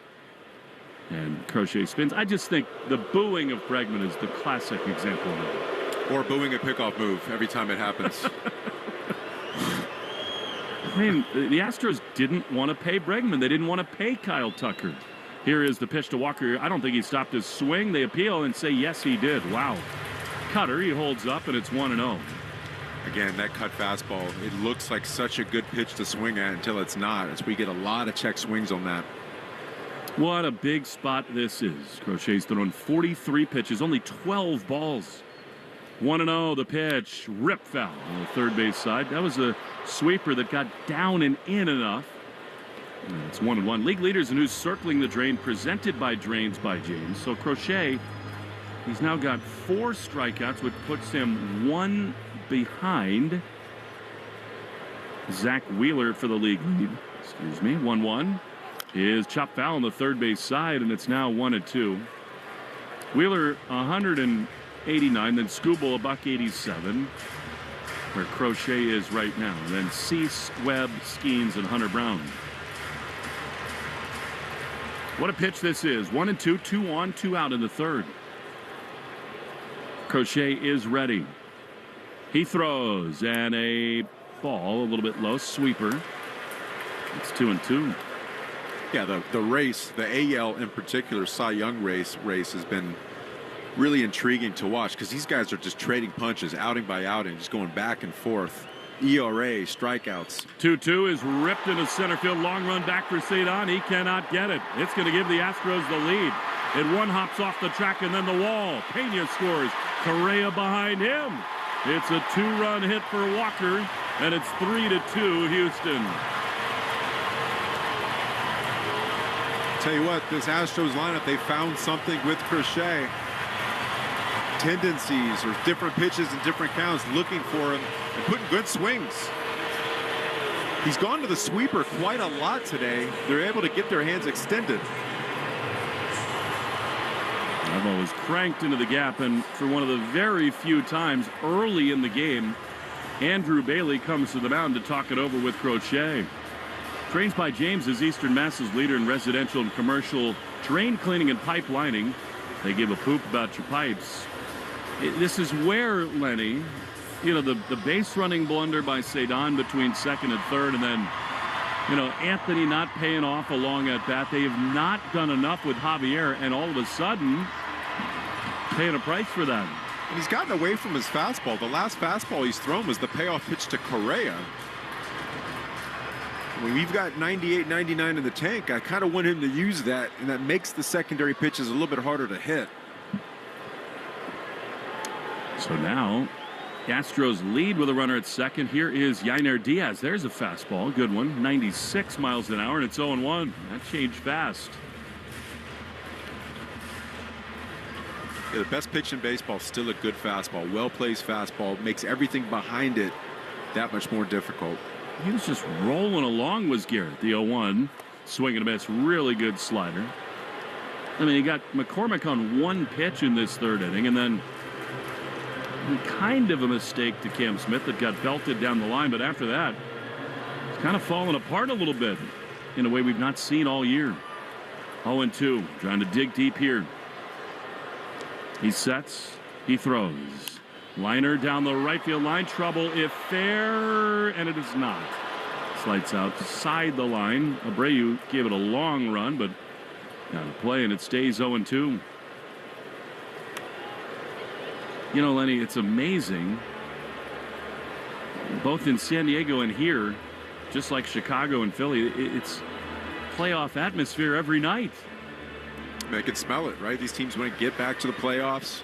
And Crochet spins. I just think the booing of Bregman is the classic example of that. Or booing a pickoff move every time it happens. I mean, the Astros didn't want to pay Bregman. They didn't want to pay Kyle Tucker. Here is the pitch to Walker. I don't think he stopped his swing. They appeal and say, yes, he did. Wow. Cutter, he holds up, and it's 1-0. Again, that cut fastball, it looks like such a good pitch to swing at until it's not, as we get a lot of check swings on that. What a big spot this is. Crochet's thrown 43 pitches, only 12 balls. 1-0, the pitch. Rip foul on the third base side. That was a sweeper that got down and in enough. And it's 1-1. League leaders in who's circling the drain, presented by Drains by James. So Crochet, he's now got 4 strikeouts, which puts him 1 behind Zach Wheeler for the league lead. Excuse me. 1-1 is chopped foul on the third base side, and it's now 1-2. Wheeler 189, then Skubal $187, where Crochet is right now. And then Cease, Webb, Skeens, and Hunter Brown. What a pitch this is. 1-2, 2 on, 2 out in the third. Crochet is ready. He throws, and a ball a little bit low, sweeper. It's 2-2. Yeah, the race, the AL in particular, Cy Young race has been really intriguing to watch because these guys are just trading punches, outing by outing, just going back and forth. ERA, strikeouts. 2-2 is ripped into center field. Long run back for Cedon. He cannot get it. It's going to give the Astros the lead. It one hops off the track and then the wall. Pena scores. Correa behind him. It's a 2-run hit for Walker, and it's 3-2 Houston. Tell you what, this Astros lineup, they found something with Crochet. Tendencies or different pitches and different counts, looking for him and putting good swings. He's gone to the sweeper quite a lot today. They're able to get their hands extended. Elmo was cranked into the gap, and for one of the very few times early in the game, Andrew Bailey comes to the mound to talk it over with Crochet. Drains by James is Eastern Mass's leader in residential and commercial drain cleaning and pipelining. They give a poop about your pipes. This is where, Lenny, you know, the base running blunder by Cedon between second and third, and then, you know, Anthony not paying off a long at bat. They have not done enough with Javier, and all of a sudden, paying a price for that. And he's gotten away from his fastball. The last fastball he's thrown was the payoff pitch to Correa. When we've got 98, 99 in the tank, I kind of want him to use that, and that makes the secondary pitches a little bit harder to hit. So now, Astros lead with a runner at second. Here is Yainer Diaz. There's a fastball, good one, 96 miles an hour, and it's 0-1. That changed fast. Yeah, the best pitch in baseball is still a good fastball. Well-placed fastball makes everything behind it that much more difficult. He was just rolling along, was Garrett. The 0-1, swing and a miss, really good slider. I mean, he got McCormick on one pitch in this third inning, and then kind of a mistake to Cam Smith that got belted down the line, but after that, it's kind of fallen apart a little bit in a way we've not seen all year. 0-2, trying to dig deep here. He sets, he throws. Liner down the right field line, trouble if fair, and it is not. Slides out side the line. Abreu gave it a long run, but out of play, and it stays 0-2. You know, Lenny, it's amazing. Both in San Diego and here, just like Chicago and Philly, it's playoff atmosphere every night. I can smell it, right? These teams want to get back to the playoffs.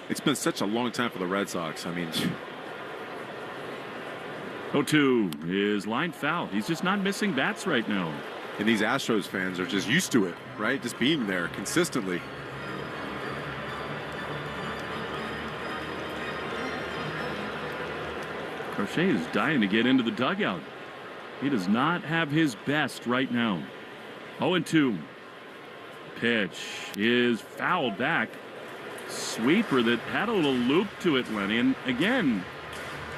It's been such a long time for the Red Sox. I mean, 0-2 is line foul. He's just not missing bats right now. And these Astros fans are just used to it, right? Just being there consistently. Crochet is dying to get into the dugout. He does not have his best right now. 0-2. Pitch is fouled back. Sweeper that had a little loop to it, Lenny. And again,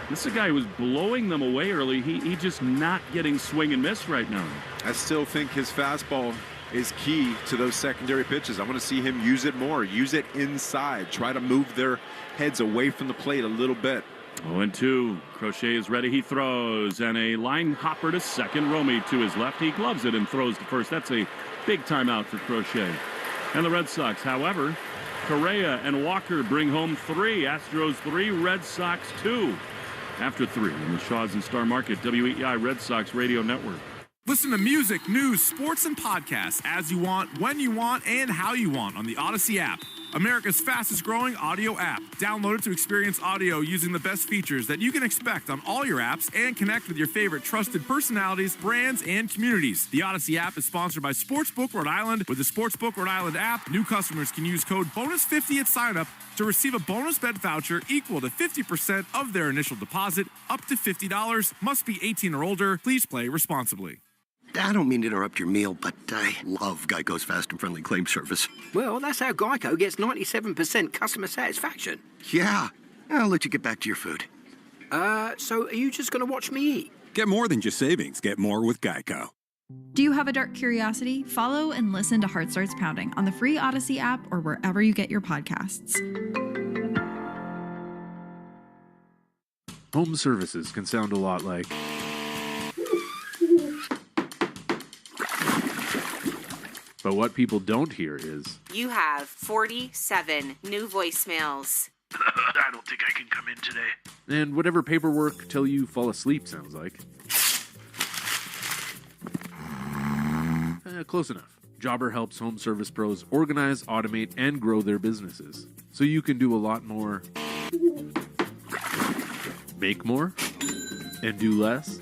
this is a guy who was blowing them away early. He just not getting swing and miss right now. I still think his fastball is key to those secondary pitches. I want to see him use it more. Use it inside. Try to move their heads away from the plate a little bit. 0-2. Crochet is ready. He throws. And a line hopper to second. Romy to his left. He gloves it and throws to first. That's a big timeout for Crochet. And the Red Sox, however, Correa and Walker bring home 3. Astros 3, Red Sox 2. After 3 in the Shaws and Star Market, WEEI Red Sox Radio Network. Listen to music, news, sports, and podcasts as you want, when you want, and how you want on the Odyssey app. America's fastest growing audio app. Download it to experience audio using the best features that you can expect on all your apps and connect with your favorite trusted personalities, brands, and communities. The Odyssey app is sponsored by Sportsbook Rhode Island. With the Sportsbook Rhode Island app, new customers can use code BONUS50 at sign-up to receive a bonus bet voucher equal to 50% of their initial deposit, up to $50. Must be 18 or older. Please play responsibly. I don't mean to interrupt your meal, but I love Geico's fast and friendly claim service. Well, that's how Geico gets 97% customer satisfaction. Yeah. I'll let you get back to your food. So are you just going to watch me eat? Get more than just savings. Get more with Geico. Do you have a dark curiosity? Follow and listen to Heart Starts Pounding on the free Odyssey app or wherever you get your podcasts. Home services can sound a lot like... But what people don't hear is... You have 47 new voicemails. I don't think I can come in today. And whatever paperwork till you fall asleep sounds like. Close enough. Jobber helps home service pros organize, automate, and grow their businesses. So you can do a lot more... Make more? And do less?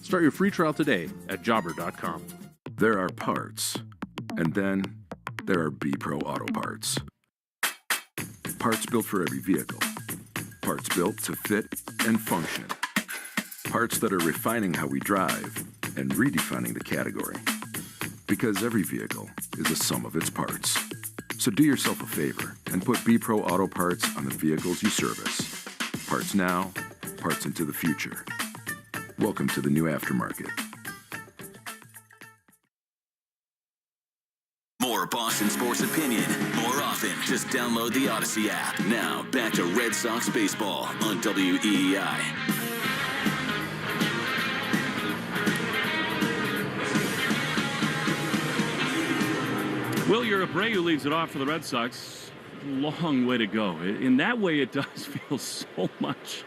Start your free trial today at jobber.com. There are parts, and then there are B-Pro Auto Parts. Parts built for every vehicle. Parts built to fit and function. Parts that are refining how we drive and redefining the category. Because every vehicle is a sum of its parts. So do yourself a favor and put B-Pro Auto Parts on the vehicles you service. Parts now, parts into the future. Welcome to the new aftermarket. More Boston sports opinion, more often. Just download the Odyssey app. Now, back to Red Sox baseball on WEEI. Wilyer Abreu leads it off for the Red Sox. Long way to go. In that way, it does feel so much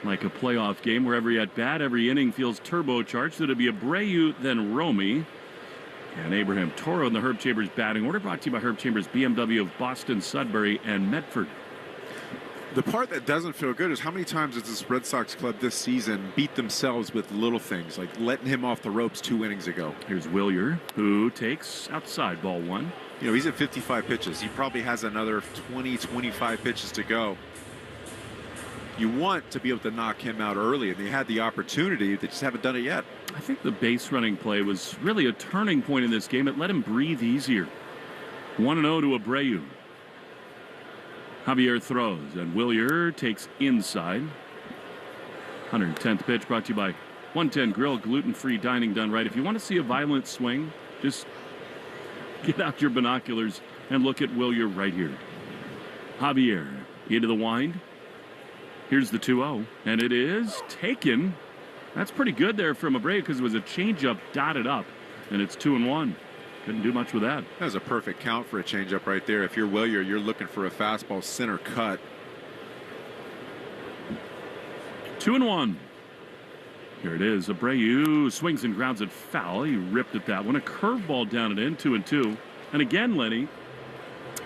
like a playoff game where every at-bat, every inning feels turbocharged. It'll be Abreu, then Romy, and Abraham Toro in the Herb Chambers batting order, brought to you by Herb Chambers BMW of Boston, Sudbury, and Medford. The part that doesn't feel good is how many times has this Red Sox club this season beat themselves with little things, like letting him off the ropes 2 innings ago. Here's Willier, who takes outside ball 1. You know, he's at 55 pitches. He probably has another 20, 25 pitches to go. You want to be able to knock him out early, and they had the opportunity. They just haven't done it yet. I think the base running play was really a turning point in this game. It let him breathe easier. 1-0 to Abreu. Javier throws, and Willier takes inside. 110th pitch brought to you by 110 Grill, gluten-free dining done right. If you want to see a violent swing, just get out your binoculars and look at Willier right here. Javier into the wind. Here's the 2-0, and it is taken. That's pretty good there from Abreu because it was a changeup dotted up, and it's 2-1. Couldn't do much with that. That was a perfect count for a changeup right there. If you're Willier, you're looking for a fastball center cut. 2-1. Here it is. Abreu swings and grounds it foul. He ripped at that one. A curveball down and in. 2-2. And again, Lenny,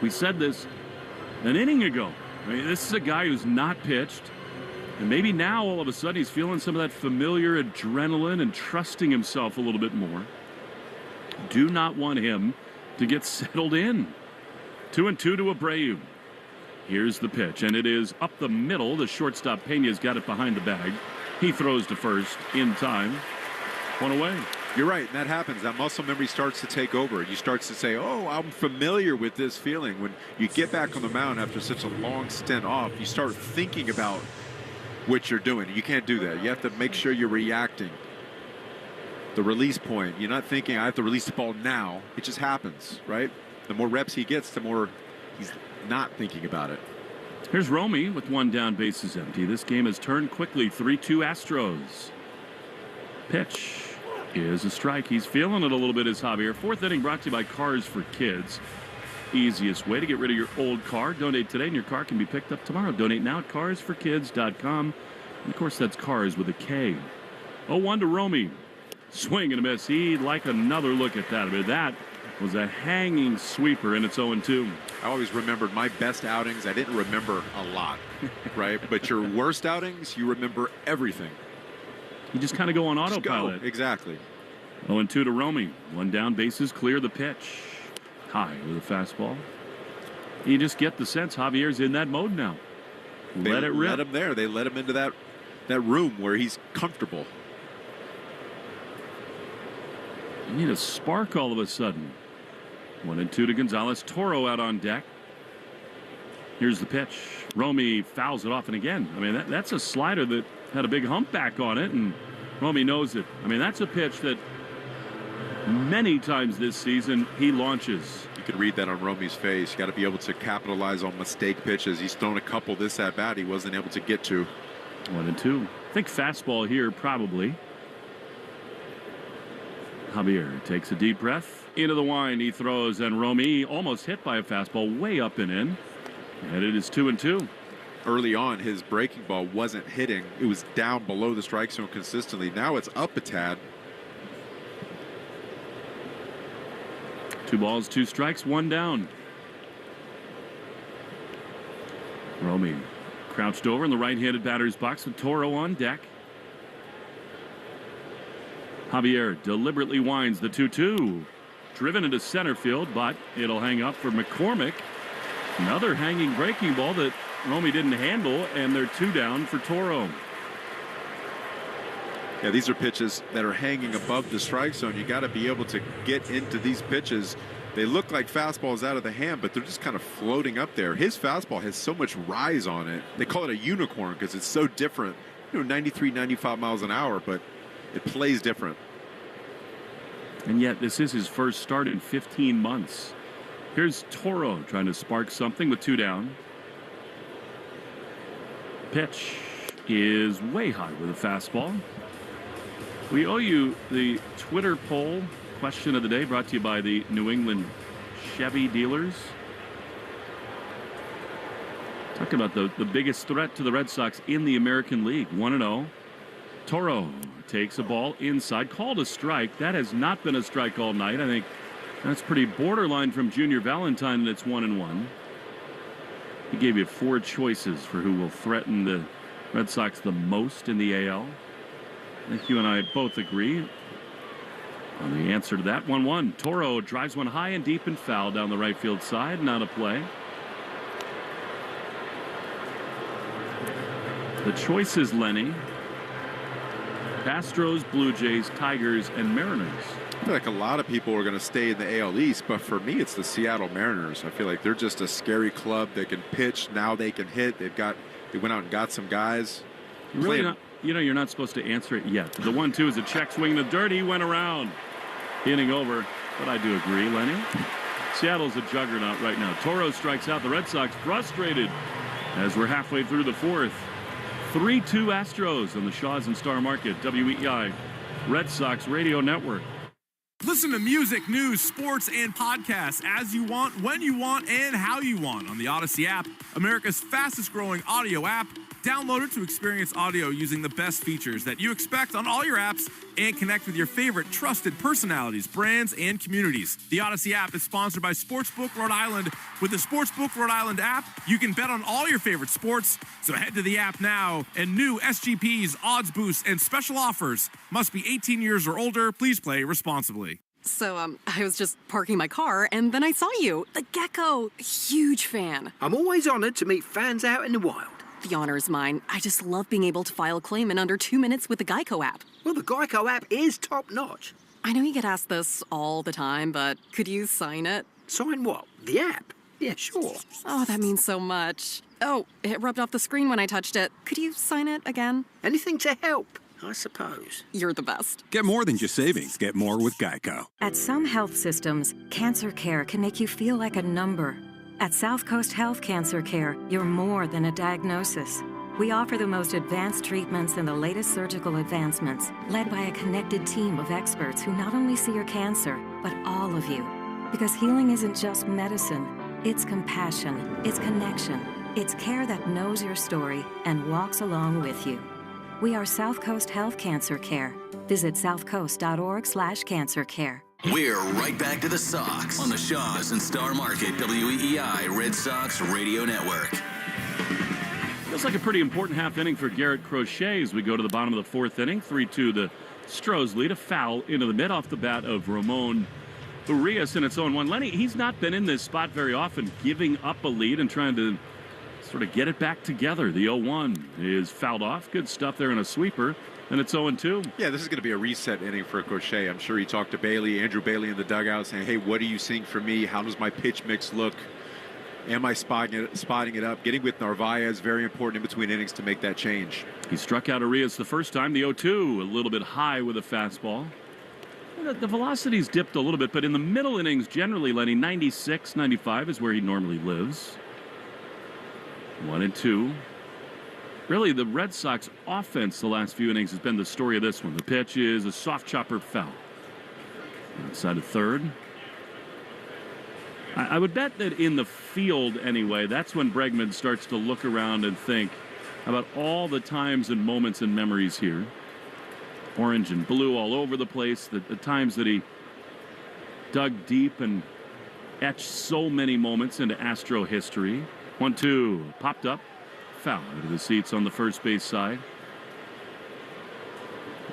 we said this an inning ago. I mean, this is a guy who's not pitched. And maybe now all of a sudden he's feeling some of that familiar adrenaline and trusting himself a little bit more. Do not want him to get settled in. 2-2 to Abreu. Here's the pitch, and it is up the middle. The shortstop Pena's got it behind the bag. He throws to first in time. 1 away. You're right, and that happens. That muscle memory starts to take over. You start to say, oh, I'm familiar with this feeling. When you get back on the mound after such a long stint off, you start thinking about what you're doing. You can't do that. You have to make sure you're reacting. The release point, you're not thinking, I have to release the ball now. It just happens, right? The more reps he gets, the more he's not thinking about it. Here's Romy with 1 down, bases empty. This game has turned quickly. 3-2 Astros. Pitch is a strike. He's feeling it a little bit as Javier. 4th inning brought to you by Cars for Kids. Easiest way to get rid of your old car. Donate today and your car can be picked up tomorrow. Donate now at carsforkids.com. And of course, that's cars with a K. 0-1 to Romy. Swing and a miss. He'd like another look at that. I mean, that was a hanging sweeper, and it's 0-2. I always remembered my best outings. I didn't remember a lot, right? But your worst outings, you remember everything. You just kind of go on autopilot. Exactly. 0-2 to Romy. 1 down, bases clear. The pitch. High with a fastball. You just get the sense Javier's in that mode now. Let it rip. Let him there. They let him into that room where he's comfortable. You need a spark all of a sudden. 1-2 to Gonzalez. Toro out on deck. Here's the pitch. Romy fouls it off, and again, I mean, that's a slider that had a big humpback on it, and Romy knows it. I mean, that's a pitch that many times this season he launches. You could read that on Romy's face. You got to be able to capitalize on mistake pitches. He's thrown a couple this at bat he wasn't able to get to. 1-2. I think fastball here probably. Javier takes a deep breath. Into the wind he throws, and Romy almost hit by a fastball way up and in. And it is 2-2. Early on, his breaking ball wasn't hitting. It was down below the strike zone consistently. Now it's up a tad. 2 balls, 2 strikes, 1 down. Romy crouched over in the right-handed batter's box with Toro on deck. Javier deliberately winds the 2-2. Driven into center field, but it'll hang up for McCormick. Another hanging breaking ball that Romy didn't handle, and they're 2 down for Toro. Yeah, these are pitches that are hanging above the strike zone. You got to be able to get into these pitches. They look like fastballs out of the hand, but they're just kind of floating up there. His fastball has so much rise on it. They call it a unicorn because it's so different. 93, 95 miles an hour, but it plays different. And yet this is his first start in 15 months. Here's Toro trying to spark something with 2 down. Pitch is way high with a fastball. We owe you the Twitter poll question of the day, brought to you by the New England Chevy dealers. Talk about the biggest threat to the Red Sox in the American League. 1-0. Toro takes a ball inside. Called a strike. That has not been a strike all night. I think that's pretty borderline from Junior Valentine, and it's 1-1. He gave you 4 choices for who will threaten the Red Sox the most in the AL. I think you and I both agree on the answer to that. 1-1. Toro drives one high and deep and foul down the right field side. Not a play. The choices, Lenny: Astros, Blue Jays, Tigers, and Mariners. I feel like a lot of people are going to stay in the AL East, but for me, it's the Seattle Mariners. I feel like they're just a scary club. They can pitch. Now they can hit. They went out and got some guys. Really not, you're not supposed to answer it yet. The 1-2 is a check swing to dirt. He went around. Inning over. But I do agree, Lenny. Seattle's a juggernaut right now. Toro strikes out. The Red Sox frustrated as we're halfway through the 4th. 3-2 Astros on the Shaws and Star Market, WEEI Red Sox Radio Network. Listen to music, news, sports, and podcasts as you want, when you want, and how you want on the Odyssey app, America's fastest growing audio app. Download it to experience audio using the best features that you expect on all your apps and connect with your favorite trusted personalities, brands, and communities. The Odyssey app is sponsored by Sportsbook Rhode Island. With the Sportsbook Rhode Island app, you can bet on all your favorite sports. So head to the app now, and new SGPs, odds boosts, and special offers. Must be 18 years or older. Please play responsibly. So, I was just parking my car, and then I saw you. The gecko. Huge fan. I'm always honored to meet fans out in the wild. The honor is mine. I just love being able to file a claim in under 2 minutes with the Geico app. Well, the Geico app is top-notch. I know you get asked this all the time, but could you sign it? Sign what? The app? Yeah, sure. Oh, that means so much. Oh, it rubbed off the screen when I touched it. Could you sign it again? Anything to help, I suppose. You're the best. Get more than just savings. Get more with Geico. At some health systems, cancer care can make you feel like a number. At South Coast Health Cancer Care, you're more than a diagnosis. We offer the most advanced treatments and the latest surgical advancements, led by a connected team of experts who not only see your cancer, but all of you. Because healing isn't just medicine, it's compassion, it's connection, it's care that knows your story and walks along with you. We are South Coast Health Cancer Care. Visit southcoast.org/cancercare. We're right back to the Sox on the Shaws and Star Market WEEI Red Sox Radio Network. Feels like a pretty important half inning for Garrett Crochet as we go to the bottom of the 4th inning. 3-2 the Astros lead. A foul into the mid off the bat of Ramon Urias in its own one. Lenny, he's not been in this spot very often, giving up a lead and trying to sort of get it back together. The 0-1 is fouled off. Good stuff there in a sweeper. And it's 0-2. Yeah, this is going to be a reset inning for Crochet. I'm sure he talked to Andrew Bailey in the dugout, saying, hey, what are you seeing from me? How does my pitch mix look? Am I spotting it up? Getting with Narvaez, very important in between innings to make that change. He struck out Urias the first time. The 0-2, a little bit high with a fastball. The velocity's dipped a little bit, but in the middle innings, generally, Lenny, 96, 95 is where he normally lives. 1-2. Really, the Red Sox offense the last few innings has been the story of this one. The pitch is a soft chopper foul. Outside of third. I would bet that in the field, anyway, that's when Bregman starts to look around and think about all the times and moments and memories here. Orange and blue all over the place. The times that he dug deep and etched so many moments into Astro history. 1-2, popped up. Foul into the seats on the first base side.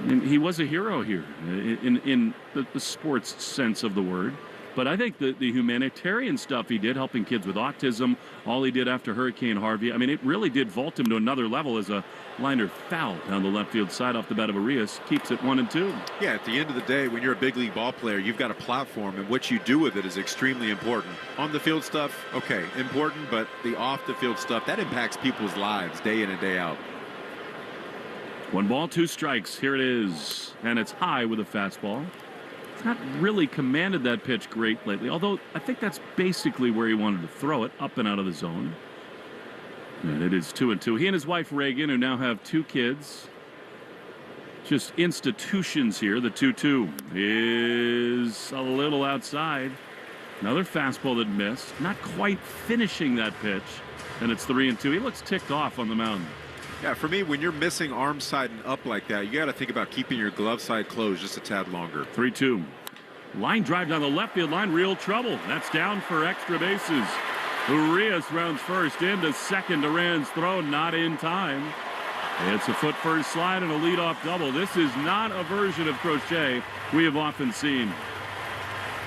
And he was a hero here in the sports sense of the word. But I think the humanitarian stuff he did, helping kids with autism, all he did after Hurricane Harvey, I mean, it really did vault him to another level as a liner foul down the left field side off the bat of Urias. Keeps it 1-2. Yeah, at the end of the day, when you're a big league ball player, you've got a platform, and what you do with it is extremely important. On the field stuff, okay, important, but the off the field stuff, that impacts people's lives day in and day out. 1 ball, 2 strikes. Here it is. And it's high with a fastball. Not really commanded that pitch great lately, although I think that's basically where he wanted to throw it, up and out of the zone. And it is 2-2. He and his wife Reagan, who now have 2 kids, just institutions here. The 2-2 is a little outside. Another fastball that missed. Not quite finishing that pitch. And it's 3-2. He looks ticked off on the mound. Yeah, for me, when you're missing arm side and up like that, you got to think about keeping your glove side closed just a tad longer. 3-2. Line drive down the left field line. Real trouble. That's down for extra bases. Urias rounds first into second. Duran's throw not in time. It's a foot first slide and a leadoff double. This is not a version of Crochet we have often seen.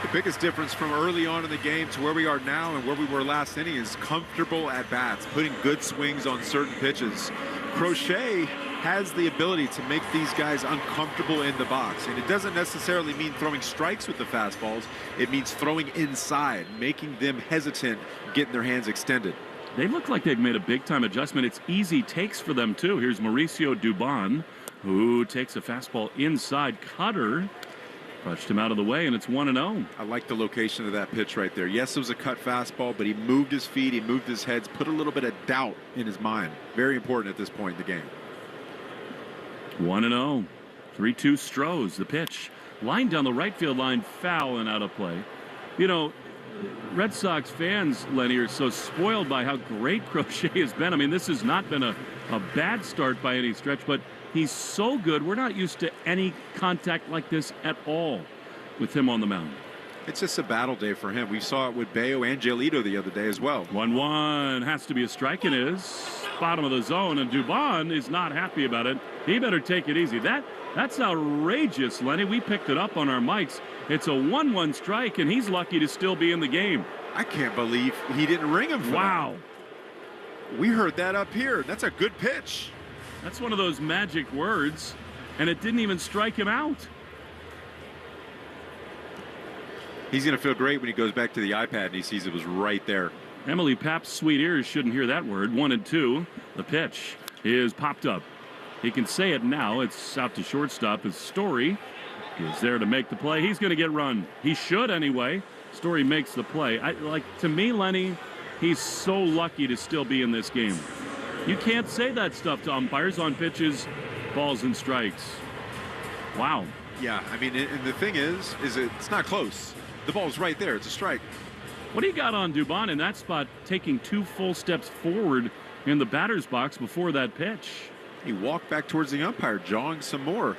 The biggest difference from early on in the game to where we are now and where we were last inning is comfortable at bats, putting good swings on certain pitches. Crochet has the ability to make these guys uncomfortable in the box, and it doesn't necessarily mean throwing strikes with the fastballs. It means throwing inside, making them hesitant, getting their hands extended. They look like they've made a big-time adjustment. It's easy takes for them, too. Here's Mauricio Dubon, who takes a fastball inside. Cutter pushed him out of the way, and it's 1-0. I like the location of that pitch right there. Yes, it was a cut fastball, but he moved his feet, he moved his head, put a little bit of doubt in his mind. Very important at this point in the game. 1-0. 3-2 Strohs, the pitch. Line down the right field line, foul and out of play. You know, Red Sox fans, Lenny, are so spoiled by how great Crochet has been. I mean, this has not been a bad start by any stretch, but he's so good. We're not used to any contact like this at all with him on the mound. It's just a battle day for him. We saw it with Bayo and Giolito the other day as well. 1-1 has to be a strike. It is. Bottom of the zone, and Dubon is not happy about it. He better take it easy. That's outrageous, Lenny. We picked it up on our mics. It's a 1-1 strike, and he's lucky to still be in the game. I can't believe he didn't ring him for wow. that. We heard that up here. That's a good pitch. That's one of those magic words, and it didn't even strike him out. He's going to feel great when he goes back to the iPad and he sees it was right there. Emily Papp's sweet ears shouldn't hear that word. 1-2. The pitch is popped up. He can say it now. It's out to shortstop. His Story is there to make the play. He's going to get run. He should anyway. Story makes the play. To me, Lenny, he's so lucky to still be in this game. You can't say that stuff to umpires on pitches, balls, and strikes. Wow. Yeah, I mean, and the thing is it's not close. The ball's right there. It's a strike. What do you got on Dubon in that spot, taking 2 full steps forward in the batter's box before that pitch? He walked back towards the umpire, jawing some more.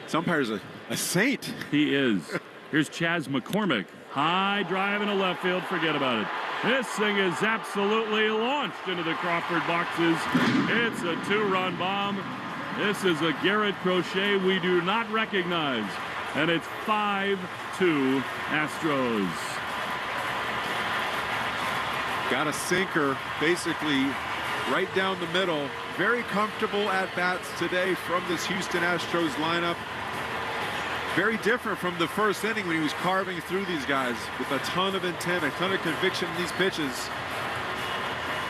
This umpire's a saint. He is. Here's Chas McCormick. High drive into left field. Forget about it. This thing is absolutely launched into the Crawford boxes. It's a 2-run bomb. This is a Garrett Crochet we do not recognize. And it's 5-2 Astros. Got a sinker, basically right down the middle. Very comfortable at bats today from this Houston Astros lineup. Very different from the first inning when he was carving through these guys with a ton of intent, a ton of conviction in these pitches.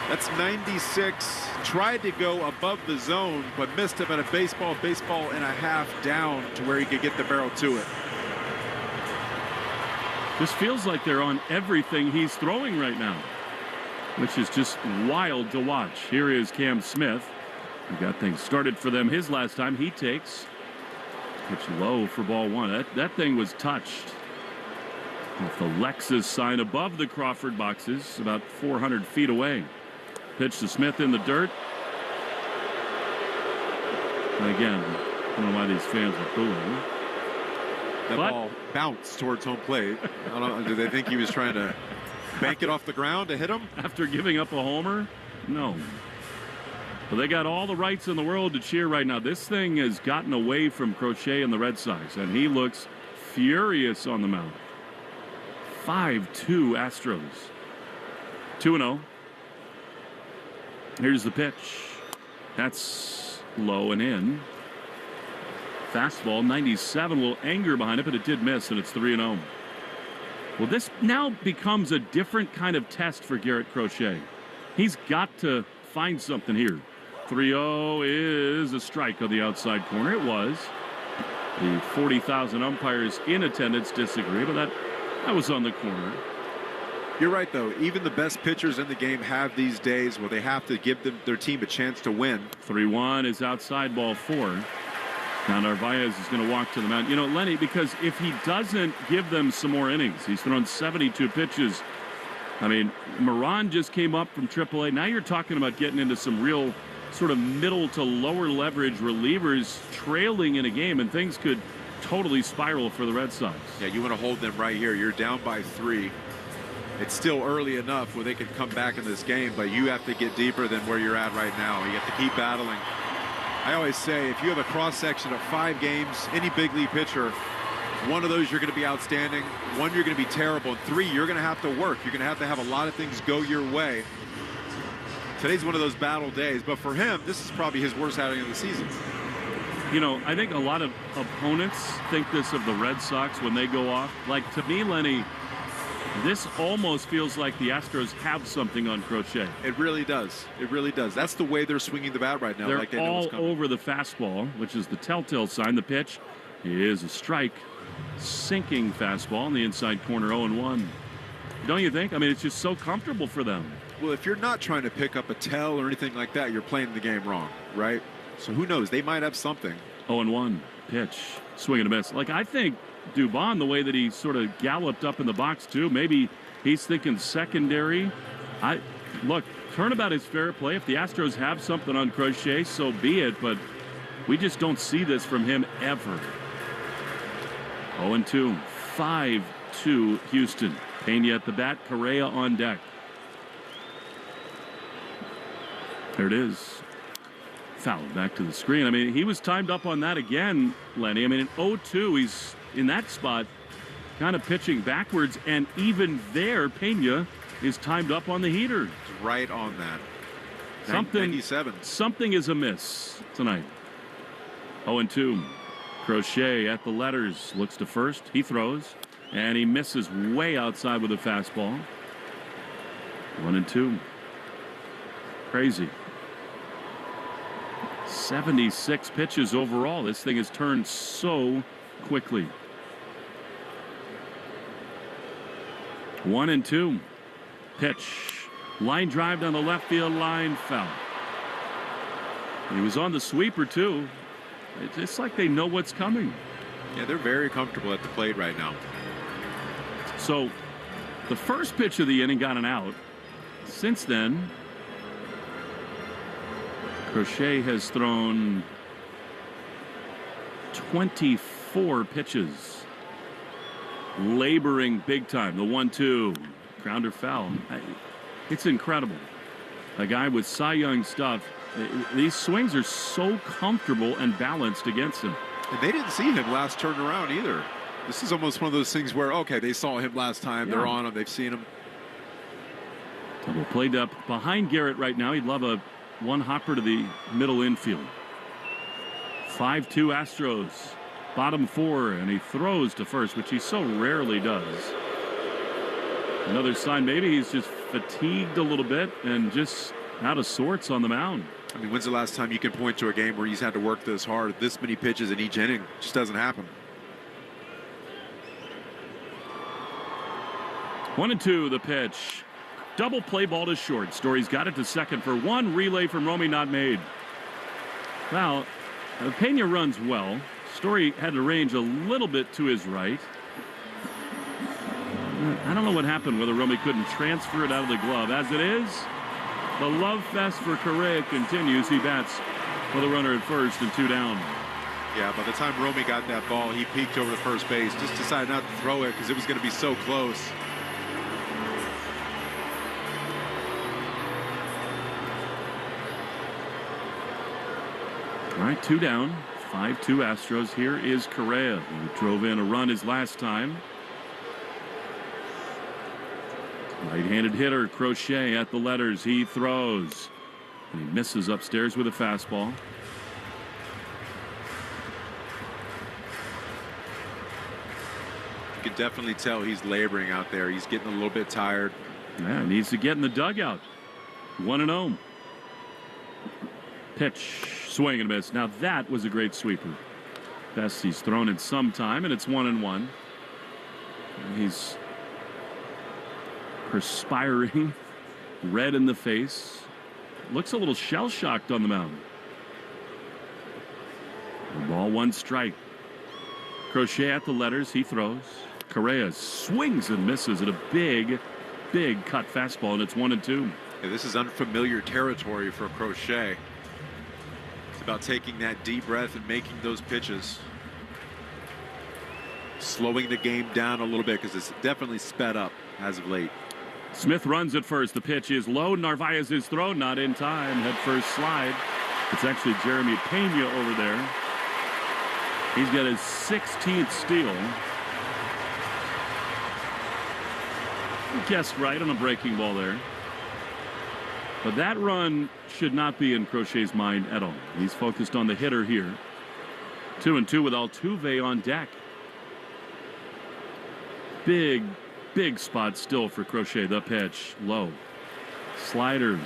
That's 96. Tried to go above the zone, but missed him at a baseball and a half down to where he could get the barrel to it. This feels like they're on everything he's throwing right now, which is just wild to watch. Here is Cam Smith. We got things started for them his last time. He takes pitch low for ball 1. That thing was touched with the Lexus sign above the Crawford boxes, about 400 feet away. Pitch to Smith in the dirt. And again, I don't know why these fans are booing. That ball bounced towards home plate. I don't know, do they think he was trying to bank it off the ground to hit him? After giving up a homer? No. But they got all the rights in the world to cheer right now. This thing has gotten away from Crochet and the Red Sox, and he looks furious on the mound. 5-2 Astros. 2-0. Here's the pitch. That's low and in. Fastball, 97, a little anger behind it, but it did miss, and it's 3-0. Well, this now becomes a different kind of test for Garrett Crochet. He's got to find something here. 3-0 is a strike on the outside corner. It was. The 40,000 umpires in attendance disagree, but that was on the corner. You're right, though. Even the best pitchers in the game have these days where they have to give their team a chance to win. 3-1 is outside ball 4. Now Narvaez is going to walk to the mound. You know, Lenny, because if he doesn't give them some more innings, he's thrown 72 pitches. I mean, Moran just came up from AAA. Now you're talking about getting into some real sort of middle to lower leverage relievers trailing in a game, and things could totally spiral for the Red Sox. Yeah, you want to hold them right here. You're down by 3. It's still early enough where they can come back in this game, but you have to get deeper than where you're at right now. You have to keep battling. I always say, if you have a cross-section of 5 games, any big league pitcher, one of those you're going to be outstanding, 1 you're going to be terrible, and 3 you're going to have to work. You're going to have a lot of things go your way. Today's one of those battle days, but for him, this is probably his worst outing of the season. You know, I think a lot of opponents think this of the Red Sox when they go off. Like, to me, Lenny, this almost feels like the Astros have something on Crochet. It really does. It really does. That's the way they're swinging the bat right now. They're like they know all what's coming. over the fastball, which is the telltale sign. The pitch is a strike. Sinking fastball in the inside corner, 0-1. Don't you think? I mean, it's just so comfortable for them. Well, if you're not trying to pick up a tell or anything like that, you're playing the game wrong, right? So who knows? They might have something. 0-1 pitch, swing and a miss. Like, I think Dubon, the way that he sort of galloped up in the box too, maybe he's thinking secondary. Look, turnabout is fair play. If the Astros have something on Crochet, so be it, but we just don't see this from him ever. 0-2, 5-2 Houston. Pena at the bat, Correa on deck. There it is. Foul back to the screen. I mean, he was timed up on that again, Lenny. I mean, in 0-2, he's in that spot, kind of pitching backwards, and even there, Pena is timed up on the heater. It's right on that. 97. Something is amiss tonight. 0-2. Crochet at the letters, looks to first. He throws, and he misses way outside with a fastball. 1-2. Crazy. 76 pitches overall. This thing has turned so quickly. 1-2. Pitch. Line drive down the left field line, foul. He was on the sweeper too. It's just like they know what's coming. Yeah, they're very comfortable at the plate right now. So the first pitch of the inning got an out. Since then, Crochet has thrown 24 pitches. Laboring big time. The 1-2. Grounder foul. It's incredible. A guy with Cy Young stuff. These swings are so comfortable and balanced against him. And they didn't see him last turn around either. This is almost one of those things where, okay, they saw him last time. Yeah. They're on him. They've seen him. Double played up behind Garrett right now. He'd love a one hopper to the middle infield. 5-2 Astros. Bottom 4, and he throws to first, which he so rarely does. Another sign maybe he's just fatigued a little bit and just out of sorts on the mound. I mean, when's the last time you can point to a game where he's had to work this hard, this many pitches in each inning? It just doesn't happen. 1-2 the pitch. Double play ball to short. Story's got it to second for one. Relay from Romy not made. Well, Pena runs well. Story had to range a little bit to his right. I don't know what happened, whether Romy couldn't transfer it out of the glove. As it is, the love fest for Correa continues. He bats with a runner at first and 2 down. Yeah, by the time Romy got that ball, he peeked over to first base. Just decided not to throw it because it was going to be so close. All right, 2 down. 5-2 Astros. Here is Correa, who drove in a run his last time. Right-handed hitter Crochet at the letters. He throws. And he misses upstairs with a fastball. You can definitely tell he's laboring out there. He's getting a little bit tired. Yeah, needs to get in the dugout. 1-0. Pitch. Swing and a miss. Now that was a great sweeper. Best he's thrown in some time, and it's 1-1. He's perspiring, red in the face. Looks a little shell-shocked on the mound. The ball Ball one strike. Crochet at the letters. He throws. Correa swings and misses at a big cut fastball, and it's 1-2. Yeah, this is unfamiliar territory for Crochet. It's about taking that deep breath and making those pitches. Slowing the game down a little bit because it's definitely sped up as of late. Smith runs at first. The pitch is low. Narvaez's throw not in time. Head first slide. It's actually Jeremy Pena over there. He's got his 16th steal. Guessed right on a breaking ball there. But that run should not be in Crochet's mind at all. He's focused on the hitter here. 2-2 with Altuve on deck. Big spot still for Crochet. The pitch low. Slider.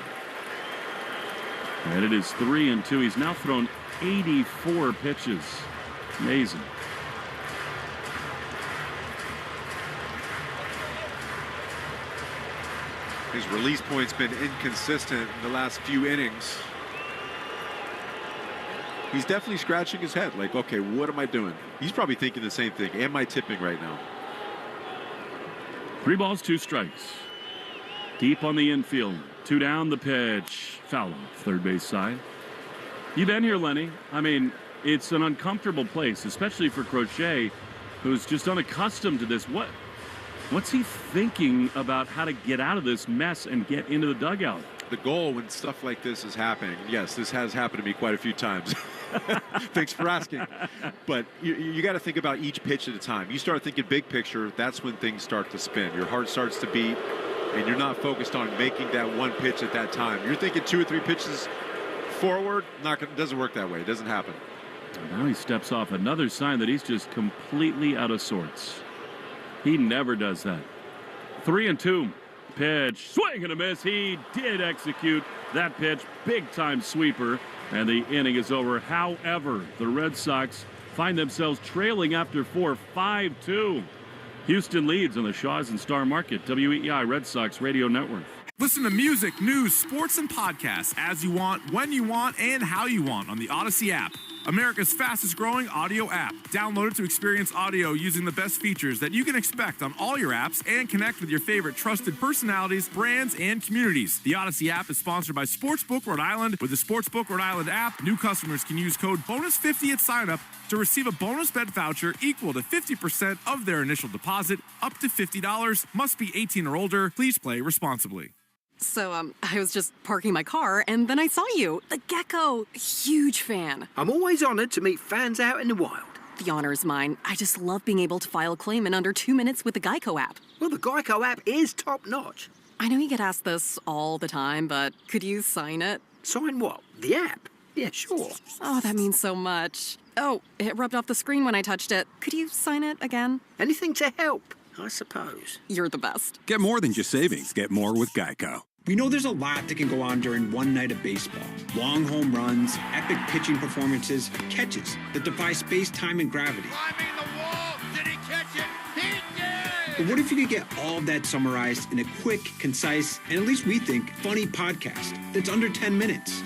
And it is 3-2. He's now thrown 84 pitches. Amazing. His release point's been inconsistent in the last few innings. He's definitely scratching his head like, okay, what am I doing? He's probably thinking the same thing. Am I tipping right now? 3 balls, 2 strikes. Deep on the infield. 2 down, the pitch. Foul off third base side. You been here, Lenny? I mean, it's an uncomfortable place, especially for Crochet, who's just unaccustomed to this. What's he thinking about how to get out of this mess and get into the dugout? The goal when stuff like this is happening, yes, this has happened to me quite a few times. Thanks for asking. But you got to think about each pitch at a time. You start thinking big picture, that's when things start to spin. Your heart starts to beat, and you're not focused on making that one pitch at that time. You're thinking 2 or 3 pitches forward. Doesn't work that way. It doesn't happen. And now he steps off. Another sign that he's just completely out of sorts. He never does that. 3-2. Pitch. Swing and a miss. He did execute that pitch. Big time sweeper. And the inning is over. However, the Red Sox find themselves trailing after 4, 5-2. Houston leads on the Shaws and Star Market. WEEI Red Sox Radio Network. Listen to music, news, sports, and podcasts as you want, when you want, and how you want on the Odyssey app. America's fastest growing audio app. Download it to experience audio using the best features that you can expect on all your apps and connect with your favorite trusted personalities, brands, and communities. The Odyssey app is sponsored by Sportsbook Rhode Island. With the Sportsbook Rhode Island app, new customers can use code BONUS50 at sign-up to receive a bonus bet voucher equal to 50% of their initial deposit, up to $50. Must be 18 or older. Please play responsibly. So, I was just parking my car, and then I saw you. The gecko. Huge fan. I'm always honored to meet fans out in the wild. The honor is mine. I just love being able to file a claim in under 2 minutes with the Geico app. Well, the Geico app is top-notch. I know you get asked this all the time, but could you sign it? Sign what? The app? Yeah, sure. Oh, that means so much. Oh, it rubbed off the screen when I touched it. Could you sign it again? Anything to help, I suppose. You're the best. Get more than just savings. Get more with Geico. We know there's a lot that can go on during one night of baseball. Long home runs, epic pitching performances, catches that defy space, time, and gravity. Climbing the wall! Did he catch it? He did! But what if you could get all of that summarized in a quick, concise, and at least we think, funny podcast that's under 10 minutes?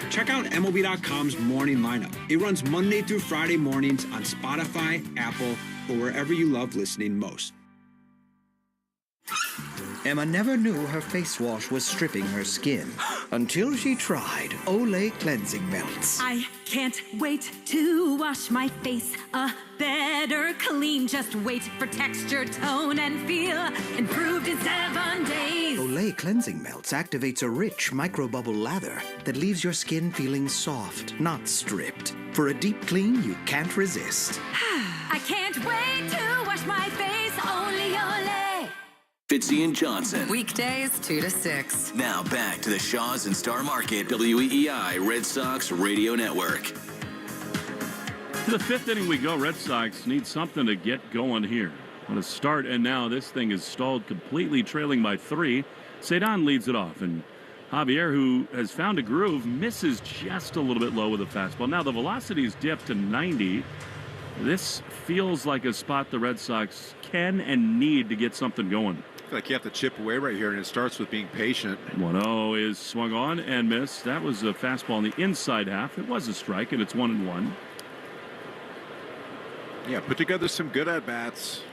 Check out MLB.com's Morning Lineup. It runs Monday through Friday mornings on Spotify, Apple, or wherever you love listening most. Emma never knew her face wash was stripping her skin until she tried Olay cleansing melts. I can't wait to wash my face a better clean. Just wait for texture, tone, and feel improved in 7 days. Olay cleansing melts activates a rich microbubble lather that leaves your skin feeling soft, not stripped. For a deep clean you can't resist. I can't wait to wash my face, only Olay. Fitzy and Johnson. Weekdays 2 to 6. Now back to the Shaws and Star Market WEEI Red Sox Radio Network. To the 5th inning we go. Red Sox need something to get going here. What a start, and now this thing is stalled completely, trailing by 3. Cedon leads it off, and Javier, who has found a groove, misses just a little bit low with a fastball. Now the velocity's dipped to 90. This feels like a spot the Red Sox can and need to get something going. feel like you have to chip away right here, and it starts with being patient. 1-0 is swung on and missed. That was a fastball in the inside half. It was a strike, and it's 1-1. Yeah, put together some good at-bats.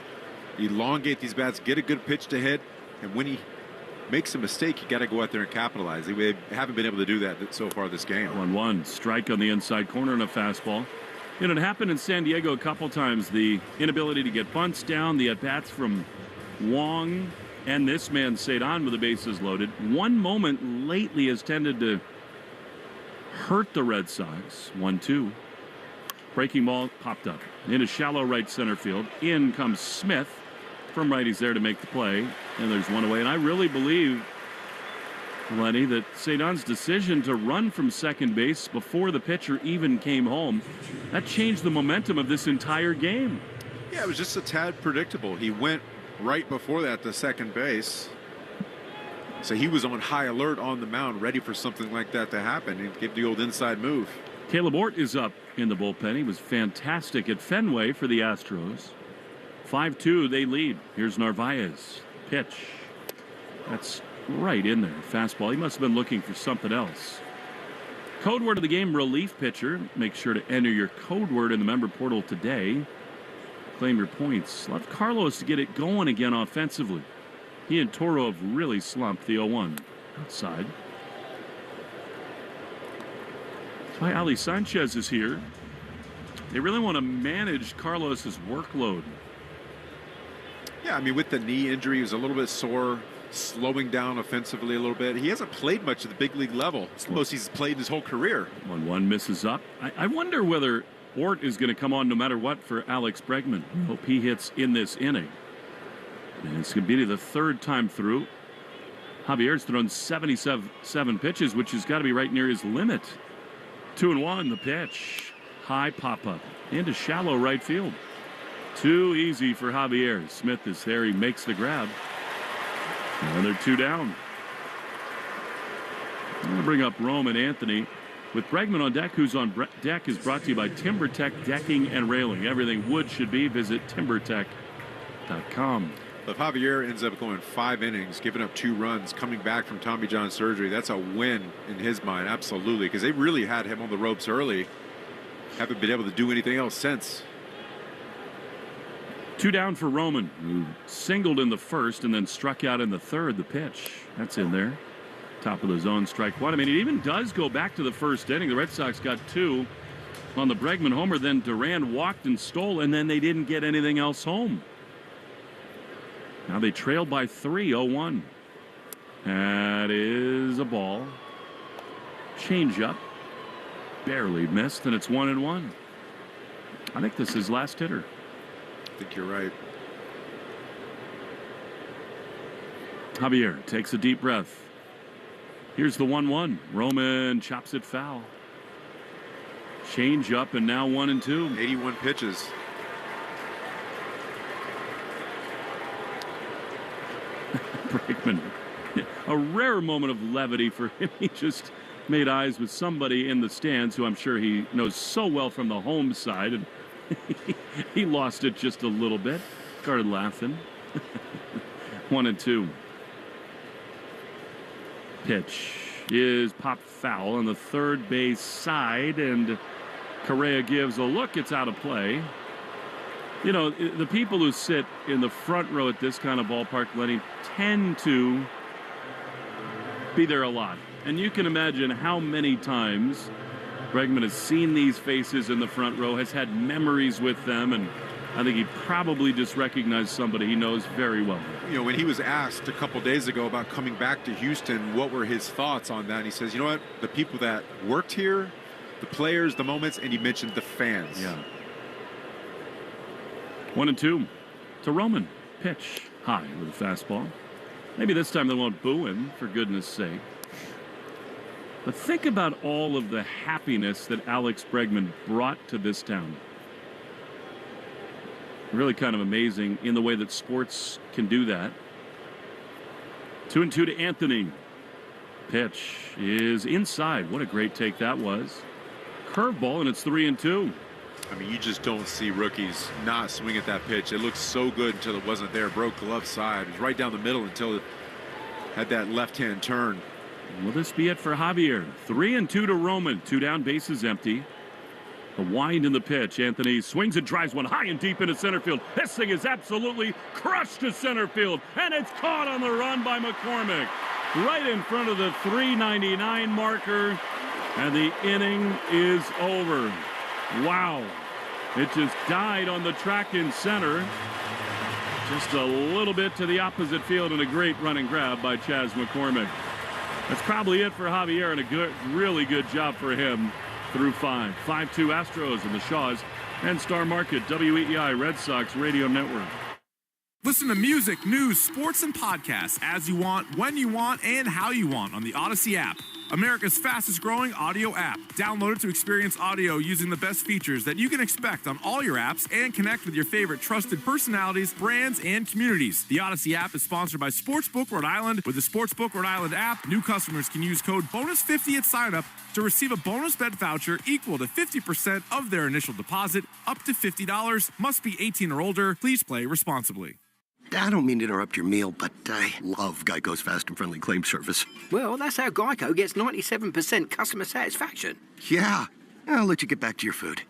Elongate these bats, get a good pitch to hit, and when he makes a mistake, you got to go out there and capitalize. They haven't been able to do that so far this game. 1-1, strike on the inside corner and a fastball. You know, it happened in San Diego a couple times. The inability to get bunts down, the at-bats from Wong and this man Cedon with the bases loaded. One moment lately has tended to hurt the Red Sox. 1-2. Breaking ball popped up into shallow right center field. In comes Smith from right. He's there to make the play, and there's one away. And I really believe, Lenny, that Cedon's decision to run from second base before the pitcher even came home, that changed the momentum of this entire game. Yeah, it was just a tad predictable. He went right before that to second base, so he was on high alert on the mound, ready for something like that to happen and give the old inside move. Caleb Ort is up in the bullpen. He was fantastic at Fenway for the Astros. 5-2, they lead. Here's Narvaez. Pitch. That's right in there. Fastball. He must have been looking for something else. Code word of the game, relief pitcher. Make sure to enter your code word in the member portal today. Claim your points. Left Carlos to get it going again offensively. He and Toro have really slumped the 0-1. Outside. That's why Ali Sanchez is here. They really want to manage Carlos's workload. Yeah, I mean, with the knee injury, he was a little bit sore, slowing down offensively a little bit. He hasn't played much at the big league level. It's the most he's played in his whole career. 1-1 misses up. I wonder whether Ort is going to come on no matter what for Alex Bregman. Hope he hits in this inning. And it's going to be the third time through. Javier's thrown 77 pitches, which has got to be right near his limit. 2-1, the pitch. High pop-up into shallow right field. Too easy for Javier. Smith is there. He makes the grab. Another 2 down. I'm going to bring up Rome and Anthony. With Bregman on deck, who's on deck is brought to you by TimberTech Decking and Railing. Everything wood should be. Visit TimberTech.com. If Javier ends up going 5 innings, giving up 2 runs, coming back from Tommy John surgery, that's a win in his mind, absolutely, because they really had him on the ropes early. Haven't been able to do anything else since. 2 down for Roman, who singled in the first and then struck out in the third. The pitch, that's in there. Top of the zone, strike 1. I mean, it even does go back to the first inning. The Red Sox got 2 on the Bregman homer. Then Duran walked and stole, and then they didn't get anything else home. Now they trail by 3, 0-1. That is a ball. Changeup. Barely missed, and it's 1-1. I think this is last hitter. I think you're right. Javier takes a deep breath. Here's the 1-1. Roman chops it foul. Change up, and now 1-2. 81 pitches. Bregman. A rare moment of levity for him. He just made eyes with somebody in the stands who I'm sure he knows so well from the home side, and he lost it just a little bit. Started laughing. 1-2. Pitch is popped foul on the third base side, and Correa gives a look. It's out of play. You know, the people who sit in the front row at this kind of ballpark, Lenny, tend to be there a lot. And you can imagine how many times Bregman has seen these faces in the front row, has had memories with them, and I think he probably just recognized somebody he knows very well. You know, when he was asked a couple days ago about coming back to Houston, what were his thoughts on that? And he says, you know what, the people that worked here, the players, the moments, and he mentioned the fans. Yeah. 1-2 to Roman. Pitch high with a fastball. Maybe this time they won't boo him, for goodness sake. But think about all of the happiness that Alex Bregman brought to this town. Really kind of amazing in the way that sports can do that. 2-2 to Anthony. Pitch is inside. What a great take that was. Curveball, and it's 3-2. I mean, you just don't see rookies not swing at that pitch. It looked so good until it wasn't there. Broke glove side. It was right down the middle until it had that left-hand turn. Will this be it for Javier? 3-2 to Roman. 2 down, bases empty. The wind in the pitch. Anthony swings and drives one high and deep into center field. This thing is absolutely crushed to center field, and it's caught on the run by McCormick. Right in front of the 399 marker, and the inning is over. Wow. It just died on the track in center. Just a little bit to the opposite field, and a great running grab by Chas McCormick. That's probably it for Javier, and a really good job for him through 5. 5-2 Astros in the Shaws and Star Market, WEEI Red Sox Radio Network. Listen to music, news, sports, and podcasts as you want, when you want, and how you want on the Odyssey app. America's fastest growing audio app. Download it to experience audio using the best features that you can expect on all your apps and connect with your favorite trusted personalities, brands, and communities. The Odyssey app is sponsored by Sportsbook Rhode Island. With the Sportsbook Rhode Island app, new customers can use code BONUS50 at sign-up to receive a bonus bet voucher equal to 50% of their initial deposit, up to $50. Must be 18 or older. Please play responsibly. I don't mean to interrupt your meal, but I love Geico's fast and friendly claim service. Well, that's how Geico gets 97% customer satisfaction. Yeah. I'll let you get back to your food.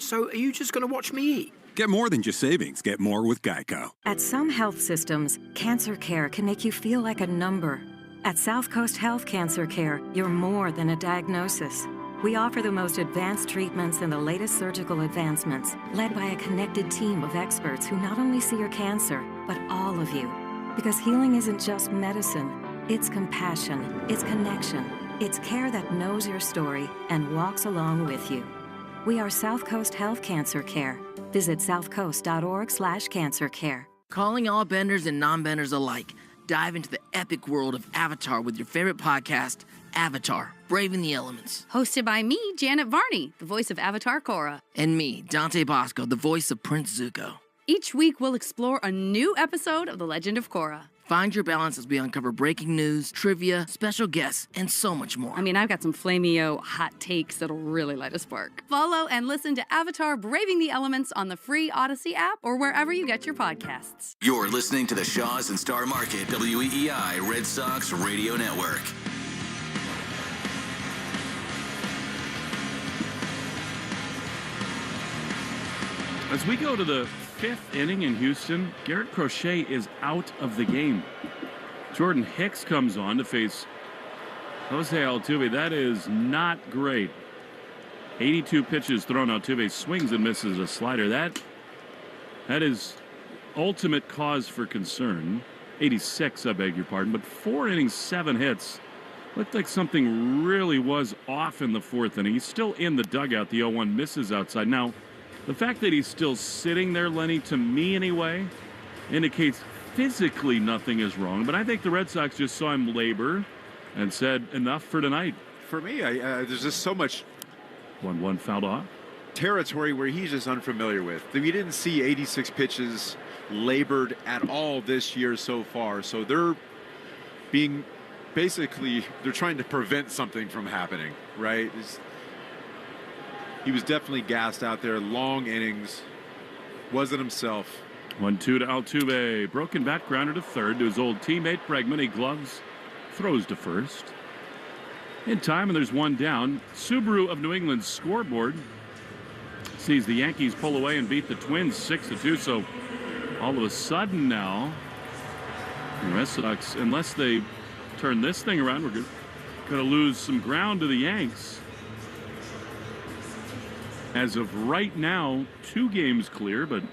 So are you just going to watch me eat? Get more than just savings. Get more with Geico. At some health systems, cancer care can make you feel like a number. At South Coast Health Cancer Care, you're more than a diagnosis. We offer the most advanced treatments and the latest surgical advancements, led by a connected team of experts who not only see your cancer, but all of you. Because healing isn't just medicine, it's compassion, it's connection, it's care that knows your story and walks along with you. We are South Coast Health Cancer Care. Visit southcoast.org/cancercare. Calling all benders and non-benders alike. Dive into the epic world of Avatar with your favorite podcast, Avatar, Braving the Elements. Hosted by me, Janet Varney, the voice of Avatar Cora. And me, Dante Bosco, the voice of Prince Zuko. Each week, we'll explore a new episode of The Legend of Korra. Find your balance as we uncover breaking news, trivia, special guests, and so much more. I mean, I've got some flameo hot takes that'll really light a spark. Follow and listen to Avatar Braving the Elements on the free Odyssey app or wherever you get your podcasts. You're listening to the Shaws and Star Market WEEI Red Sox Radio Network. As we go to the 5th inning in Houston, Garrett Crochet is out of the game. Jordan Hicks comes on to face Jose Altuve. That is not great. 82 pitches thrown. Altuve swings and misses a slider. That is ultimate cause for concern. 86, I beg your pardon, but 4 innings, 7 hits. Looked like something really was off in the 4th inning. He's still in the dugout. The 0-1 misses outside. Now, the fact that he's still sitting there, Lenny, to me anyway, indicates physically nothing is wrong. But I think the Red Sox just saw him labor and said, enough for tonight. For me, there's just so much 1-1 fouled off territory where he's just unfamiliar with. We didn't see 86 pitches labored at all this year so far. So they're trying to prevent something from happening, right? He was definitely gassed out there. Long innings. Wasn't himself. 1-2 to Altuve. Broken bat grounder to third to his old teammate Bregman. He gloves, throws to first. In time, and there's one down. Subaru of New England's scoreboard sees the Yankees pull away and beat the Twins 6-2. So all of a sudden now, the Red Sox, unless they turn this thing around, we're going to lose some ground to the Yanks. As of right now, 2 games clear, but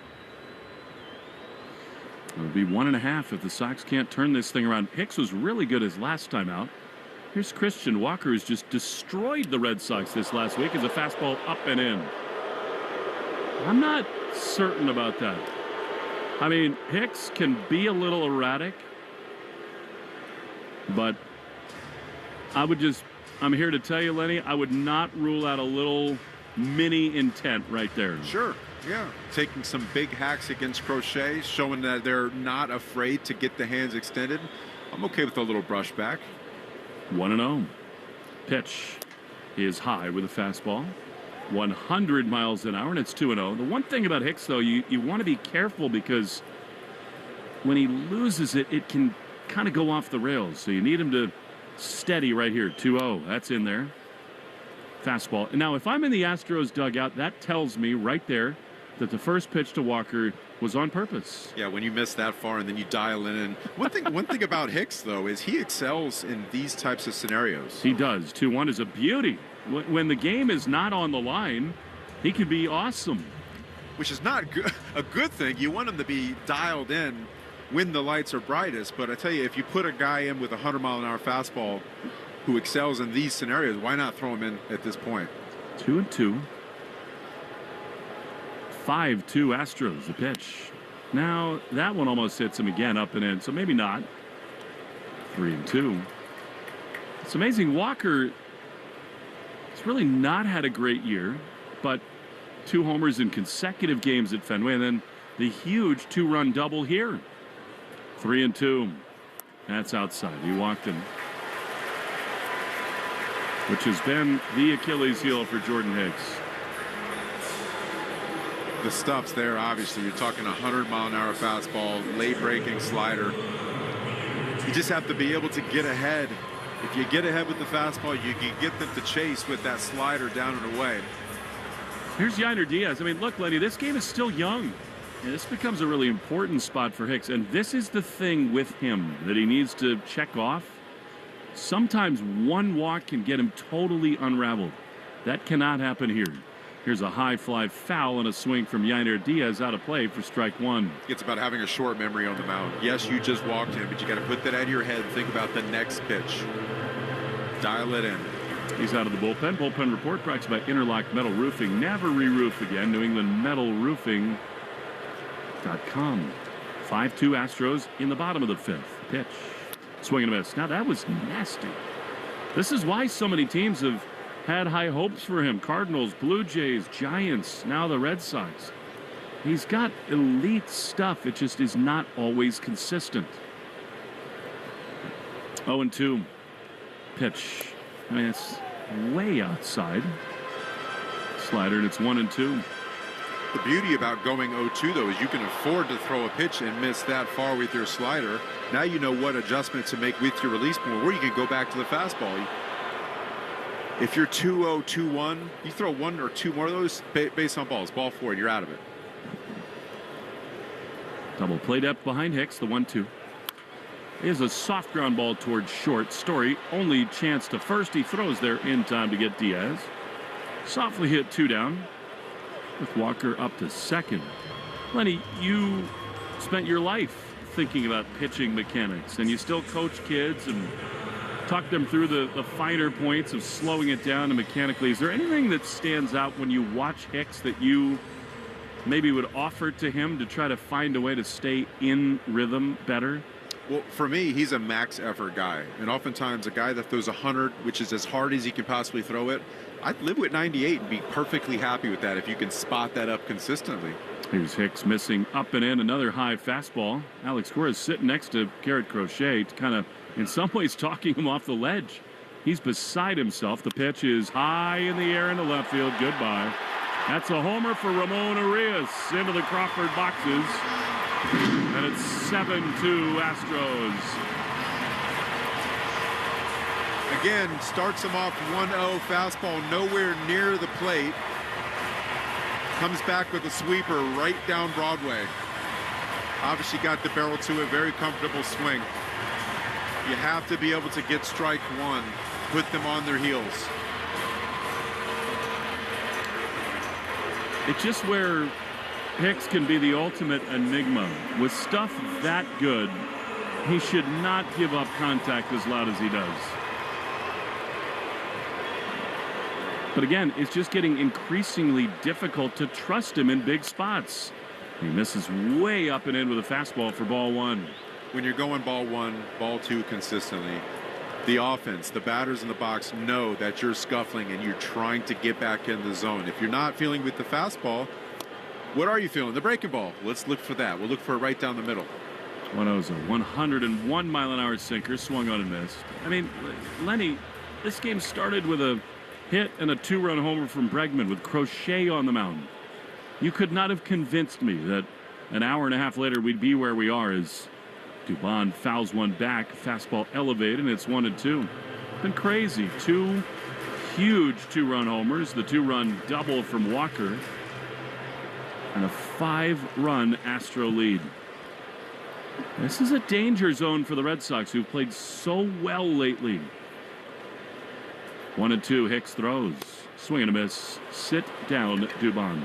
it'll be 1.5 if the Sox can't turn this thing around. Hicks was really good his last time out. Here's Christian Walker, who's just destroyed the Red Sox this last week as a fastball up and in. I'm not certain about that. I mean, Hicks can be a little erratic, but I'm here to tell you, Lenny, I would not rule out a little mini intent right there. Sure, yeah. Taking some big hacks against Crochet, showing that they're not afraid to get the hands extended. I'm okay with a little brush back. 1-0. Pitch is high with a fastball. 100 miles an hour, and it's 2-0. The one thing about Hicks, though, you want to be careful because when he loses it, it can kind of go off the rails. So you need him to steady right here. 2-0. That's in there. Fastball. And now, if I'm in the Astros dugout, that tells me right there that the first pitch to Walker was on purpose. Yeah, when you miss that far and then you dial in. And one thing about Hicks, though, is he excels in these types of scenarios. He does. 2-1 is a beauty. When the game is not on the line, he can be awesome. Which is not a good thing. You want him to be dialed in when the lights are brightest. But I tell you, if you put a guy in with a 100-mile-an-hour fastball who excels in these scenarios, why not throw him in at this point? 2-2. 5-2 Astros, the pitch. Now, that one almost hits him again, up and in, so maybe not. 3-2. It's amazing. Walker has really not had a great year, but 2 homers in consecutive games at Fenway, and then the huge 2-run double here. 3-2. That's outside. He walked him, which has been the Achilles heel for Jordan Hicks. The stuff's there, obviously. You're talking 100-mile-an-hour fastball, late-breaking slider. You just have to be able to get ahead. If you get ahead with the fastball, you can get them to chase with that slider down and away. Here's Yainer Diaz. I mean, look, Lenny, this game is still young. And this becomes a really important spot for Hicks. And this is the thing with him that he needs to check off. Sometimes one walk can get him totally unraveled. That cannot happen here. Here's a high fly foul and a swing from Yainer Diaz out of play for strike 1. It's about having a short memory on the mound. Yes, you just walked him, but you got to put that out of your head. Think about the next pitch. Dial it in. He's out of the bullpen. Bullpen report brought to you by Interlock Metal Roofing. Never re-roof again. New England Metal Roofing.com. 5-2 Astros in the bottom of the 5th. Pitch. Swing and a miss. Now that was nasty. This is why so many teams have had high hopes for him. Cardinals, Blue Jays, Giants, now the Red Sox. He's got elite stuff. It just is not always consistent. 0-2. Pitch. I mean, it's way outside. Slider, and it's 1-2. The beauty about going 0-2, though, is you can afford to throw a pitch and miss that far with your slider. Now you know what adjustment to make with your release point, or you can go back to the fastball. If you're 2-0, 2-1, you throw 1 or 2 more of those base on balls. Ball forward, you're out of it. Double play depth behind Hicks, the 1-2. Is a soft ground ball towards short. Story, only chance to first. He throws there in time to get Diaz. Softly hit 2 down with Walker up to second. Lenny, you spent your life thinking about pitching mechanics, and you still coach kids and talk them through the finer points of slowing it down and mechanically. Is there anything that stands out when you watch Hicks that you maybe would offer to him to try to find a way to stay in rhythm better? Well, for me, he's a max effort guy. And oftentimes a guy that throws 100, which is as hard as he can possibly throw it, I'd live with 98 and be perfectly happy with that if you can spot that up consistently. Here's Hicks missing up and in, another high fastball. Alex Cora is sitting next to Garrett Crochet to kind of, in some ways, talking him off the ledge. He's beside himself. The pitch is high in the air into left field. Goodbye. That's a homer for Ramon Arias into the Crawford boxes. And it's 7-2 Astros. Again, starts him off 1-0, fastball nowhere near the plate. Comes back with a sweeper right down Broadway. Obviously got the barrel to it, very comfortable swing. You have to be able to get strike 1, put them on their heels. It's just where Hicks can be the ultimate enigma. With stuff that good, he should not give up contact as loud as he does. But again, it's just getting increasingly difficult to trust him in big spots. He misses way up and in with a fastball for ball 1. When you're going ball 1, ball 2 consistently, the offense, the batters in the box know that you're scuffling and you're trying to get back in the zone. If you're not feeling with the fastball, what are you feeling? The breaking ball. Let's look for that. We'll look for it right down the middle. 1-0's a 101-mile-an-hour sinker, swung on and missed. I mean, Lenny, this game started with a hit and a 2-run homer from Bregman with Crochet on the mound. You could not have convinced me that an hour and a half later we'd be where we are as Dubon fouls one back, fastball elevated, and it's 1-2. Been crazy. 2 huge 2-run homers, the 2-run double from Walker, and a 5-run Astro lead. This is a danger zone for the Red Sox, who've played so well lately. 1-2, Hicks throws. Swing and a miss. Sit down, Dubon.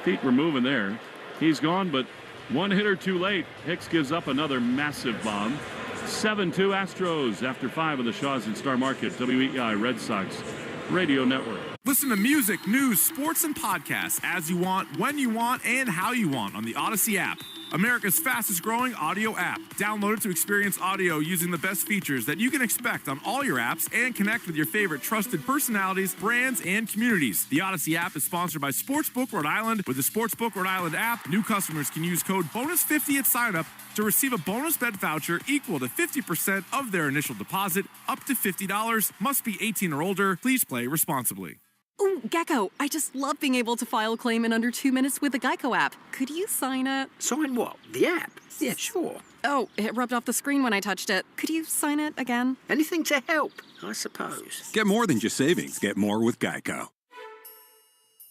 Feet were moving there. He's gone, but one hitter too late. Hicks gives up another massive bomb. 7-2 Astros after 5 of the Shaws in Star Market. WEI Red Sox Radio Network. Listen to music, news, sports, and podcasts as you want, when you want, and how you want on the Odyssey app. America's fastest growing audio app. Download it to experience audio using the best features that you can expect on all your apps and connect with your favorite trusted personalities, brands, and communities. The Odyssey app is sponsored by Sportsbook Rhode Island. With the Sportsbook Rhode Island app, new customers can use code BONUS50 at sign-up to receive a bonus bet voucher equal to 50% of their initial deposit, up to $50. Must be 18 or older. Please play responsibly. Ooh, Gecko, I just love being able to file a claim in under 2 minutes with the Geico app. Could you sign it? Sign what? The app? Yeah, sure. Oh, it rubbed off the screen when I touched it. Could you sign it again? Anything to help, I suppose. Get more than just savings. Get more with Geico.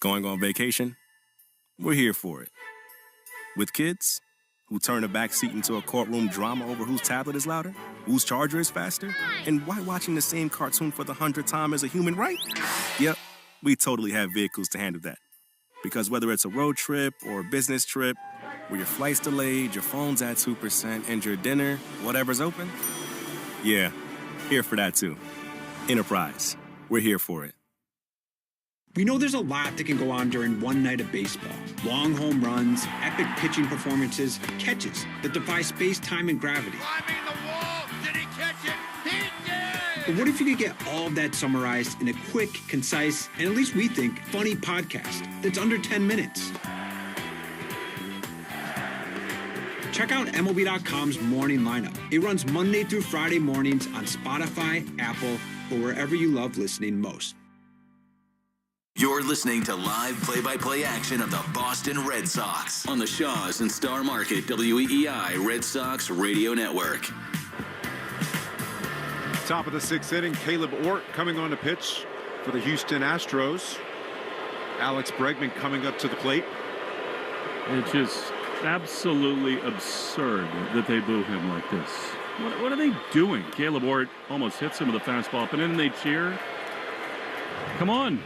Going on vacation? We're here for it. With kids who turn a backseat into a courtroom drama over whose tablet is louder, whose charger is faster, and why watching the same cartoon for the 100th time is a human right? Yep. We totally have vehicles to handle that. Because whether it's a road trip or a business trip, where your flight's delayed, your phone's at 2%, and your dinner, whatever's open, yeah, here for that too. Enterprise, we're here for it. We know there's a lot that can go on during one night of baseball. Long home runs, epic pitching performances, catches that defy space, time, and gravity. Climbing the wall. Did he catch it? He did! But what if you could get all of that summarized in a quick, concise, and at least we think, funny podcast that's under 10 minutes? Check out MLB.com's morning lineup. It runs Monday through Friday mornings on Spotify, Apple, or wherever you love listening most. You're listening to live play-by-play action of the Boston Red Sox on the Shaws and Star Market WEEI Red Sox Radio Network. Top of the 6th inning, Caleb Ort coming on to pitch for the Houston Astros. Alex Bregman coming up to the plate. It's just absolutely absurd that they boo him like this. What are they doing? Caleb Ort almost hits him with a fastball, and then they cheer. Come on.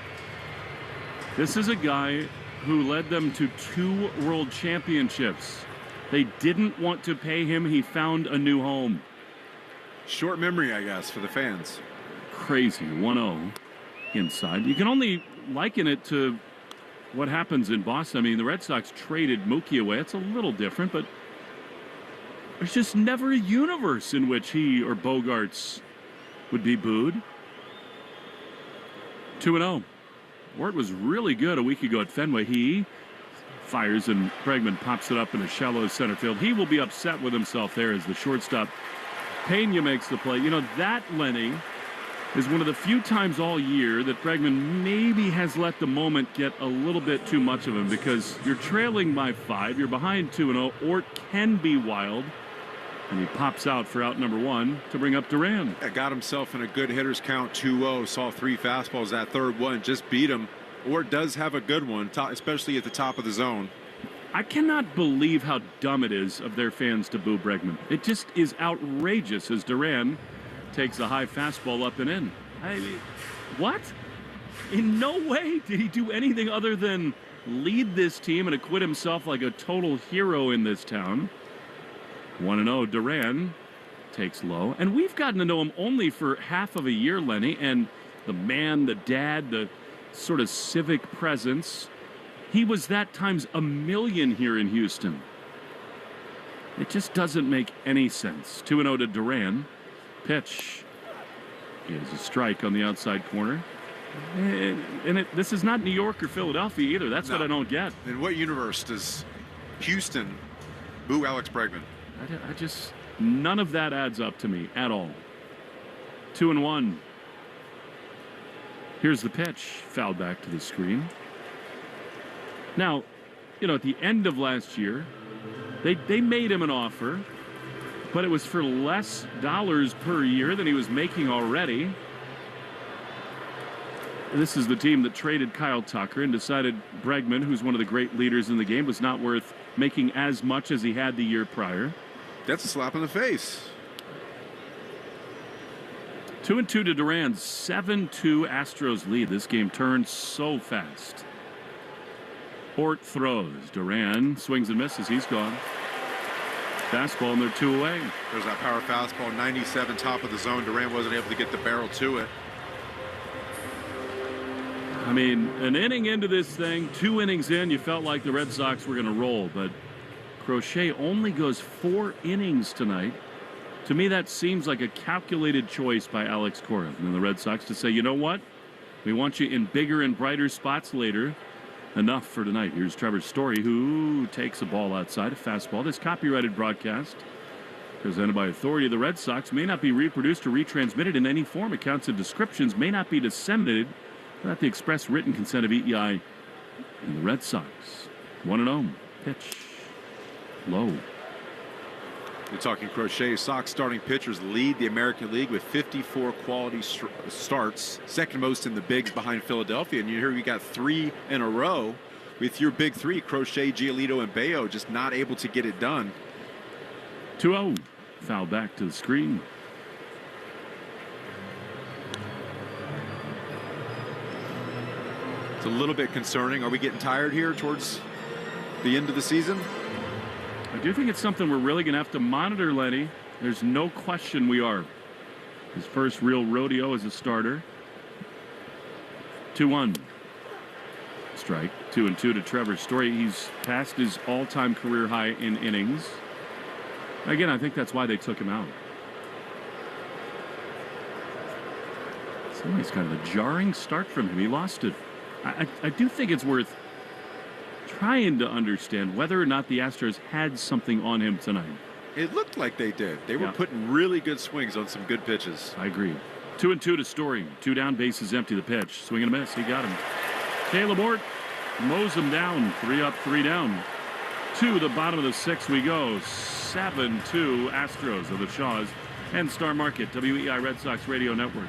This is a guy who led them to 2 world championships. They didn't want to pay him. He found a new home. Short memory, I guess, for the fans. Crazy. 1-0 inside. You can only liken it to what happens in Boston. I mean, the Red Sox traded Mookie away. It's a little different, but there's just never a universe in which he or Bogarts would be booed. 2-0. Ort was really good a week ago at Fenway. He fires and Bregman pops it up in a shallow center field. He will be upset with himself there as the shortstop. Pena makes the play. You know, that, Lenny, is one of the few times all year that Bregman maybe has let the moment get a little bit too much of him, because you're trailing by 5, you're behind 2-0. Ort can be wild, and he pops out for out number 1 to bring up Duran. Got himself in a good hitter's count, 2-0. Saw 3 fastballs. That third one just beat him. Ort does have a good one, especially at the top of the zone. I cannot believe how dumb it is of their fans to boo Bregman. It just is outrageous as Duran takes a high fastball up and in. I mean, what? In no way did he do anything other than lead this team and acquit himself like a total hero in this town. 1-0, Duran takes low. And we've gotten to know him only for half of a year, Lenny. And the man, the dad, the sort of civic presence, he was that times a million here in Houston. It just doesn't make any sense. 2-0 to Duran. Pitch is a strike on the outside corner. And this is not New York or Philadelphia either. That's what I don't get. In what universe does Houston boo Alex Bregman? I just, none of that adds up to me at all. 2-1. Here's the pitch, fouled back to the screen. Now, at the end of last year, they made him an offer, but it was for less dollars per year than he was making already. This is the team that traded Kyle Tucker and decided Bregman, who's one of the great leaders in the game, was not worth making as much as he had the year prior. That's a slap in the face. 2-2 to Duran. 7-2 Astros lead. This game turns so fast. Hort throws. Duran swings and misses. He's gone. Fastball, and they're 2 away. There's that power fastball, 97 top of the zone. Duran wasn't able to get the barrel to it. I mean, an inning into this thing, 2 innings in, you felt like the Red Sox were going to roll, but Crochet only goes 4 innings tonight. To me, that seems like a calculated choice by Alex Cora and the Red Sox to say, you know what? We want you in bigger and brighter spots later. Enough for tonight. Here's Trevor Story, who takes a ball outside, a fastball. This copyrighted broadcast, presented by authority of the Red Sox, may not be reproduced or retransmitted in any form. Accounts and descriptions may not be disseminated without the express written consent of EEI and the Red Sox. 1-0. Pitch. Low. You're talking Crochet. Sox starting pitchers lead the American League with 54 quality starts, second most in the bigs behind Philadelphia. And you hear we got 3 in a row with your big 3, Crochet, Giolito, and Bayo, just not able to get it done. 2-0. Foul back to the screen. It's a little bit concerning. Are we getting tired here towards the end of the season? I do think it's something we're really going to have to monitor, Lenny. There's no question we are. His first real rodeo as a starter. 2-1. Strike. 2-2 to Trevor Story. He's passed his all-time career high in innings. Again, I think that's why they took him out. It's kind of a jarring start from him. He lost it. I do think it's worth trying to understand whether or not the Astros had something on him tonight. It looked like they did. They were putting really good swings on some good pitches. I agree. 2-2 to Story. 2 down, bases empty. The pitch. Swing and a miss. He got him. Caleb Hort mows him down. 3 up, 3 down. To the bottom of the 6th we go. 7-2 Astros of the Shaws and Star Market, WEI Red Sox Radio Network.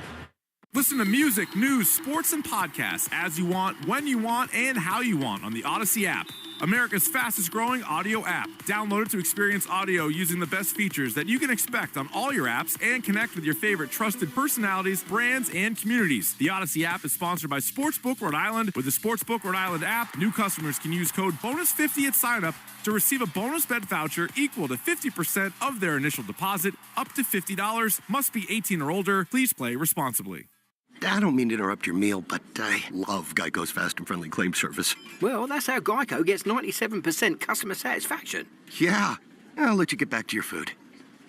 Listen to music, news, sports, and podcasts as you want, when you want, and how you want on the Odyssey app. America's fastest growing audio app. Download it to experience audio using the best features that you can expect on all your apps and connect with your favorite trusted personalities, brands, and communities. The Odyssey app is sponsored by Sportsbook Rhode Island. With the Sportsbook Rhode Island app, new customers can use code BONUS50 at sign-up to receive a bonus bet voucher equal to 50% of their initial deposit, up to $50. Must be 18 or older. Please play responsibly. I don't mean to interrupt your meal, but I love Geico's fast and friendly claim service. Well, that's how Geico gets 97% customer satisfaction. Yeah. I'll let you get back to your food.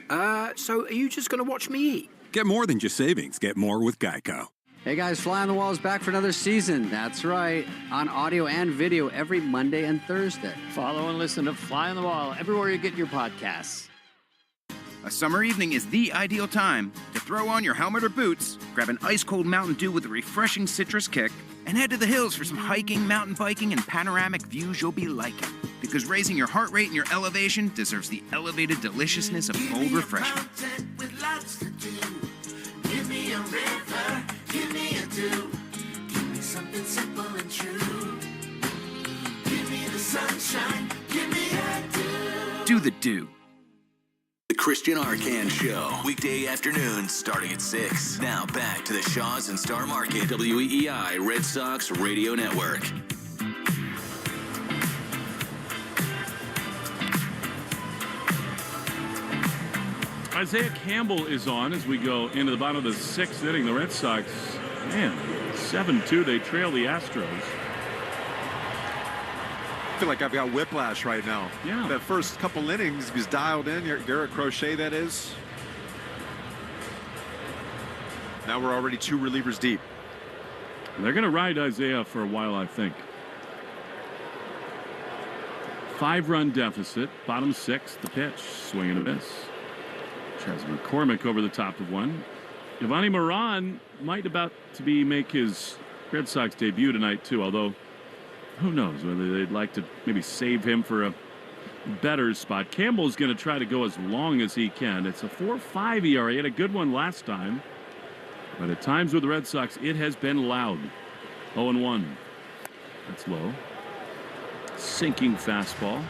So are you just going to watch me eat? Get more than just savings. Get more with Geico. Hey guys, Fly on the Wall is back for another season. That's right. On audio and video every Monday and Thursday. Follow and listen to Fly on the Wall everywhere you get your podcasts. A summer evening is the ideal time to throw on your helmet or boots, grab an ice-cold Mountain Dew with a refreshing citrus kick, and head to the hills for some hiking, mountain biking, and panoramic views you'll be liking. Because raising your heart rate and your elevation deserves the elevated deliciousness of cold refreshment. Give me a river, give me a dew. Give me something simple and true. Give me the sunshine, give me a dew. Do the dew. The Christian Arcan Show, weekday afternoons starting at 6. Now back to the Shaws and Star Market, WEEI Red Sox Radio Network. Isaiah Campbell is on as we go into the bottom of the 6th inning. The Red Sox, man, 7-2. They trail the Astros. I feel like I've got whiplash right now. Yeah. That first couple innings was dialed in. Garrett Crochet, that is. Now we're already 2 relievers deep. They're going to ride Isaiah for a while, I think. 5-run deficit, bottom 6th, the pitch, swing and a miss. Chas McCormick over the top of one. Giovanni Moran might about to make his Red Sox debut tonight, too, although who knows whether they'd like to maybe save him for a better spot. Campbell's going to try to go as long as he can. It's a 4.5 ERA. He had a good one last time. But at times with the Red Sox, it has been loud. 0-1. That's low. Sinking fastball.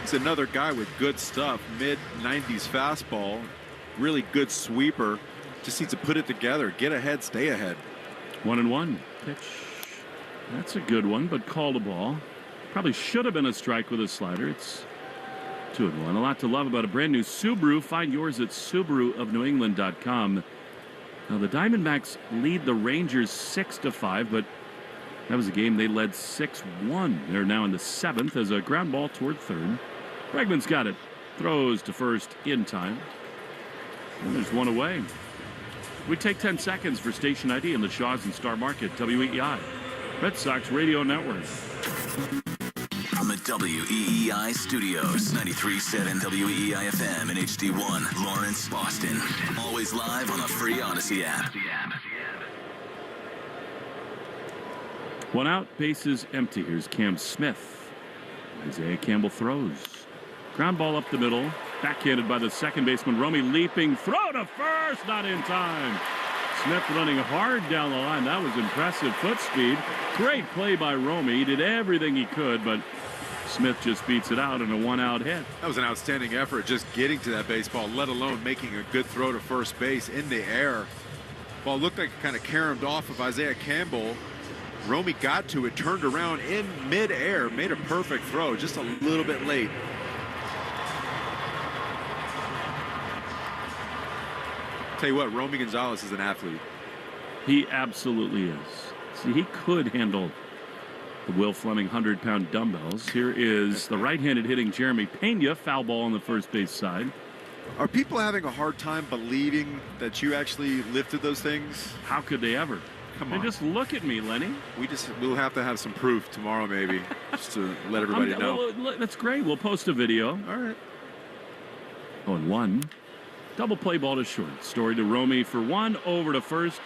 It's another guy with good stuff. Mid-90s fastball. Really good sweeper. Just needs to put it together. Get ahead, stay ahead. 1-1. Pitch. That's a good one, but called a ball. Probably should have been a strike with a slider. It's 2-1. A lot to love about a brand new Subaru. Find yours at SubaruofNewEngland.com. Now the Diamondbacks lead the Rangers 6-5, but that was a game they led 6-1. They're now in the 7th as a ground ball toward third. Bregman's got it. Throws to first in time. And there's one away. We take 10 seconds for station ID in the Shaw's and Star Market, WEEI, Red Sox Radio Network. From the WEEI studios, 93.7 WEEI FM and HD1, Lawrence, Boston. Always live on the free Odyssey app. One out, bases empty. Here's Cam Smith. Isaiah Campbell throws. Ground ball up the middle. Backhanded by the second baseman. Romy leaping. Throw to first. Not in time. Smith running hard down the line. That was impressive foot speed. Great play by Romy. He did everything he could, but Smith just beats it out in a one-out hit. That was an outstanding effort just getting to that baseball, let alone making a good throw to first base in the air. Ball looked like it kind of caromed off of Isaiah Campbell. Romy got to it, turned around in midair, made a perfect throw, just a little bit late. Tell you what, Romy Gonzalez is an athlete. He absolutely is. See, he could handle the Will Fleming 100-pound dumbbells. Here is the right-handed hitting Jeremy Pena. Foul ball on the first base side. Are people having a hard time believing that you actually lifted those things? How could they ever? Come on. And just look at me, Lenny. We'll have to have some proof tomorrow, maybe, just to let everybody know. Well, that's great. We'll post a video. All right. 0-1. Double play ball to short. Story to Romy for one. Over to first.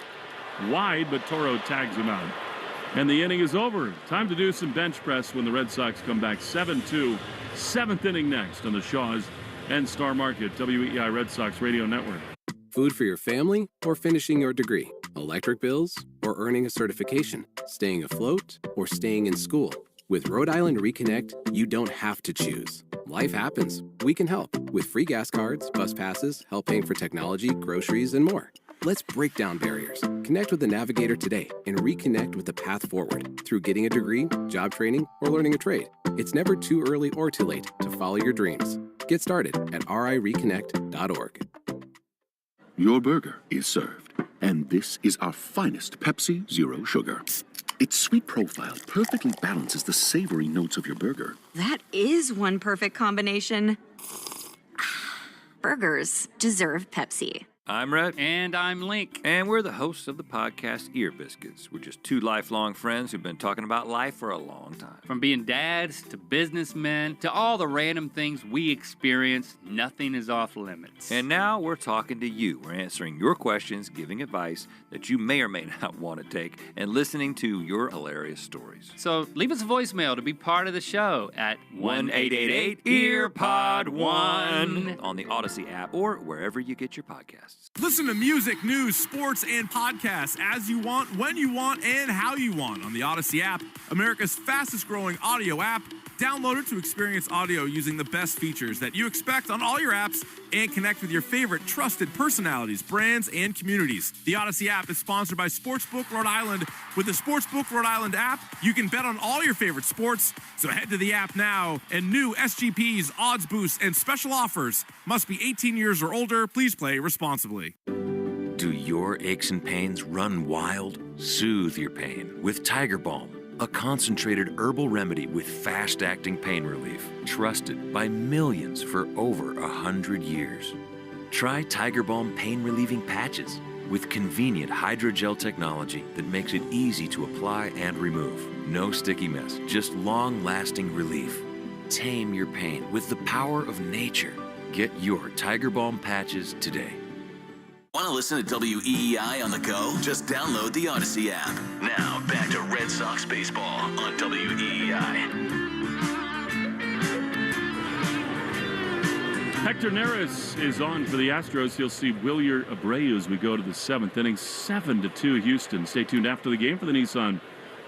Wide, but Toro tags him out. And the inning is over. Time to do some bench press when the Red Sox come back 7-2. 7th inning next on the Shaw's and Star Market, WEEI Red Sox Radio Network. Food for your family or finishing your degree? Electric bills or earning a certification? Staying afloat or staying in school? With Rhode Island Reconnect, you don't have to choose. Life happens. We can help with free gas cards, bus passes, help paying for technology, groceries, and more. Let's break down barriers. Connect with the Navigator today and reconnect with the path forward through getting a degree, job training, or learning a trade. It's never too early or too late to follow your dreams. Get started at rireconnect.org. Your burger is served, and this is our finest Pepsi Zero Sugar. Its sweet profile perfectly balances the savory notes of your burger. That is one perfect combination. Burgers deserve Pepsi. I'm Rhett. And I'm Link. And we're the hosts of the podcast Ear Biscuits. We're just two lifelong friends who've been talking about life for a long time. From being dads to businessmen to all the random things we experience, nothing is off limits. And now we're talking to you. We're answering your questions, giving advice that you may or may not want to take, and listening to your hilarious stories. So leave us a voicemail to be part of the show at 1-888-EARPOD-1 on the Odyssey app or wherever you get your podcasts. Listen to music, news, sports, and podcasts as you want, when you want, and how you want on the Odyssey app, America's fastest-growing audio app. Download it to experience audio using the best features that you expect on all your apps and connect with your favorite trusted personalities, brands, and communities. The Odyssey app is sponsored by Sportsbook Rhode Island. With the Sportsbook Rhode Island app, you can bet on all your favorite sports. So head to the app now, and new SGPs, odds boosts, and special offers. Must be 18 years or older. Please play responsibly. Do your aches and pains run wild? Soothe your pain with Tiger Balm, a concentrated herbal remedy with fast-acting pain relief, trusted by millions for over 100 years. Try Tiger Balm pain-relieving patches with convenient hydrogel technology that makes it easy to apply and remove. No sticky mess, just long-lasting relief. Tame your pain with the power of nature. Get your Tiger Balm patches today. Want to listen to WEEI on the go? Just download the Odyssey app. Now, back to Red Sox baseball on WEEI. Hector Neris is on for the Astros. He'll see Wilyer Abreu as we go to the 7th inning. 7-2 Houston. Stay tuned after the game for the Nissan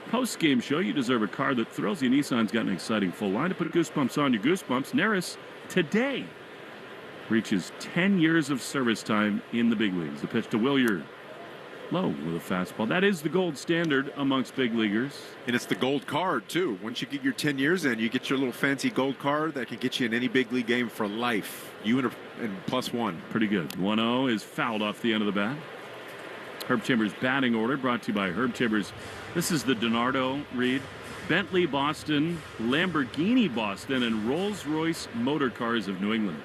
post-game show. You deserve a car that thrills you. Nissan's got an exciting full line to put goosebumps on your goosebumps. Neris today reaches 10 years of service time in the big leagues. The pitch to Wilyer. Low with a fastball. That is the gold standard amongst big leaguers. And it's the gold card, too. Once you get your 10 years in, you get your little fancy gold card that can get you in any big league game for life. You and +1. Pretty good. 1-0 is fouled off the end of the bat. Herb Chambers batting order brought to you by Herb Chambers. This is the Dinardo read. Bentley Boston, Lamborghini Boston, and Rolls-Royce Motor Cars of New England.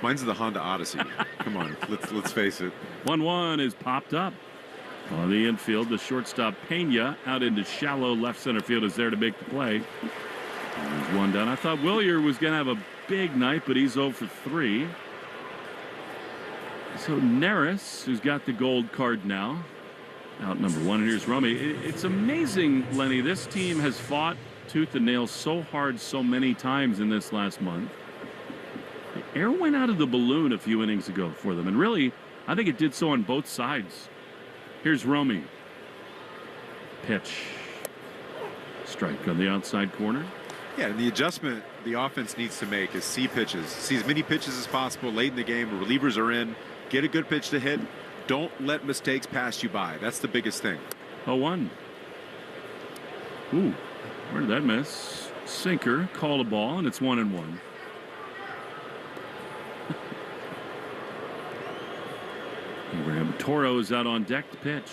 Mine's the Honda Odyssey. Come on, let's face it. 1-1 is popped up. On the infield, the shortstop Pena out into shallow left center field is there to make the play. There's one down. I thought Wilyer was going to have a big night, but he's 0 for 3. So Neris, who's got the gold card now, out number 1. Here's Romy. It's amazing, Lenny. This team has fought tooth and nail so hard so many times in this last month. The air went out of the balloon a few innings ago for them, and really, I think it did so on both sides. Here's Romy. Pitch. Strike on the outside corner. Yeah, and the adjustment the offense needs to make is see pitches. See as many pitches as possible late in the game. Relievers are in. Get a good pitch to hit. Don't let mistakes pass you by. That's the biggest thing. 0-1. Ooh, where did that miss? Sinker, called a ball, and it's 1-1. Abraham Toro is out on deck to pitch.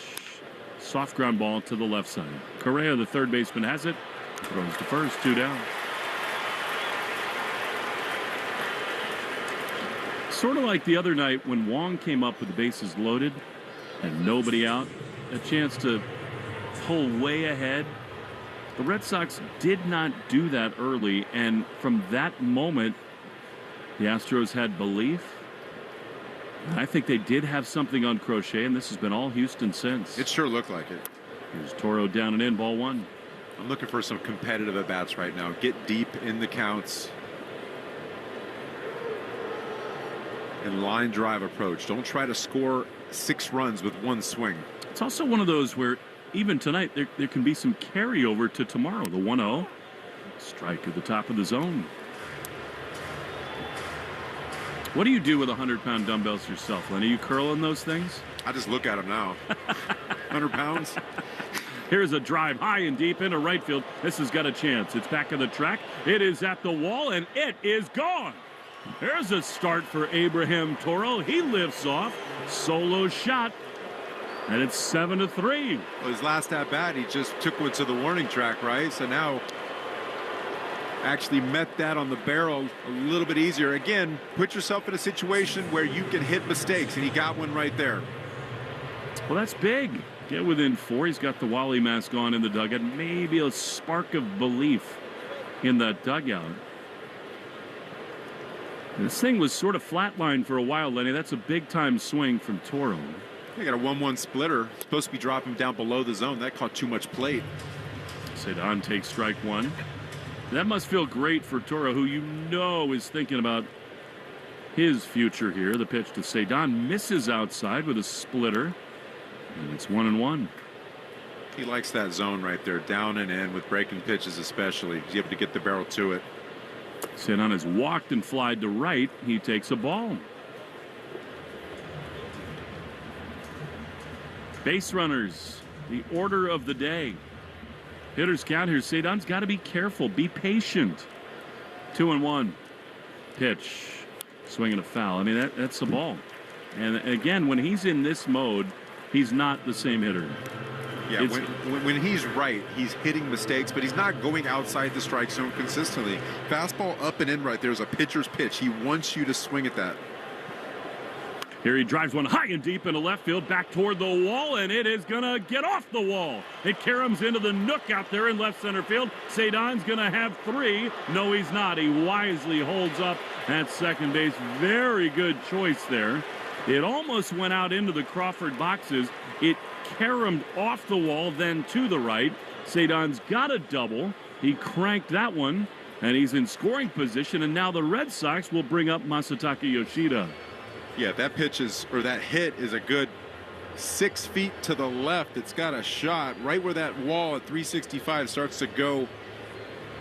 Soft ground ball to the left side. Correa, the third baseman, has it. Throws to first, 2 down. Sort of like the other night when Wong came up with the bases loaded and nobody out. A chance to pull way ahead. The Red Sox did not do that early, and from that moment, the Astros had belief. I think they did have something on Crochet, and this has been all Houston since. It sure looked like it. Here's Toro down and in, ball 1. I'm looking for some competitive at-bats right now. Get deep in the counts. And line drive approach. Don't try to score 6 runs with 1 swing. It's also one of those where even tonight there can be some carryover to tomorrow. The 1-0. Strike at the top of the zone. What do you do with 100-pound dumbbells yourself, Len? Are you curling those things? I just look at them now. 100 pounds. Here's a drive high and deep into right field. This has got a chance. It's back of the track. It is at the wall, and it is gone. There's a start for Abraham Toro. He lifts off. Solo shot. And it's 7-3. Well, his last at-bat, he just took one to the warning track, right? So now actually met that on the barrel a little bit easier. Again, put yourself in a situation where you can hit mistakes, and he got one right there. Well, that's big. Get within 4. He's got the Wally mask on in the dugout. Maybe a spark of belief in that dugout. And this thing was sort of flatlined for a while, Lenny. That's a big-time swing from Toro. They got a 1-1 splitter. Supposed to be dropping down below the zone. That caught too much plate. Cedon takes strike 1. That must feel great for Toro, who you know is thinking about his future here. The pitch to Cedon misses outside with a splitter. And it's 1-1. He likes that zone right there, down and in with breaking pitches especially. He's able to get the barrel to it. Cedon has walked and flied to right. He takes a ball. Base runners, the order of the day. Hitters count here. Cedon's got to be careful. Be patient. 2-1. Pitch. Swinging a foul. I mean, that's the ball. And again, when he's in this mode, he's not the same hitter. Yeah, when he's right, he's hitting mistakes, but he's not going outside the strike zone consistently. Fastball up and in right there is a pitcher's pitch. He wants you to swing at that. Here he drives one high and deep into left field, back toward the wall, and it is going to get off the wall. It caroms into the nook out there in left center field. Cedon's going to have 3. No, he's not. He wisely holds up at second base. Very good choice there. It almost went out into the Crawford boxes. It caromed off the wall, then to the right. Cedon's got a double. He cranked that one, and he's in scoring position. And now the Red Sox will bring up Masataka Yoshida. Yeah, that pitch is, or that hit is a good 6 feet to the left. It's got a shot right where that wall at 365 starts to go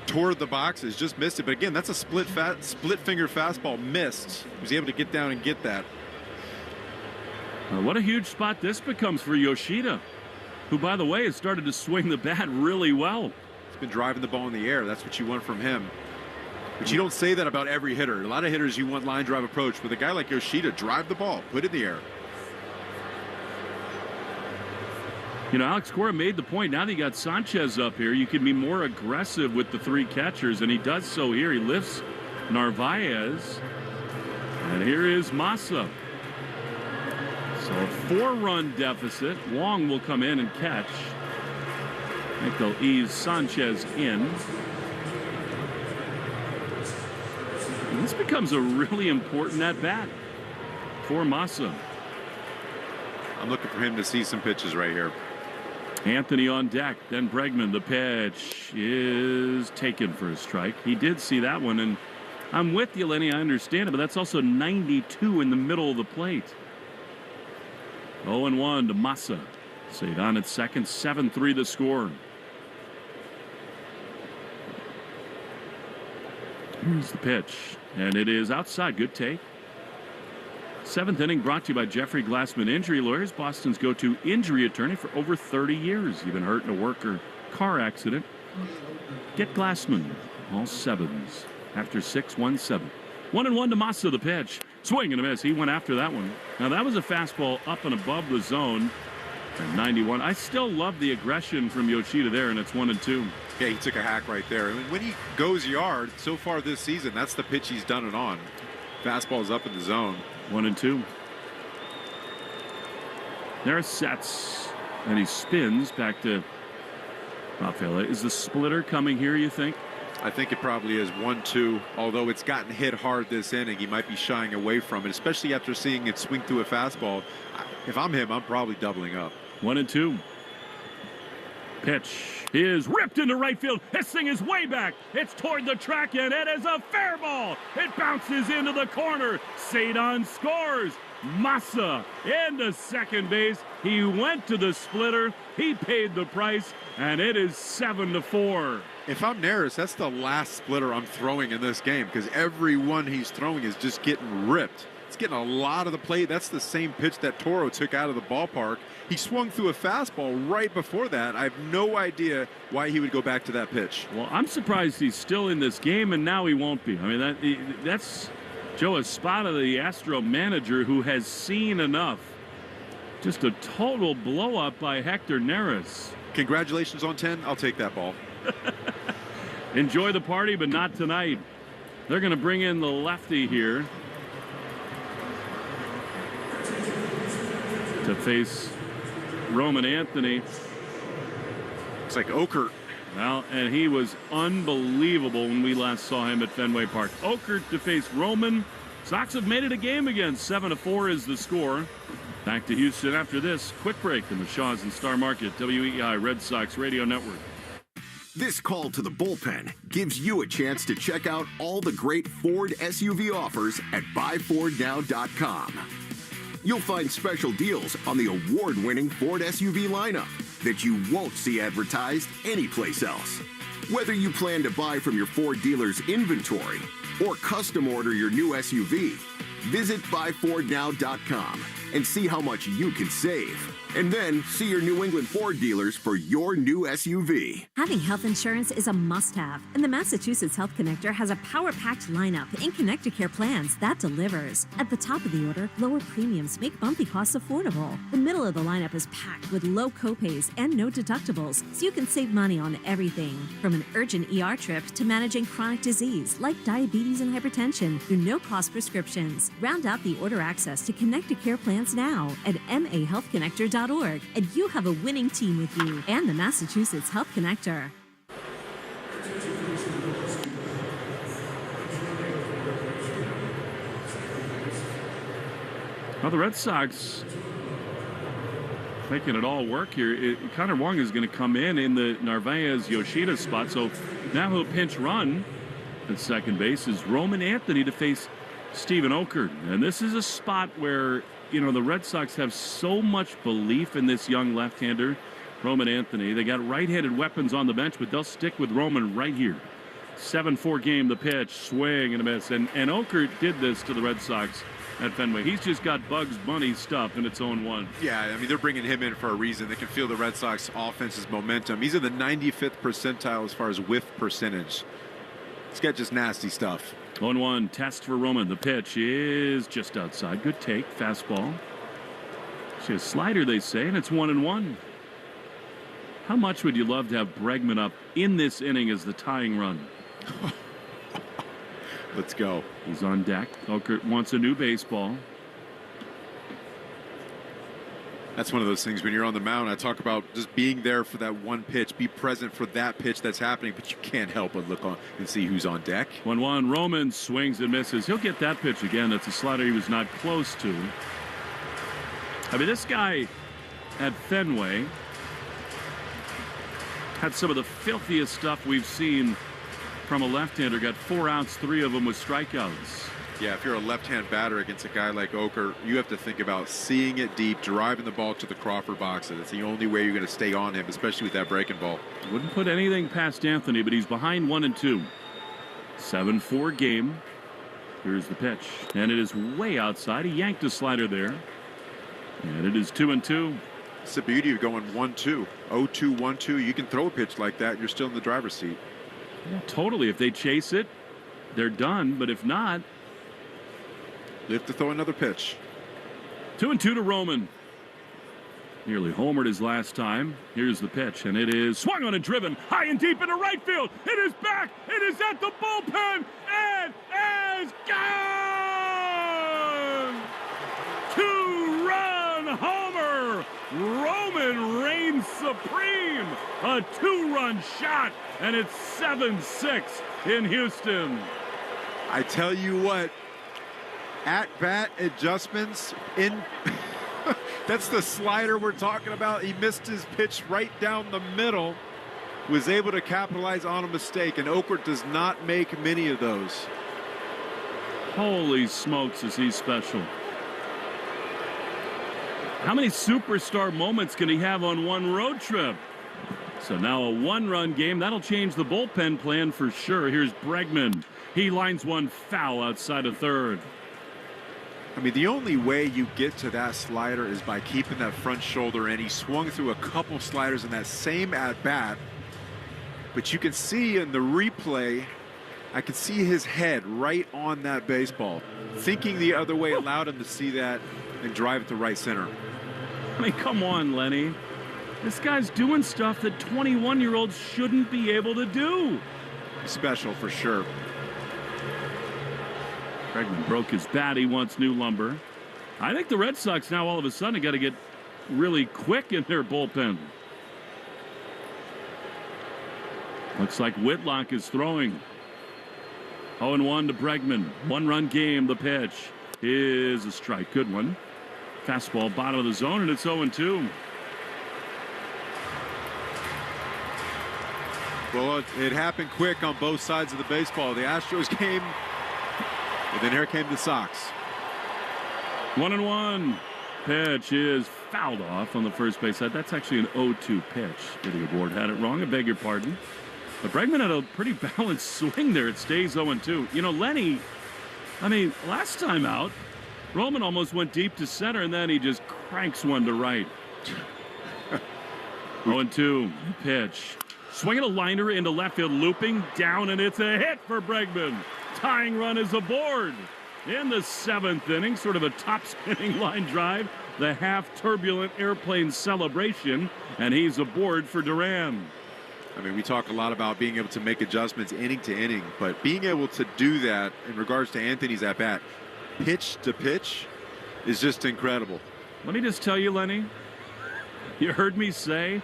toward the boxes. Just missed it. But again, that's a split finger fastball missed. He was able to get down and get that. What a huge spot this becomes for Yoshida, who, by the way, has started to swing the bat really well. He's been driving the ball in the air. That's what you want from him. But you don't say that about every hitter. A lot of hitters, you want line drive approach. With a guy like Yoshida, drive the ball, put it in the air. You know, Alex Cora made the point. Now that you got Sanchez up here, you can be more aggressive with the 3 catchers, and he does so here. He lifts Narvaez, and here is Massa. So a 4-run deficit. Wong will come in and catch. I think they'll ease Sanchez in. And this becomes a really important at-bat for Massa. I'm looking for him to see some pitches right here. Anthony on deck, then Bregman. The pitch is taken for a strike. He did see that one, and I'm with you, Lenny. I understand it, but that's also 92 in the middle of the plate. 0-1 to Massa. Cedon at second, 7-3 the score. Here's the pitch, and it is outside. Good take. 7th inning brought to you by Jeffrey Glassman Injury Lawyers, Boston's go-to injury attorney for over 30 years. You've been hurt in a work or car accident? Get Glassman. All 7s. After 6-1-7. 1-1 to Massa, the pitch. Swing and a miss. He went after that one. Now that was a fastball up and above the zone. And 91. I still love the aggression from Yoshida there, and it's 1-2. Yeah, he took a hack right there. I mean, when he goes yard so far this season, that's the pitch he's done it on. Fastball's up in the zone. 1-2. There sets, and he spins back to Rafael. Is the splitter coming here, you think? I think it probably is 1-2, although it's gotten hit hard this inning. He might be shying away from it, especially after seeing it swing through a fastball. If I'm him, I'm probably doubling up. 1-2. Pitch is ripped into right field. This thing is way back. It's toward the track, and it is a fair ball. It bounces into the corner. Cedon scores. Massa into second base. He went to the splitter. He paid the price, and it is 7-4. If I'm Neris, that's the last splitter I'm throwing in this game, because every one he's throwing is just getting ripped. It's getting a lot of the play. That's the same pitch that Toro took out of the ballpark. He swung through a fastball right before that. I have no idea why he would go back to that pitch. Well, I'm surprised he's still in this game, and now he won't be. I mean, that's Joe Espada, the Astro manager, who has seen enough. Just a total blow-up by Hector Neris. Congratulations on 10. I'll take that ball. Enjoy the party, but not tonight. They're going to bring in the lefty here to face Roman Anthony. It's like Okert. Well, and he was unbelievable when we last saw him at Fenway Park. Okert to face Roman. Sox have made it a game again. 7-4 is the score. Back to Houston after this quick break in the Shaw's and Star Market, WEEI Red Sox Radio Network. This call to the bullpen gives you a chance to check out all the great Ford SUV offers at buyfordnow.com. You'll find special deals on the award-winning Ford SUV lineup that you won't see advertised anyplace else. Whether you plan to buy from your Ford dealer's inventory or custom order your new SUV, visit buyfordnow.com and see how much you can save. And then see your New England Ford dealers for your new SUV. Having health insurance is a must-have, and the Massachusetts Health Connector has a power-packed lineup in Connecticare plans that delivers. At the top of the order, lower premiums make bumpy costs affordable. The middle of the lineup is packed with low copays and no deductibles, so you can save money on everything. From an urgent ER trip to managing chronic disease like diabetes and hypertension through no-cost prescriptions. Round out the order access to Connecticare plans now at mahealthconnector.com. And you have a winning team with you and the Massachusetts Health Connector. Well, the Red Sox making it all work here. Connor Wong is going to come in the Narvaez Yoshida spot. So now he'll pinch run at second base is Roman Anthony to face Steven Okert. And this is a spot where, the Red Sox have so much belief in this young left-hander, Roman Anthony. They got right-handed weapons on the bench, but they'll stick with Roman right here. 7-4 game, the pitch, swing and a miss. And Okert did this to the Red Sox at Fenway. He's just got Bugs Bunny stuff in its own one. Yeah, I mean, they're bringing him in for a reason. They can feel the Red Sox offense's momentum. He's in the 95th percentile as far as whiff percentage. He's got just nasty stuff. 1-1 test for Roman. The pitch is just outside. Good take. Fastball. She has slider, they say, and it's 1-1. How much would you love to have Bregman up in this inning as the tying run? Let's go. He's on deck. Okert wants a new baseball. That's one of those things when you're on the mound. I talk about just being there for that one pitch, be present for that pitch that's happening, but you can't help but look on and see who's on deck. 1-1. Roman swings and misses. He'll get that pitch again. That's a slider he was not close to. I mean, this guy at Fenway had some of the filthiest stuff we've seen from a left-hander. Got 4 outs, 3 of them with strikeouts. Yeah, if you're a left-hand batter against a guy like Okert, you have to think about seeing it deep, driving the ball to the Crawford box, and it's the only way you're going to stay on him, especially with that breaking ball. Wouldn't put anything past Anthony, but he's behind 1-2. 7-4 game. Here's the pitch, and it is way outside. He yanked a slider there, and it is 2-2. It's the beauty of going 1-2, 0-2, 1-2. You can throw a pitch like that, and you're still in the driver's seat. Yeah, totally. If they chase it, they're done. But if not, they have to throw another pitch. 2-2 to Roman. Nearly homered his last time. Here's the pitch, and it is swung on and driven high and deep into right field. It is back. It is at the bullpen. It is gone. 2-run homer. Roman reigns supreme. A 2-run shot, and it's 7-6 in Houston. I tell you what, at-bat adjustments in that's the slider we're talking about. He missed his pitch right down the middle, was able to capitalize on a mistake, and Okert does not make many of those. Holy smokes, is he special. How many superstar moments can he have on one road trip? So now a 1-run game. That'll change the bullpen plan for sure. Here's Bregman. He lines one foul outside of third. I mean, the only way you get to that slider is by keeping that front shoulder in. He swung through a couple sliders in that same at-bat. But you can see in the replay, I can see his head right on that baseball. Thinking the other way allowed him to see that and drive it to right center. I mean, come on, Lenny. This guy's doing stuff that 21-year-olds shouldn't be able to do. Special for sure. Bregman broke his bat. He wants new lumber. I think the Red Sox now all of a sudden got to get really quick in their bullpen. Looks like Whitlock is throwing. 0-1 to Bregman. 1-run game. The pitch is a strike. Good one. Fastball bottom of the zone, and it's 0-2. Well, it happened quick on both sides of the baseball. The Astros came, and then here came the Sox. 1-1. Pitch is fouled off on the first base side. That's actually an 0-2 pitch. Video board had it wrong. I beg your pardon. But Bregman had a pretty balanced swing there. It stays 0-2. You know, Lenny, I mean, last time out, Roman almost went deep to center, and then he just cranks one to right. 0-2. Pitch. Swinging a liner into left field, looping down, and it's a hit for Bregman. Tying run is aboard. In the 7th inning, sort of a top-spinning line drive, the half-turbulent airplane celebration, and he's aboard for Duran. I mean, we talk a lot about being able to make adjustments inning to inning, but being able to do that in regards to Anthony's at-bat, pitch to pitch, is just incredible. Let me just tell you, Lenny, you heard me say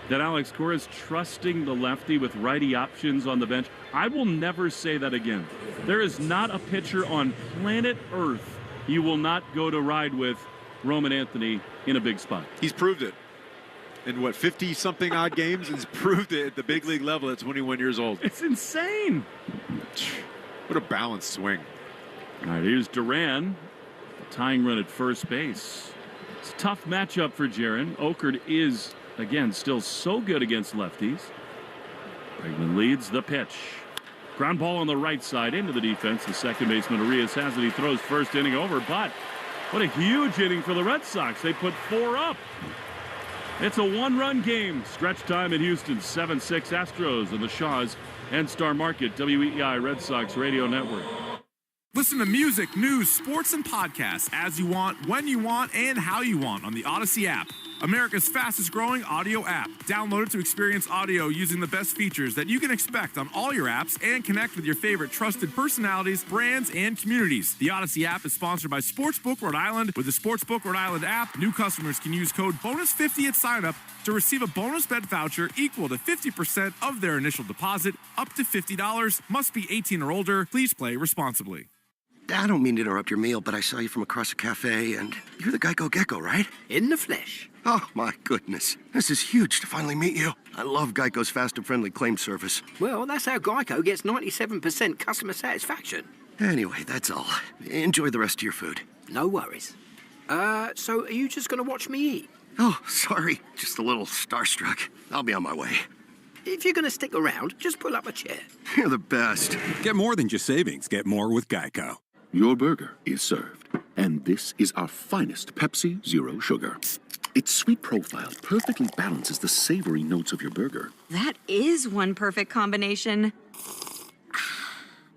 that Alex Cora is trusting the lefty with righty options on the bench. I will never say that again. There is not a pitcher on planet Earth you will not go to ride with Roman Anthony in a big spot. He's proved it. In what, 50-something odd games? He's proved it at the big league level at 21 years old. It's insane. What a balanced swing. All right, here's Duran. Tying run at first base. It's a tough matchup for Jaron. Okert is, again, still so good against lefties. Bregman leads the pitch. Ground ball on the right side into the defense. The second baseman, Arias, has it. He throws first inning over, but what a huge inning for the Red Sox. They put 4 up. It's a one-run game. Stretch time in Houston, 7-6 Astros and the Shaws and Star Market, WEEI Red Sox Radio Network. Listen to music, news, sports, and podcasts as you want, when you want, and how you want on the Odyssey app. America's fastest growing audio app. Download it to experience audio using the best features that you can expect on all your apps and connect with your favorite trusted personalities, brands, and communities. The Odyssey app is sponsored by Sportsbook Rhode Island. With the Sportsbook Rhode Island app, new customers can use code BONUS50 at sign-up to receive a bonus bet voucher equal to 50% of their initial deposit, up to $50. Must be 18 or older. Please play responsibly. I don't mean to interrupt your meal, but I saw you from across the cafe, and you're the Geico Gecko, right? In the flesh. Oh, my goodness. This is huge to finally meet you. I love Geico's fast and friendly claim service. Well, that's how Geico gets 97% customer satisfaction. Anyway, that's all. Enjoy the rest of your food. No worries. So are you just going to watch me eat? Oh, sorry. Just a little starstruck. I'll be on my way. If you're going to stick around, just pull up a chair. You're the best. Get more than just savings. Get more with Geico. Your burger is served, and this is our finest Pepsi Zero Sugar. Its sweet profile perfectly balances the savory notes of your burger. That is one perfect combination.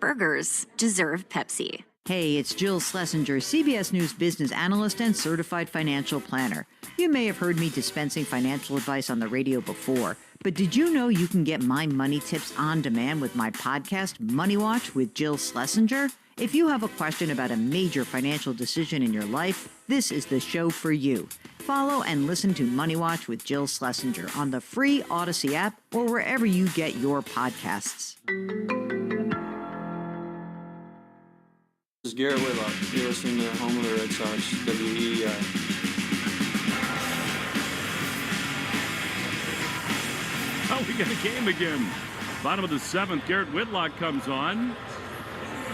Burgers deserve Pepsi. Hey, it's Jill Schlesinger, CBS News business analyst and certified financial planner. You may have heard me dispensing financial advice on the radio before, but did you know you can get my money tips on demand with my podcast, Money Watch with Jill Schlesinger? If you have a question about a major financial decision in your life, this is the show for you. Follow and listen to Money Watch with Jill Schlesinger on the free Odyssey app or wherever you get your podcasts. This is Garrett Whitlock. You're listening to Home of the Red Sox, WEEI. Oh, we got a game again. Bottom of the 7th, Garrett Whitlock comes on.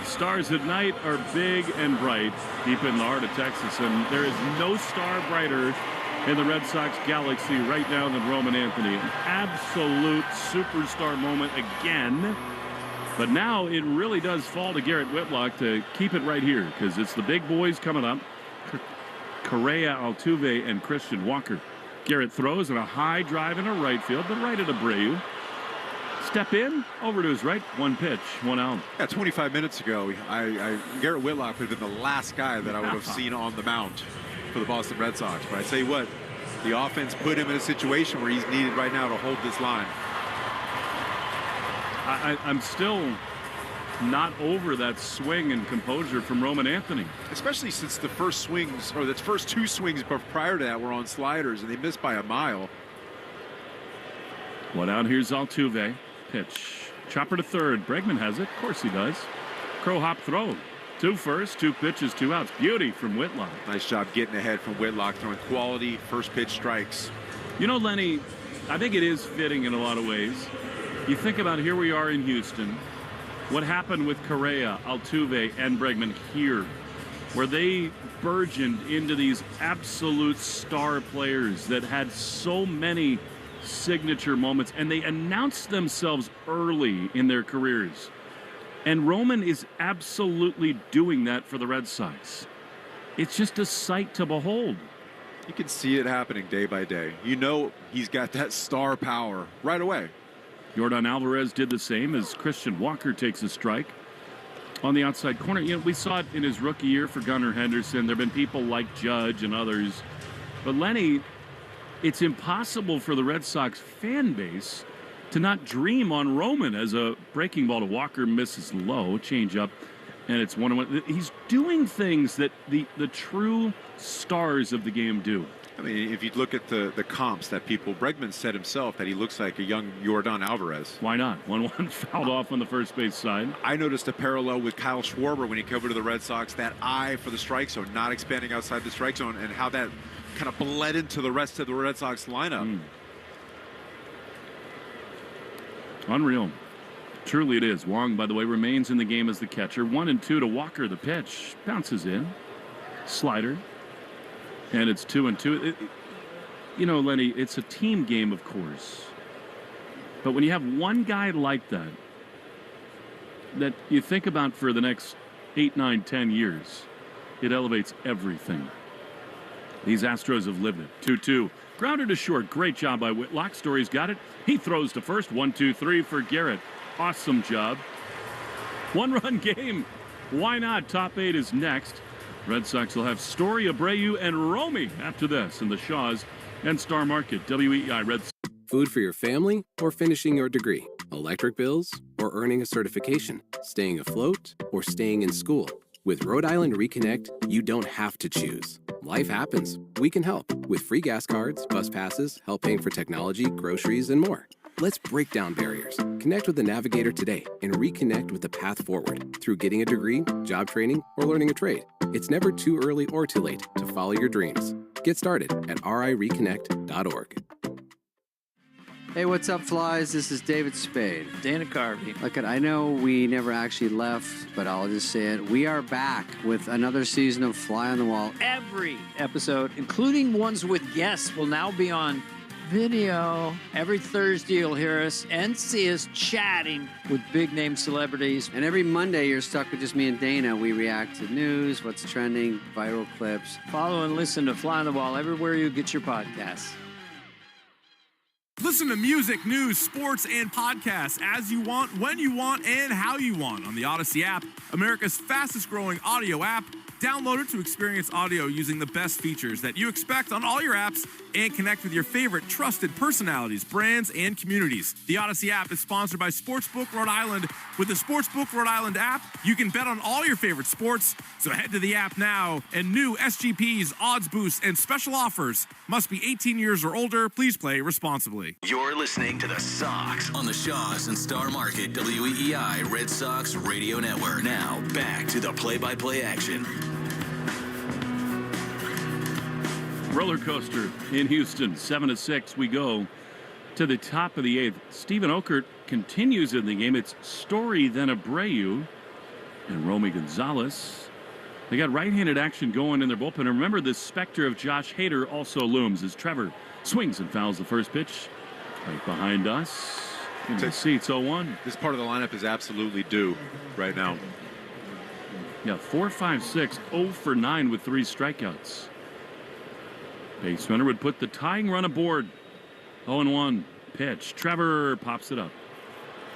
Stars at night are big and bright deep in the heart of Texas, and there is no star brighter in the Red Sox galaxy right now than Roman Anthony. An absolute superstar moment again. But now it really does fall to Garrett Whitlock to keep it right here, because it's the big boys coming up. Correa, Altuve, and Christian Walker. Garrett throws in a high drive in a right field, but right at Abreu. Step in, over to his right, one pitch, one out. Yeah, 25 minutes ago, Garrett Whitlock would have been the last guy that I would have seen on the mound for the Boston Red Sox. But I tell you what, the offense put him in a situation where he's needed right now to hold this line. I'm still not over that swing and composure from Roman Anthony. Especially since the first swings, or the first 2 swings prior to that were on sliders, and they missed by a mile. One out, here's Altuve. Pitch. Chopper to third. Bregman has it. Of course he does. Crow hop throw. 2 first, 2 pitches, 2 outs. Beauty from Whitlock. Nice job getting ahead from Whitlock, throwing quality first pitch strikes. You know, Lenny, I think it is fitting in a lot of ways. You think about here we are in Houston. What happened with Correa, Altuve, and Bregman here, where they burgeoned into these absolute star players that had so many signature moments, and they announced themselves early in their careers. And Roman is absolutely doing that for the Red Sox. It's just a sight to behold. You can see it happening day by day. You know he's got that star power right away. Yordan Alvarez did the same as Christian Walker takes a strike on the outside corner. You know, we saw it in his rookie year for Gunnar Henderson. There have been people like Judge and others. But Lenny, it's impossible for the Red Sox fan base to not dream on Roman as a breaking ball to Walker, misses low, change up, and it's 1-1. He's doing things that the true stars of the game do. I mean, if you look at the comps that Bregman said himself that he looks like a young Yordan Alvarez. Why not? 1-1 fouled off on the first base side. I noticed a parallel with Kyle Schwarber when he came over to the Red Sox, that eye for the strike zone, not expanding outside the strike zone, and how that kind of bled into the rest of the Red Sox lineup. Unreal. Truly it is. Wong, by the way, remains in the game as the catcher. 1-2 to Walker. The pitch bounces in. Slider. And it's 2-2. You know, Lenny, it's a team game, of course. But when you have one guy like that you think about for the next 8, 9, 10 years, it elevates everything. These Astros have lived it. 2-2. Grounded to short. Great job by Whitlock. Story's got it. He throws to first. 1-2-3 for Garrett. Awesome job. One-run game. Why not? Top 8 is next. Red Sox will have Story, Abreu, and Romy after this in the Shaws and Star Market. WEEI Red Sox. Food for your family or finishing your degree? Electric bills or earning a certification? Staying afloat or staying in school? With Rhode Island Reconnect, you don't have to choose. Life happens. We can help with free gas cards, bus passes, help paying for technology, groceries, and more. Let's break down barriers. Connect with the Navigator today and reconnect with the path forward through getting a degree, job training, or learning a trade. It's never too early or too late to follow your dreams. Get started at rireconnect.org. Hey, what's up, flies? This is David Spade. Dana Carvey. Look, I know we never actually left, but I'll just say it. We are back with another season of Fly on the Wall. Every episode, including ones with guests, will now be on video. Every Thursday, you'll hear us and see us chatting with big-name celebrities. And every Monday, you're stuck with just me and Dana. We react to news, what's trending, viral clips. Follow and listen to Fly on the Wall everywhere you get your podcasts. Listen to music, news, sports, and podcasts as you want, when you want, and how you want on the Odyssey app, America's fastest-growing audio app. Download it to experience audio using the best features that you expect on all your apps and connect with your favorite trusted personalities, brands, and communities. The Odyssey app is sponsored by Sportsbook Rhode Island. With the Sportsbook Rhode Island app, you can bet on all your favorite sports. So head to the app now, and new SGPs, odds boosts, and special offers. Must be 18 years or older. Please play responsibly. You're listening to the Sox on the Shaws and Star Market WEEI Red Sox Radio Network. Now, back to the play-by-play action. Roller coaster in Houston, 7-6. We go to the top of the 8th. Steven Okert continues in the game. It's Story, then Abreu, and Romy Gonzalez. They got right-handed action going in their bullpen. And remember, the specter of Josh Hader also looms as Trevor swings and fouls the first pitch. Right behind us in the seats, 0-1. This part of the lineup is absolutely due right now. Yeah, 4-5-6, 0 for 9 with 3 strikeouts. Base runner would put the tying run aboard. 0-1 pitch. Trevor pops it up.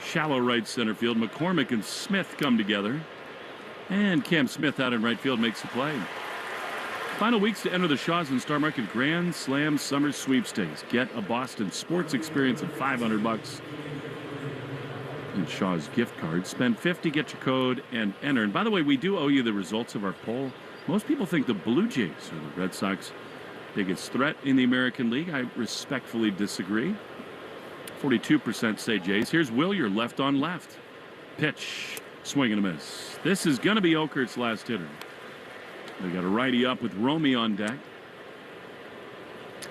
Shallow right center field. McCormick and Smith come together. And Cam Smith out in right field makes the play. Final weeks to enter the Shaws and Star Market Grand Slam Summer Sweepstakes. Get a Boston sports experience of $500 in Shaw's gift card. Spend $50, get your code, and enter. And by the way, we do owe you the results of our poll. Most people think the Blue Jays are the Red Sox biggest threat in the American League. I respectfully disagree. 42% say Jays. Here's Willier, left on left. Pitch, swing and a miss. This is going to be Okert's last hitter. They got a righty up with Romy on deck.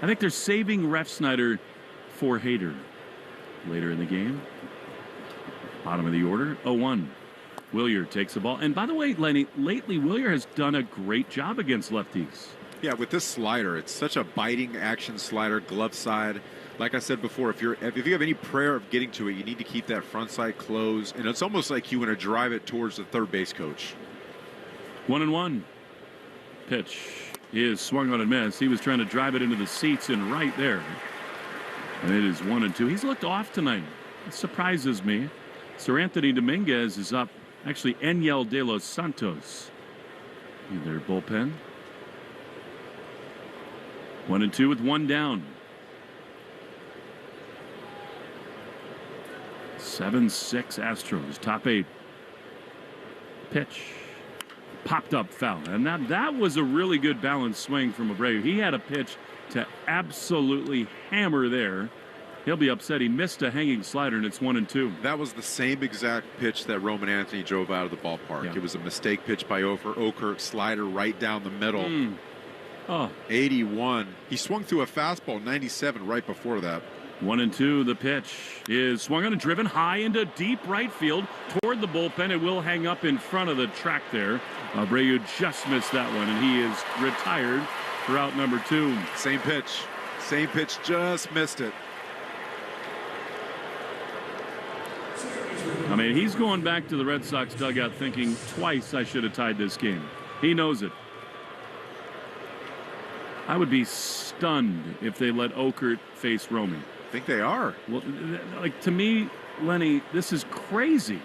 I think they're saving Refsnyder for Hader later in the game. Bottom of the order, 0-1. Willier takes the ball. And by the way, Lenny, lately Willier has done a great job against lefties. Yeah, with this slider, it's such a biting action slider, glove side. Like I said before, if you have any prayer of getting to it, you need to keep that front side closed. And it's almost like you want to drive it towards the third base coach. 1-1. Pitch is swung on and missed. He was trying to drive it into the seats and right there. And it is 1-2. He's looked off tonight. It surprises me. Sir Anthony Dominguez is up. Actually, Enyel De Los Santos in their bullpen. 1-2 with 1 down. 7-6 Astros, top 8. Pitch. Popped up foul. And that was a really good balanced swing from Abreu. He had a pitch to absolutely hammer there. He'll be upset. He missed a hanging slider, and it's 1-2. That was the same exact pitch that Roman Anthony drove out of the ballpark. Yeah. It was a mistake pitch by Okert, slider right down the middle. 81. He swung through a fastball, 97, right before that. 1-2. The pitch is swung on and driven high into deep right field toward the bullpen. It will hang up in front of the track there. Abreu just missed that one, and he is retired for out number 2. Same pitch, just missed it. I mean, he's going back to the Red Sox dugout thinking twice I should have tied this game. He knows it. I would be stunned if they let Okert face Romy. I think they are. Well, like, to me, Lenny, this is crazy.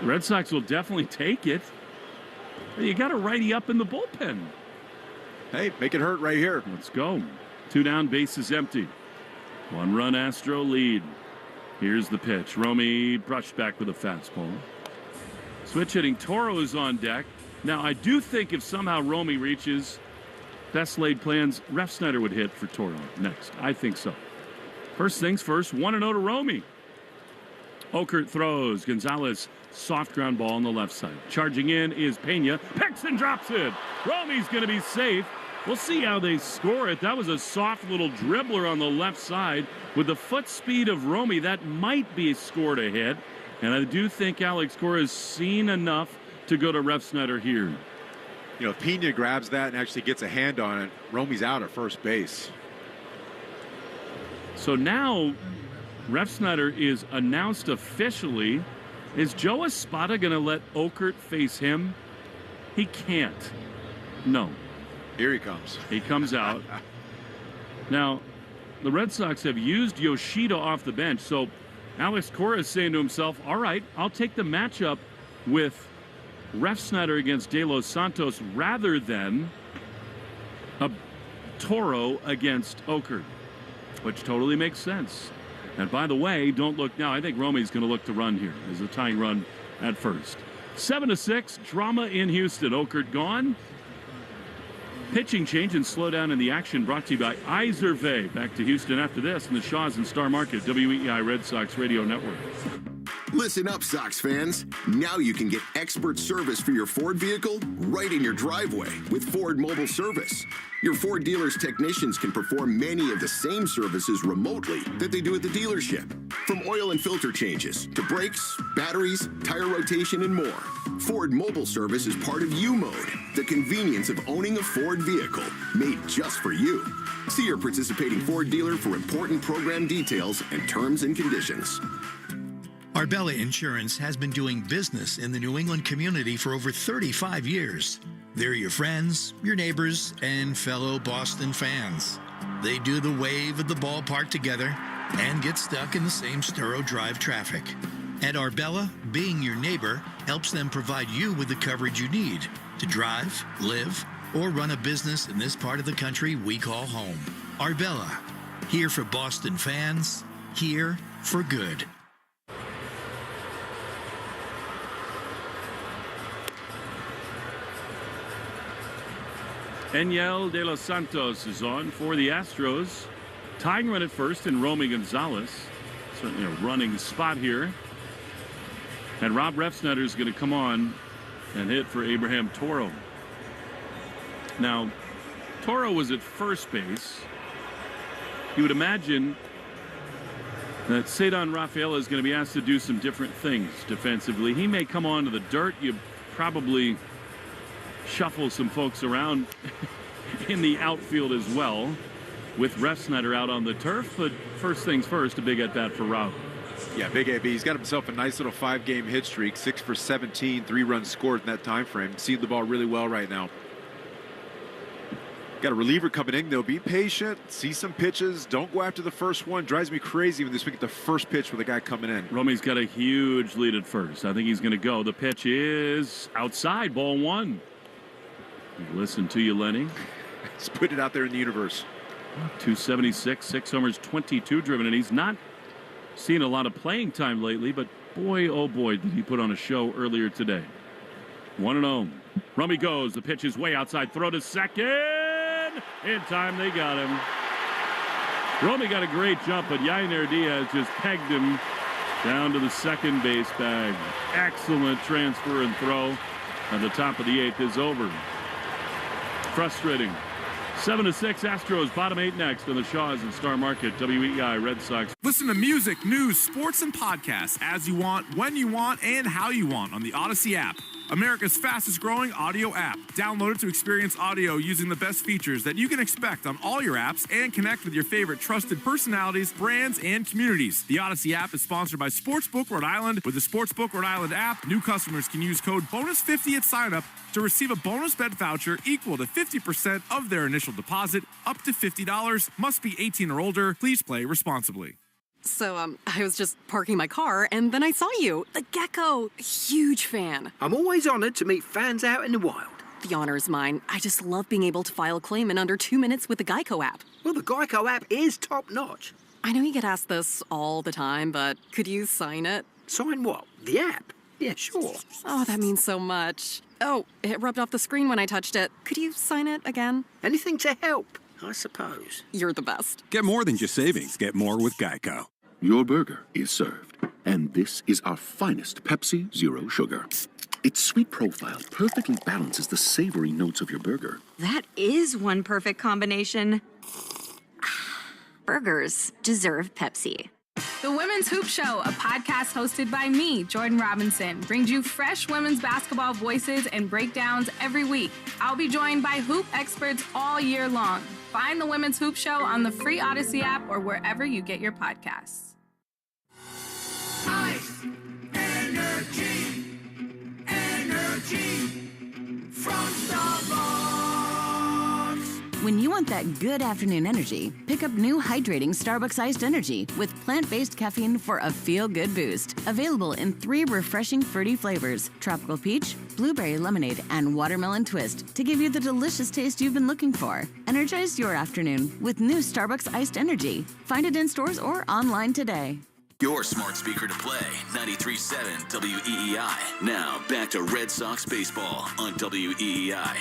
The Red Sox will definitely take it. You got a righty up in the bullpen. Hey, make it hurt right here. Let's go. 2 down, bases empty. 1-run Astro lead. Here's the pitch. Romy brushed back with a fastball. Switch hitting Toro is on deck. Now, I do think if somehow Romy reaches best laid plans, Refsnyder would hit for Toro next. I think so. First things first, 1-0 to Romy. Okert throws. Gonzalez, soft ground ball on the left side. Charging in is Pena. Picks and drops it. Romy's going to be safe. We'll see how they score it. That was a soft little dribbler on the left side. With the foot speed of Romy, that might be scored a hit. And I do think Alex Cora has seen enough to go to Refsnyder here. You know, if Pena grabs that and actually gets a hand on it, Romy's out at first base. So now Refsnyder is announced officially. Is Joe Espada going to let Okert face him? He can't. No. Here he comes. He comes out. Now, the Red Sox have used Yoshida off the bench, so Alex Cora is saying to himself, all right, I'll take the matchup with Refsnyder against De Los Santos rather than a Toro against Okert, which totally makes sense. And by the way, don't look now. I think Romy's going to look to run here as a tying run at first. 7-6, drama in Houston. Okert gone. Pitching change and slow down in the action brought to you by Izervay. Back to Houston after this in the Shaw's and Star Market, WEI Red Sox Radio Network. Listen up, Sox fans. Now you can get expert service for your Ford vehicle right in your driveway with Ford Mobile Service. Your Ford dealer's technicians can perform many of the same services remotely that they do at the dealership. From oil and filter changes to brakes, batteries, tire rotation, and more. Ford Mobile Service is part of U-Mode, the convenience of owning a Ford vehicle made just for you. See your participating Ford dealer for important program details and terms and conditions. Arbella Insurance has been doing business in the New England community for over 35 years. They're your friends, your neighbors, and fellow Boston fans. They do the wave at the ballpark together and get stuck in the same Sturo Drive traffic. At Arbella, being your neighbor helps them provide you with the coverage you need to drive, live, or run a business in this part of the country we call home. Arbella, here for Boston fans, here for good. Enyel De Los Santos is on for the Astros. Tying run at first in Romy Gonzalez. Certainly a running spot here. And Rob Refsnyder is going to come on and hit for Abraham Toro. Now, Toro was at first base. You would imagine that Cedon Rafaela is going to be asked to do some different things defensively. He may come onto the dirt. You probably shuffle some folks around in the outfield as well with Refsnyder out on the turf. But first things first, a big at-bat for Rob. Yeah, Big AB. He's got himself a nice little 5-game hit streak, 6 for 17, 3 runs scored in that time frame. Seeing the ball really well right now. Got a reliever coming in. They'll be patient, see some pitches. Don't go after the first one. Drives me crazy when they swing at the first pitch with a guy coming in. Romy's got a huge lead at first. I think he's going to go. The pitch is outside, ball 1. Listen to you, Lenny. Just put it out there in the universe. 276, 6 homers, 22 driven, and he's not seen a lot of playing time lately, but boy, oh boy, did he put on a show earlier today. 1-0. Romy goes. The pitch is way outside. Throw to second. In time, they got him. Romy got a great jump, but Yainer Diaz just pegged him down to the second base bag. Excellent transfer and throw. And the top of the 8th is over. Frustrating. 7-6 Astros, bottom 8 next on the Shaws and Star Market, WEI Red Sox. Listen to music, news, sports, and podcasts as you want, when you want, and how you want on the Odyssey app. America's fastest growing audio app. Download it to experience audio using the best features that you can expect on all your apps and connect with your favorite trusted personalities, brands, and communities. The Odyssey app is sponsored by Sportsbook Rhode Island. With the Sportsbook Rhode Island app, new customers can use code BONUS50 at sign-up to receive a bonus bet voucher equal to 50% of their initial deposit, up to $50. Must be 18 or older. Please play responsibly. So, I was just parking my car, and then I saw you. The gecko. Huge fan. I'm always honored to meet fans out in the wild. The honor is mine. I just love being able to file a claim in under 2 minutes with the Geico app. Well, the Geico app is top-notch. I know you get asked this all the time, but could you sign it? Sign what? The app? Yeah, sure. Oh, that means so much. Oh, it rubbed off the screen when I touched it. Could you sign it again? Anything to help, I suppose. You're the best. Get more than just savings. Get more with Geico. Your burger is served, and this is our finest Pepsi Zero Sugar. Its sweet profile perfectly balances the savory notes of your burger. That is one perfect combination. Burgers deserve Pepsi. The Women's Hoop Show, a podcast hosted by me, Jordan Robinson, brings you fresh women's basketball voices and breakdowns every week. I'll be joined by hoop experts all year long. Find the Women's Hoop Show on the free Odyssey app or wherever you get your podcasts. Ice, energy from Starbucks. When you want that good afternoon energy, pick up new hydrating Starbucks iced energy with plant-based caffeine for a feel-good boost. Available in 3 refreshing fruity flavors: tropical peach, blueberry lemonade, and watermelon twist to give you the delicious taste you've been looking for. Energize your afternoon with new Starbucks iced energy. Find it in stores or online today. Your smart speaker to play, 93.7 WEEI. Now, back to Red Sox baseball on WEEI.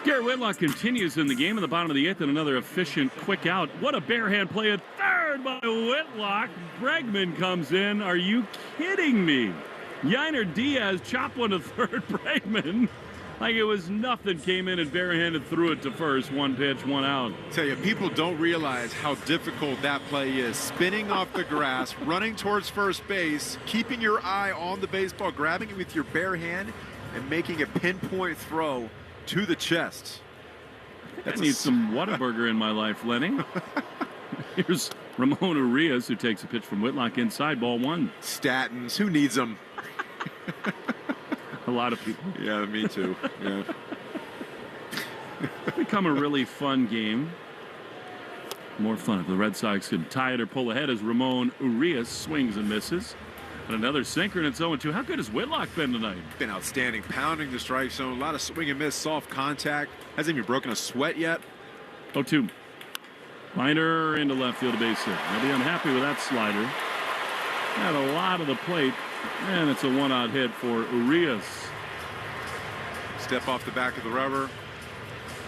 Garrett Whitlock continues in the game in the bottom of the 8th and another efficient quick out. What a bare hand play at third by Whitlock. Bregman comes in. Are you kidding me? Yainer Diaz chopped one to third. Bregman, like it was nothing, came in and barehanded threw it to first. One pitch, one out. Tell you, people don't realize how difficult that play is. Spinning off the grass, running towards first base, keeping your eye on the baseball, grabbing it with your bare hand, and making a pinpoint throw to the chest. I need some Whataburger in my life, Lenny. Here's Ramon Urias, who takes a pitch from Whitlock inside, ball 1. Statins, who needs them? A lot of people. Yeah, me too. Yeah. Become a really fun game. More fun if the Red Sox can tie it or pull ahead as Ramon Urias swings and misses. And another sinker, and it's 0-2. How good has Whitlock been tonight? Been outstanding, pounding the strike zone. A lot of swing and miss, soft contact. Hasn't even broken a sweat yet. 0-2. Liner into left field, a base hit. I'll be unhappy with that slider. Had a lot of the plate, and it's a 1-out hit for Urias. Step off the back of the rubber.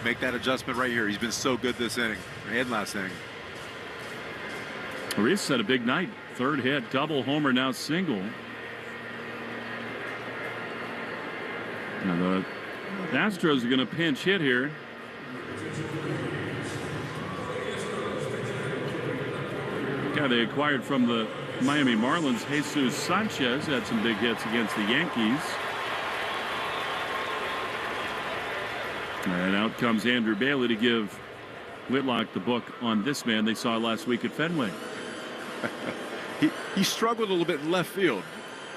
Make that adjustment right here. He's been so good this inning and last inning. Urias had a big night. Third hit, double homer, now single. Now the Astros are going to pinch hit here. Guy they acquired from the Miami Marlins, Jesus Sanchez, had some big hits against the Yankees. And out comes Andrew Bailey to give Whitlock the book on this man they saw last week at Fenway. He struggled a little bit in left field.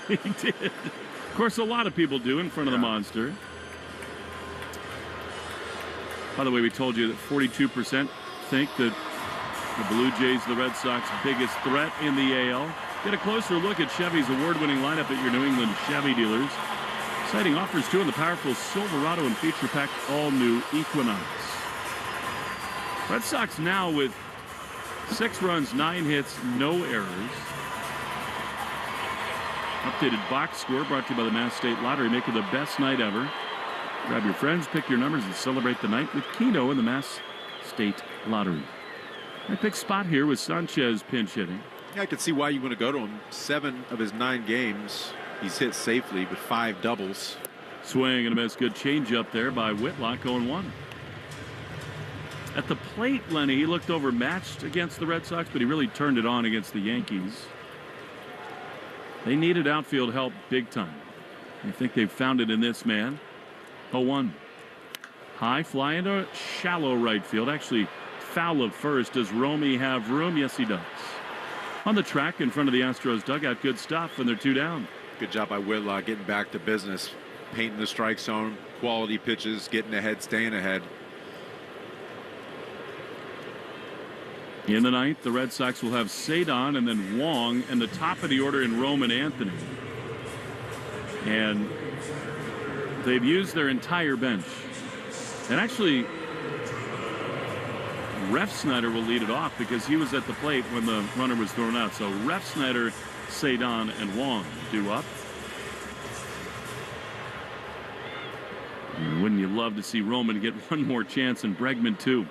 He did. Of course, a lot of people do in front of the monster. By the way, we told you that 42% think that the Blue Jays are the Red Sox biggest threat in the AL. Get a closer look at Chevy's award-winning lineup at your New England Chevy dealers. Exciting offers, too, in the powerful Silverado and feature-packed all-new Equinox. Red Sox now with 6 runs, 9 hits, no errors. Updated box score brought to you by the Mass State Lottery. Make it the best night ever. Grab your friends, pick your numbers, and celebrate the night with Keno in the Mass State Lottery. My pick spot here was Sanchez pinch hitting. Yeah, I can see why you want to go to him. 7 of his 9 games, he's hit safely with 5 doubles. Swing and a miss. Good changeup there by Whitlock, 0-1. At the plate, Lenny, he looked overmatched against the Red Sox, but he really turned it on against the Yankees. They needed outfield help big time. I think they've found it in this man. 0-1. High fly into shallow right field. Actually, foul of first. Does Romy have room? Yes, he does. On the track in front of the Astros dugout. Good stuff, and they're 2 down. Good job by Whitlock getting back to business. Painting the strike zone. Quality pitches. Getting ahead. Staying ahead. In the ninth, the Red Sox will have Cedon and then Wong, and the top of the order in Roman Anthony. And they've used their entire bench. And actually, Refsnyder will lead it off because he was at the plate when the runner was thrown out. So Refsnyder, Cedon, and Wong due up. And wouldn't you love to see Roman get one more chance and Bregman too?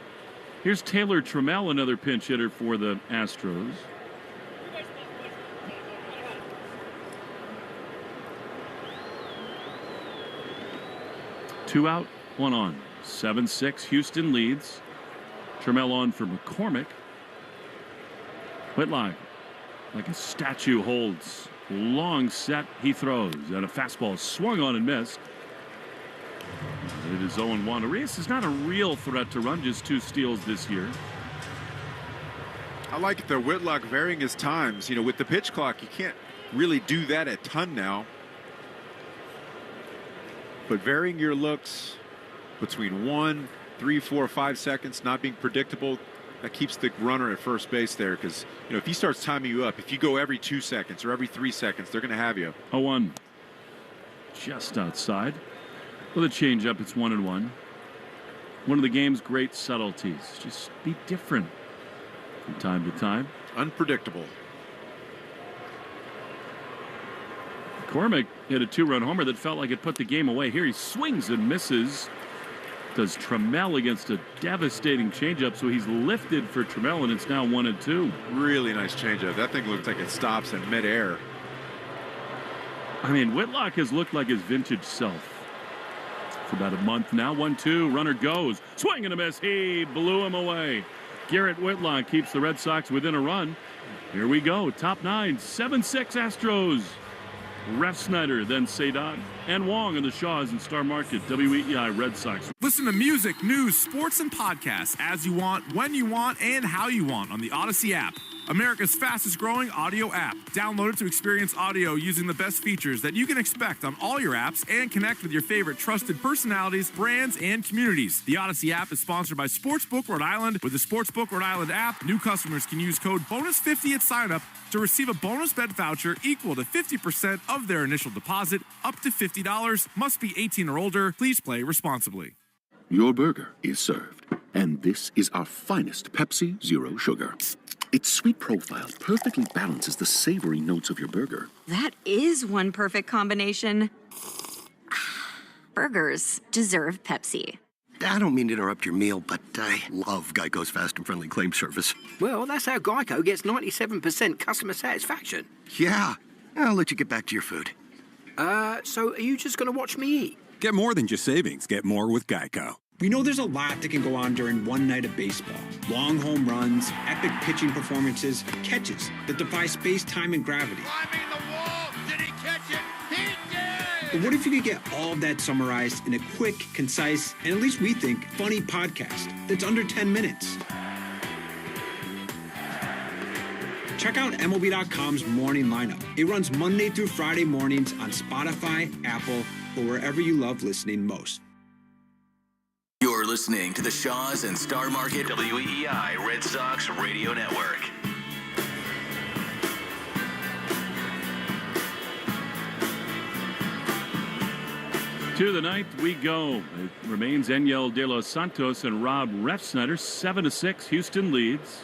Here's Taylor Trammell, another pinch hitter for the Astros. Two out, 1 on. 7-6, Houston leads. Trammell on for McCormick. Whitlock, like a statue, holds. Long set, he throws. And a fastball swung on and missed. It is 0-1. Arias is not a real threat to run, just 2 steals this year. I like the Whitlock varying his times. You know, with the pitch clock, you can't really do that a ton now. But varying your looks between 1, 3, 4, 5 seconds, not being predictable, that keeps the runner at first base there. Because, you know, if he starts timing you up, if you go every 2 seconds or every 3 seconds, they're going to have you. 0-1. Just outside. With a changeup, it's 1-1. One of the game's great subtleties. Just be different from time to time. Unpredictable. McCormick hit a 2-run homer that felt like it put the game away. Here he swings and misses. Does Trammell against a devastating changeup, so he's lifted for Trammell, and it's now 1-2. Really nice changeup. That thing looks like it stops in midair. I mean, Whitlock has looked like his vintage self for about a month now. 1-2, runner goes. Swing and a miss. He blew him away. Garrett Whitlock keeps the Red Sox within a run. Here we go. Top 9, 7-6 Astros. Refsnyder, then Cedon, and Wong in the Shaws and Star Market. WEEI Red Sox. Listen to music, news, sports, and podcasts as you want, when you want, and how you want on the Odyssey app. America's fastest growing audio app. Download it to experience audio using the best features that you can expect on all your apps and connect with your favorite trusted personalities, brands, and communities. The Odyssey app is sponsored by Sportsbook Rhode Island. With the Sportsbook Rhode Island app, new customers can use code BONUS50 at sign-up to receive a bonus bet voucher equal to 50% of their initial deposit, up to $50. Must be 18 or older. Please play responsibly. Your burger is served, and this is our finest Pepsi Zero Sugar. Its sweet profile perfectly balances the savory notes of your burger. That is one perfect combination. Burgers deserve Pepsi. I don't mean to interrupt your meal, but I love Geico's fast and friendly claim service. Well, that's how Geico gets 97% customer satisfaction. Yeah, I'll let you get back to your food. So are you just going to watch me eat? Get more than just savings. Get more with Geico. We know there's a lot that can go on during one night of baseball. Long home runs, epic pitching performances, catches that defy space, time, and gravity. Climbing the wall. Did he catch it? He did! But what if you could get all of that summarized in a quick, concise, and at least we think, funny podcast that's under 10 minutes? Check out MLB.com's Morning Lineup. It runs Monday through Friday mornings on Spotify, Apple, or wherever you love listening most. You're listening to the Shaws and Star Market WEEI Red Sox Radio Network. To the ninth we go. It remains Enyel De Los Santos and Rob Refsnyder. 7-6, Houston leads.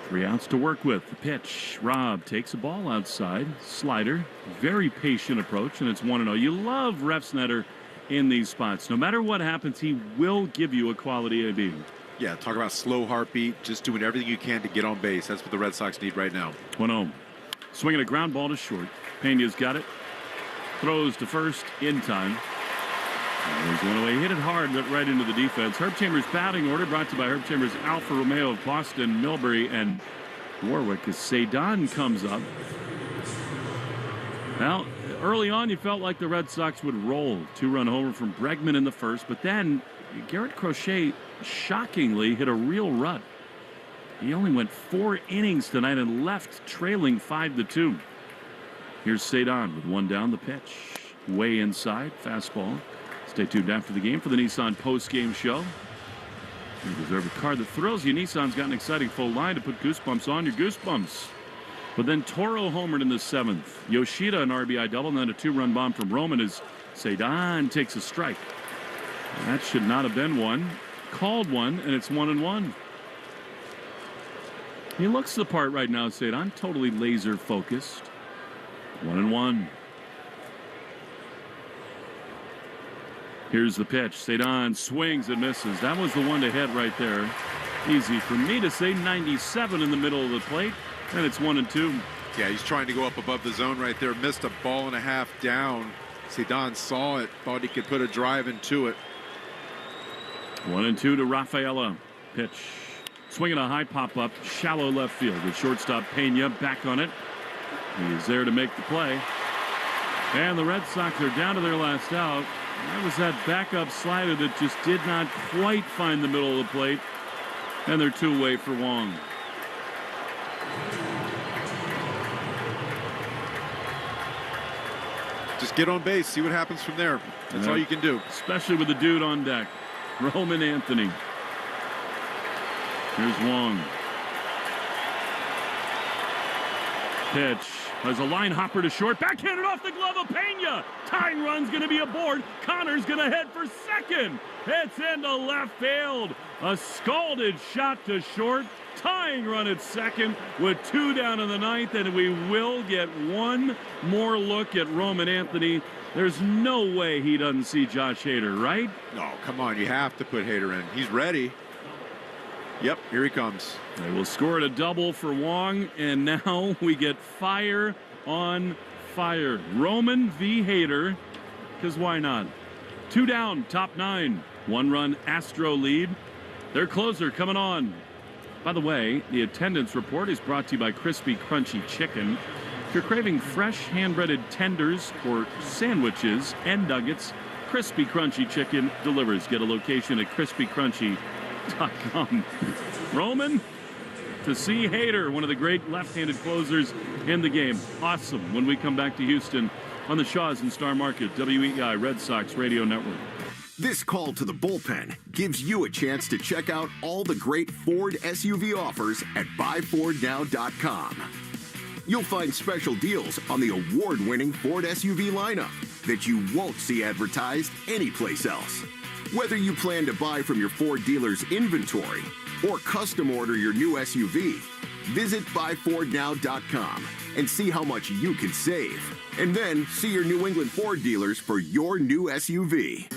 3 outs to work with. The pitch. Rob takes a ball outside. Slider. Very patient approach, and it's 1-0. You love Refsnyder in these spots. No matter what happens, he will give you a quality AB. Yeah, talk about slow heartbeat, just doing everything you can to get on base. That's what the Red Sox need right now. 1-0. Swinging a ground ball to short. Pena's got it. Throws to first in time. There's one away. Hit it hard, but right into the defense. Herb Chambers' batting order brought to you by Herb Chambers, Alfa Romeo of Boston, Millbury, and Warwick as Cedon comes up. Well, early on, you felt like the Red Sox would roll. 2-run homer from Bregman in the first, but then Garrett Crochet shockingly hit a real rut. He only went 4 innings tonight and left trailing 5-2. Here's Cedon with 1 down. The pitch way inside, fastball. Stay tuned after the game for the Nissan post-game show. You deserve a car that thrills you. Nissan's got an exciting full line to put goosebumps on your goosebumps. But then Toro homered in the 7th. Yoshida an RBI double, and then a 2-run bomb from Roman as Cedon takes a strike. That should not have been one. Called one, and it's 1-1. He looks the part right now, Cedon. Totally laser focused. 1-1. Here's the pitch. Cedon swings and misses. That was the one to hit right there. Easy for me to say. 97 in the middle of the plate, and it's 1-2. Yeah, he's trying to go up above the zone right there. Missed a ball and a half down. Cedon saw it, thought he could put a drive into it. 1-2 to Rafaela. Pitch. Swinging a high pop-up, shallow left field with shortstop Pena back on it. He is there to make the play. And the Red Sox are down to their last out. That was that backup slider that just did not quite find the middle of the plate. And they're 2 away for Wong. Just get on base, see what happens from there. That's all you can do. Especially with the dude on deck, Roman Anthony. Here's Wong. Pitch. There's a line hopper to short. Backhanded off the glove of Pena. Tying run's going to be aboard. Connor's going to head for second. It's into left field. A scalded shot to short. Tying run at second with 2 down in the 9th, and we will get one more look at Roman Anthony. There's no way he doesn't see Josh Hader, right? No, come on. You have to put Hader in. He's ready. Yep, here he comes. They will score a double for Wong, and now we get fire on fire. Roman v. Hader, because why not? 2 down, top 9. 1-run Astro lead. Their closer coming on. By the way, the attendance report is brought to you by Crispy Crunchy Chicken. If you're craving fresh hand-breaded tenders or sandwiches and nuggets, Crispy Crunchy Chicken delivers. Get a location at crispycrunchy.com. Roman to see Hader, one of the great left-handed closers in the game. Awesome when we come back to Houston on the Shaws and Star Market, WEI Red Sox Radio Network. This call to the bullpen gives you a chance to check out all the great Ford SUV offers at buyfordnow.com. You'll find special deals on the award-winning Ford SUV lineup that you won't see advertised anyplace else. Whether you plan to buy from your Ford dealer's inventory or custom order your new SUV, visit buyfordnow.com and see how much you can save. And then see your New England Ford dealers for your new SUV.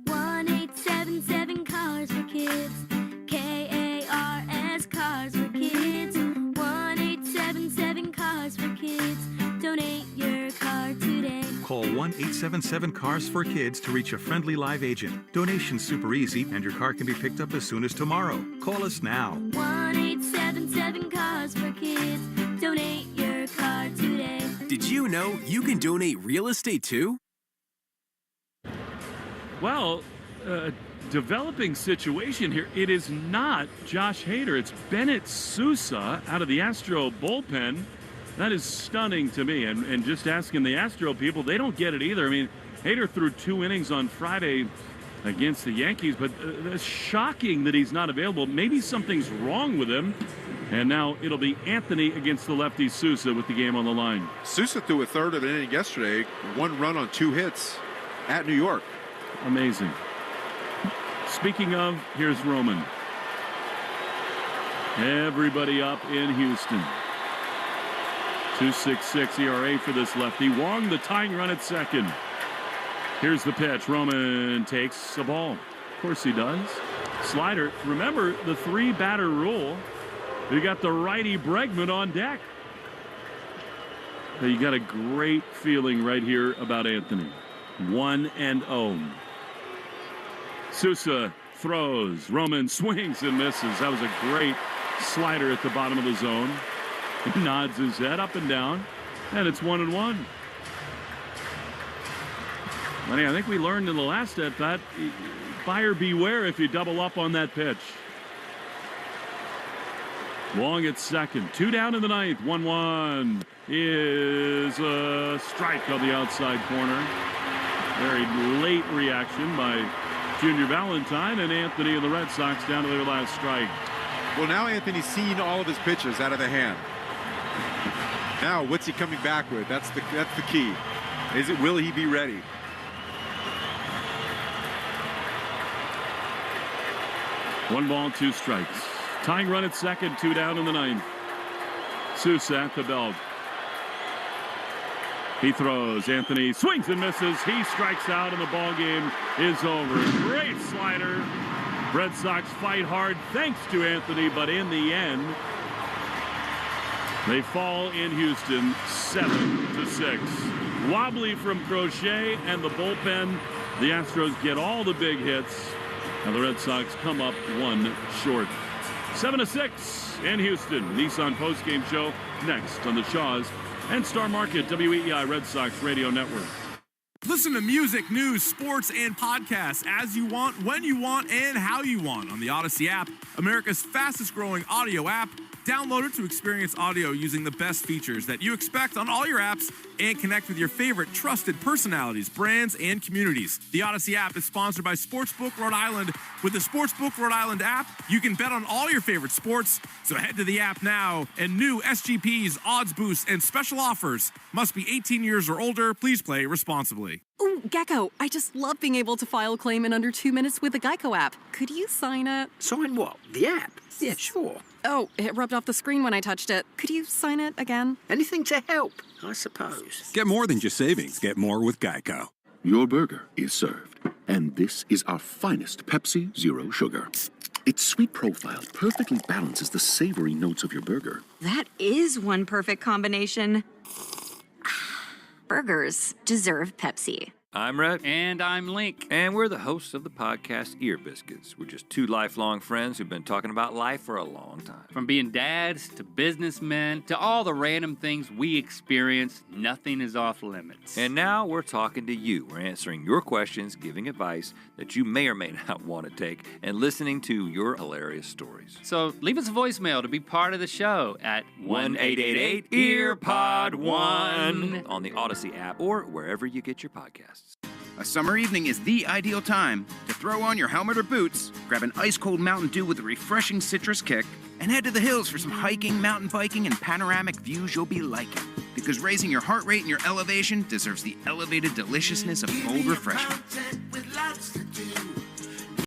1-877 Cars for Kids. KARS Cars for Kids. 1-877 Cars for Kids. Donate your car today. Call 1-877-CARS for Kids to reach a friendly live agent. Donation's super easy, and your car can be picked up as soon as tomorrow. Call us now. 1-877 Cars for Kids. Donate your car today. Did you know you can donate real estate too? Well, developing situation here. It is not Josh Hader. It's Bennett Sousa out of the Astro bullpen. That is stunning to me. And just asking the Astro people, they don't get it either. I mean, Hader threw 2 innings on Friday against the Yankees, but it's shocking that he's not available. Maybe something's wrong with him. And now it'll be Anthony against the lefty Sousa with the game on the line. Sousa threw a third of an inning yesterday. 1 run on 2 hits at New York. Amazing. Speaking of, here's Roman. Everybody up in Houston. 2.66 ERA for this lefty. Wong, the tying run at second. Here's the pitch. Roman takes the ball. Of course he does. Slider. Remember the 3-batter rule. You got the righty Bregman on deck. You got a great feeling right here about Anthony. 1-0. Sousa throws. Roman swings and misses. That was a great slider at the bottom of the zone. He nods his head up and down, and it's 1-1. I think we learned in the last at bat, buyer beware if you double up on that pitch. Wong at second. 2 down in the ninth. 1-1 is a strike on the outside corner. Very late reaction by Junior Valentine, and Anthony and the Red Sox down to their last strike. Well, now Anthony's seen all of his pitches out of the hand. Now, what's he coming back with? That's the key. Will he be ready? One ball, 2 strikes. Tying run at second, 2 down in the ninth. Sousa at the belt. He throws. Anthony swings and misses. He strikes out, and the ball game is over. Great slider. Red Sox fight hard thanks to Anthony, but in the end, they fall in Houston 7-6. Wobbly from Crochet and the bullpen. The Astros get all the big hits, and the Red Sox come up 1 short. 7-6 in Houston. Nissan postgame show next on the Shaws and Star Market WEEI Red Sox Radio Network. Listen to music, news, sports, and podcasts as you want, when you want, and how you want on the Odyssey app, America's fastest growing audio app. Download it to experience audio using the best features that you expect on all your apps and connect with your favorite trusted personalities, brands, and communities. The Odyssey app is sponsored by Sportsbook Rhode Island. With the Sportsbook Rhode Island app, you can bet on all your favorite sports. So head to the app now, and new SGPs, odds boosts, and special offers. Must be 18 years or older. Please play responsibly. Ooh, Gecko, I just love being able to file a claim in under 2 minutes with the Geico app. Could you sign it? Sign what? The app? Yeah, sure. Oh, it rubbed off the screen when I touched it. Could you sign it again? Anything to help, I suppose. Get more than just savings. Get more with Geico. Your burger is served. And this is our finest Pepsi Zero Sugar. Its sweet profile perfectly balances the savory notes of your burger. That is one perfect combination. Burgers deserve Pepsi. I'm Rhett. And I'm Link. And we're the hosts of the podcast Ear Biscuits. We're just 2 lifelong friends who've been talking about life for a long time. From being dads to businessmen to all the random things we experience, nothing is off limits. And now we're talking to you. We're answering your questions, giving advice that you may or may not want to take, and listening to your hilarious stories. So leave us a voicemail to be part of the show at 1-888-EARPOD-1 on the Odyssey app or wherever you get your podcasts. A summer evening is the ideal time to throw on your helmet or boots, grab an ice-cold Mountain Dew with a refreshing citrus kick, and head to the hills for some hiking, mountain biking, and panoramic views you'll be liking. Because raising your heart rate and your elevation deserves the elevated deliciousness of cold refreshment.